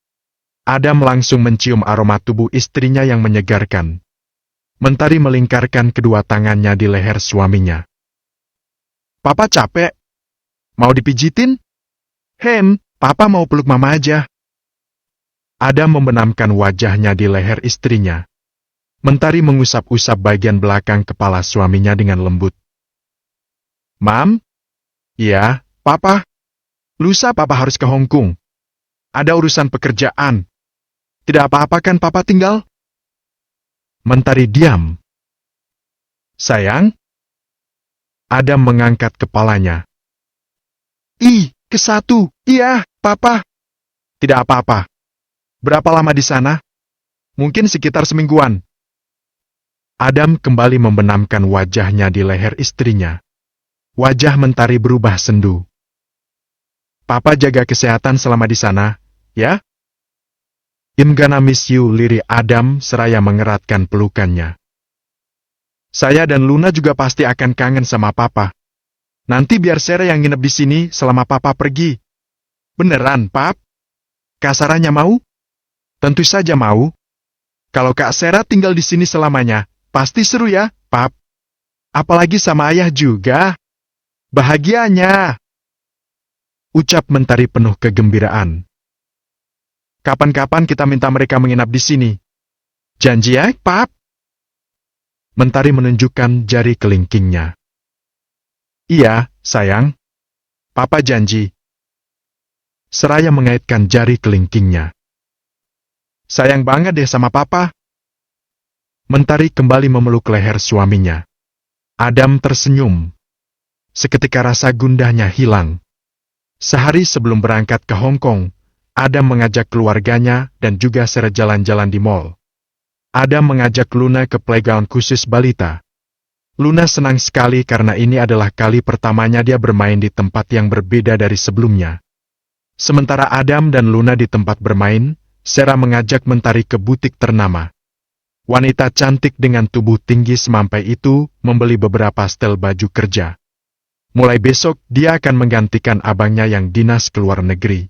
Adam langsung mencium aroma tubuh istrinya yang menyegarkan. Mentari melingkarkan kedua tangannya di leher suaminya. Papa capek? Mau dipijitin? Papa mau peluk mama aja. Adam membenamkan wajahnya di leher istrinya. Mentari mengusap-usap bagian belakang kepala suaminya dengan lembut. Mam? Iya, Papa. Lusa Papa harus ke Hong Kong. Ada urusan pekerjaan. Tidak apa-apa kan Papa tinggal? Mentari diam. Sayang? Adam mengangkat kepalanya. ke satu. Iya, Papa. Tidak apa-apa. Berapa lama di sana? Mungkin sekitar semingguan. Adam kembali membenamkan wajahnya di leher istrinya. Wajah Mentari berubah sendu. Papa jaga kesehatan selama di sana, ya? I'm gonna miss you, lirik Adam seraya mengeratkan pelukannya. Saya dan Luna juga pasti akan kangen sama Papa. Nanti biar Sarah yang nginep di sini selama Papa pergi. Beneran, Pap? Kak Sarahnya mau? Tentu saja mau. Kalau Kak Sarah tinggal di sini selamanya, pasti seru ya, Pap? Apalagi sama Ayah juga. Bahagianya. Ucap Mentari penuh kegembiraan. Kapan-kapan kita minta mereka menginap di sini. Janji ya, Pap? Mentari menunjukkan jari kelingkingnya. Iya, sayang. Papa janji. Seraya mengaitkan jari kelingkingnya. Sayang banget deh sama Papa. Mentari kembali memeluk leher suaminya. Adam tersenyum. Seketika rasa gundahnya hilang. Sehari sebelum berangkat ke Hong Kong, Adam mengajak keluarganya dan juga Sarah jalan-jalan di mall. Adam mengajak Luna ke playground khusus balita. Luna senang sekali karena ini adalah kali pertamanya dia bermain di tempat yang berbeda dari sebelumnya. Sementara Adam dan Luna di tempat bermain, Sarah mengajak Mentari ke butik ternama. Wanita cantik dengan tubuh tinggi semampai itu membeli beberapa setel baju kerja. Mulai besok dia akan menggantikan abangnya yang dinas ke luar negeri.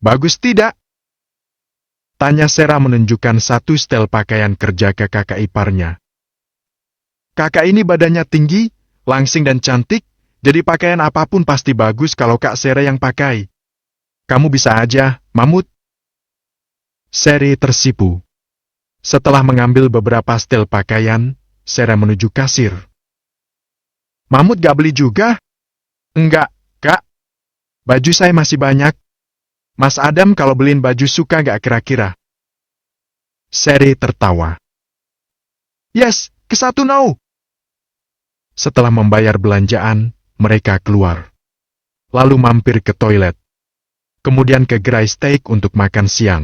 Bagus tidak? Tanya Sarah menunjukkan satu setel pakaian kerja ke kakak iparnya. Kakak ini badannya tinggi, langsing dan cantik, jadi pakaian apapun pasti bagus kalau Kak Sarah yang pakai. Kamu bisa aja, Mamut. Seri tersipu. Setelah mengambil beberapa setel pakaian, Sarah menuju kasir. Mamut gak beli juga? Enggak, Kak. Baju saya masih banyak. Mas Adam kalau beliin baju suka gak kira-kira? Seri tertawa. Yes, ke satu now. Setelah membayar belanjaan, mereka keluar. Lalu mampir ke toilet. Kemudian ke gerai steak untuk makan siang.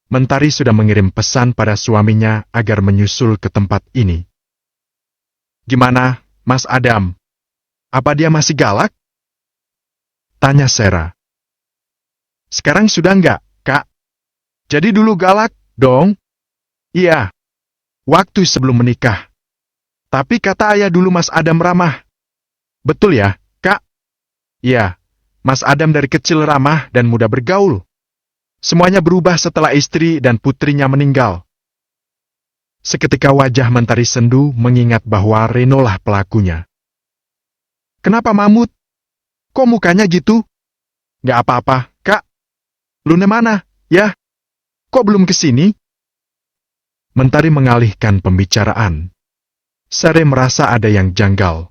Mentari sudah mengirim pesan pada suaminya agar menyusul ke tempat ini. Gimana, Mas Adam? Apa dia masih galak? Tanya Sarah. Sekarang sudah enggak, Kak? Jadi dulu galak, dong? Iya. Waktu sebelum menikah. Tapi kata ayah dulu Mas Adam ramah. Betul ya, Kak? Ya, Mas Adam dari kecil ramah dan mudah bergaul. Semuanya berubah setelah istri dan putrinya meninggal. Seketika wajah Mentari sendu mengingat bahwa Reno lah pelakunya. Kenapa Mamut? Kok mukanya gitu? Gak apa-apa, Kak. Luna mana? Ya? Kok belum kesini? Mentari mengalihkan pembicaraan. Sare merasa ada yang janggal.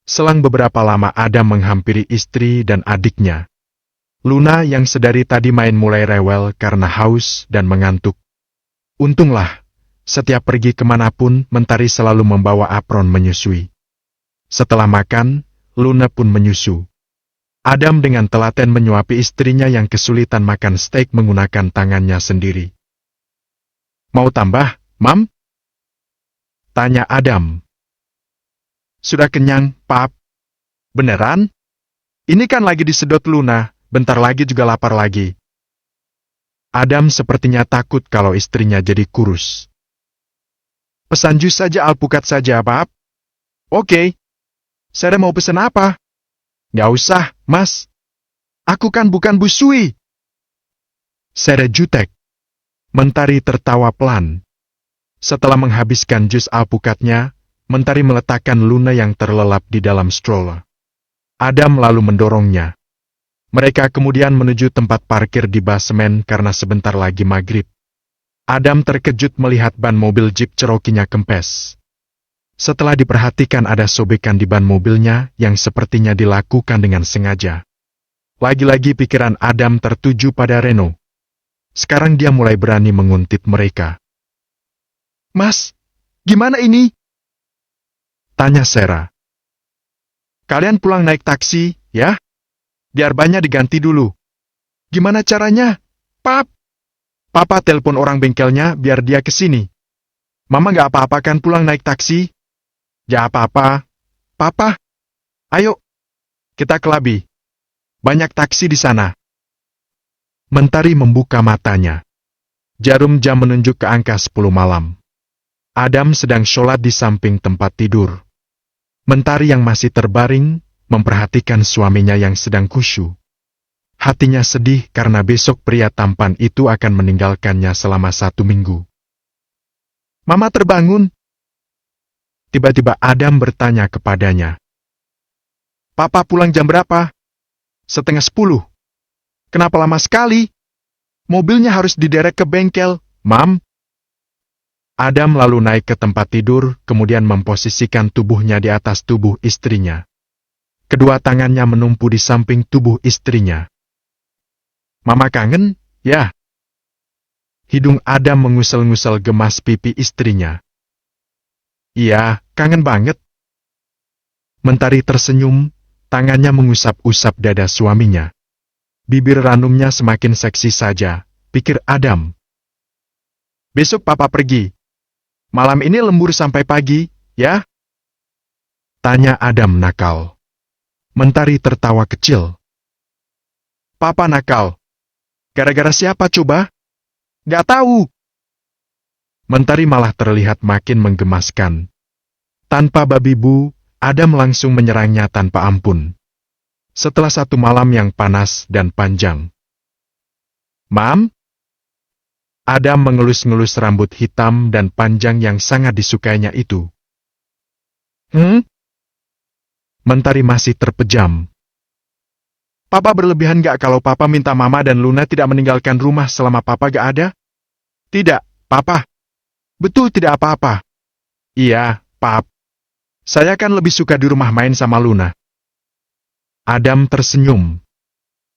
Selang beberapa lama Adam menghampiri istri dan adiknya. Luna yang sedari tadi main mulai rewel karena haus dan mengantuk. Untunglah, setiap pergi kemanapun Mentari selalu membawa apron menyusui. Setelah makan, Luna pun menyusu. Adam dengan telaten menyuapi istrinya yang kesulitan makan steak menggunakan tangannya sendiri. Mau tambah, Mam? Tanya Adam. Sudah kenyang, Pap. Beneran? Ini kan lagi disedot Luna, bentar lagi juga lapar lagi. Adam sepertinya takut kalau istrinya jadi kurus. Pesan jus saja alpukat saja, Pap. Oke. Saya mau pesan apa? Gak usah, Mas. Aku kan bukan busui. Saya jutek. Mentari tertawa pelan. Setelah menghabiskan jus alpukatnya, Mentari meletakkan Luna yang terlelap di dalam stroller. Adam lalu mendorongnya. Mereka kemudian menuju tempat parkir di basemen karena sebentar lagi maghrib. Adam terkejut melihat ban mobil Jeep Cherokee-nya kempes. Setelah diperhatikan ada sobekan di ban mobilnya yang sepertinya dilakukan dengan sengaja. Lagi-lagi pikiran Adam tertuju pada Reno. Sekarang dia mulai berani menguntit mereka. Mas, gimana ini? Tanya Sarah. Kalian pulang naik taksi, ya? Biar bannya diganti dulu. Gimana caranya? Pap? Papa telepon orang bengkelnya biar dia kesini. Mama gak apa-apa kan pulang naik taksi? Ya apa-apa. Papa? Ayo. Kita ke Labi. Banyak taksi di sana. Mentari membuka matanya. Jarum jam menunjuk ke angka 10 malam. Adam sedang sholat di samping tempat tidur. Mentari yang masih terbaring, memperhatikan suaminya yang sedang khusyuk. Hatinya sedih karena besok pria tampan itu akan meninggalkannya selama 1 minggu. Mama terbangun. Tiba-tiba Adam bertanya kepadanya. Papa pulang jam berapa? 9:30. Kenapa lama sekali? Mobilnya harus diderek ke bengkel, Mam. Adam lalu naik ke tempat tidur, kemudian memposisikan tubuhnya di atas tubuh istrinya. Kedua tangannya menumpu di samping tubuh istrinya. Mama kangen, ya? Hidung Adam mengusel-ngusel gemas pipi istrinya. Iya, kangen banget. Mentari tersenyum, tangannya mengusap-usap dada suaminya. Bibir ranumnya semakin seksi saja, pikir Adam. Besok papa pergi. Malam ini lembur sampai pagi, ya? Tanya Adam nakal. Mentari tertawa kecil. Papa nakal. Gara-gara siapa coba? Gak tahu. Mentari malah terlihat makin menggemaskan. Tanpa babi bu, Adam langsung menyerangnya tanpa ampun. Setelah 1 malam yang panas dan panjang. Mam? Adam mengelus-ngelus rambut hitam dan panjang yang sangat disukainya itu. Mentari masih terpejam. Papa berlebihan gak kalau papa minta mama dan Luna tidak meninggalkan rumah selama papa gak ada? Tidak, papa. Betul tidak apa-apa. Iya, pap. Saya kan lebih suka di rumah main sama Luna. Adam tersenyum.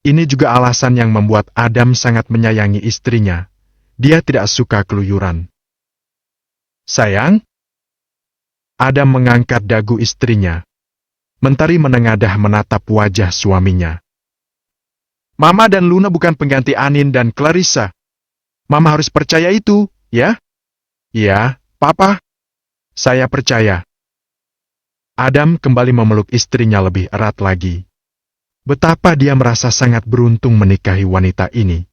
Ini juga alasan yang membuat Adam sangat menyayangi istrinya. Dia tidak suka keluyuran. Sayang? Adam mengangkat dagu istrinya. Mentari menengadah menatap wajah suaminya. Mama dan Luna bukan pengganti Anin dan Clarissa. Mama harus percaya itu, ya? Iya, Papa. Saya percaya. Adam kembali memeluk istrinya lebih erat lagi. Betapa dia merasa sangat beruntung menikahi wanita ini.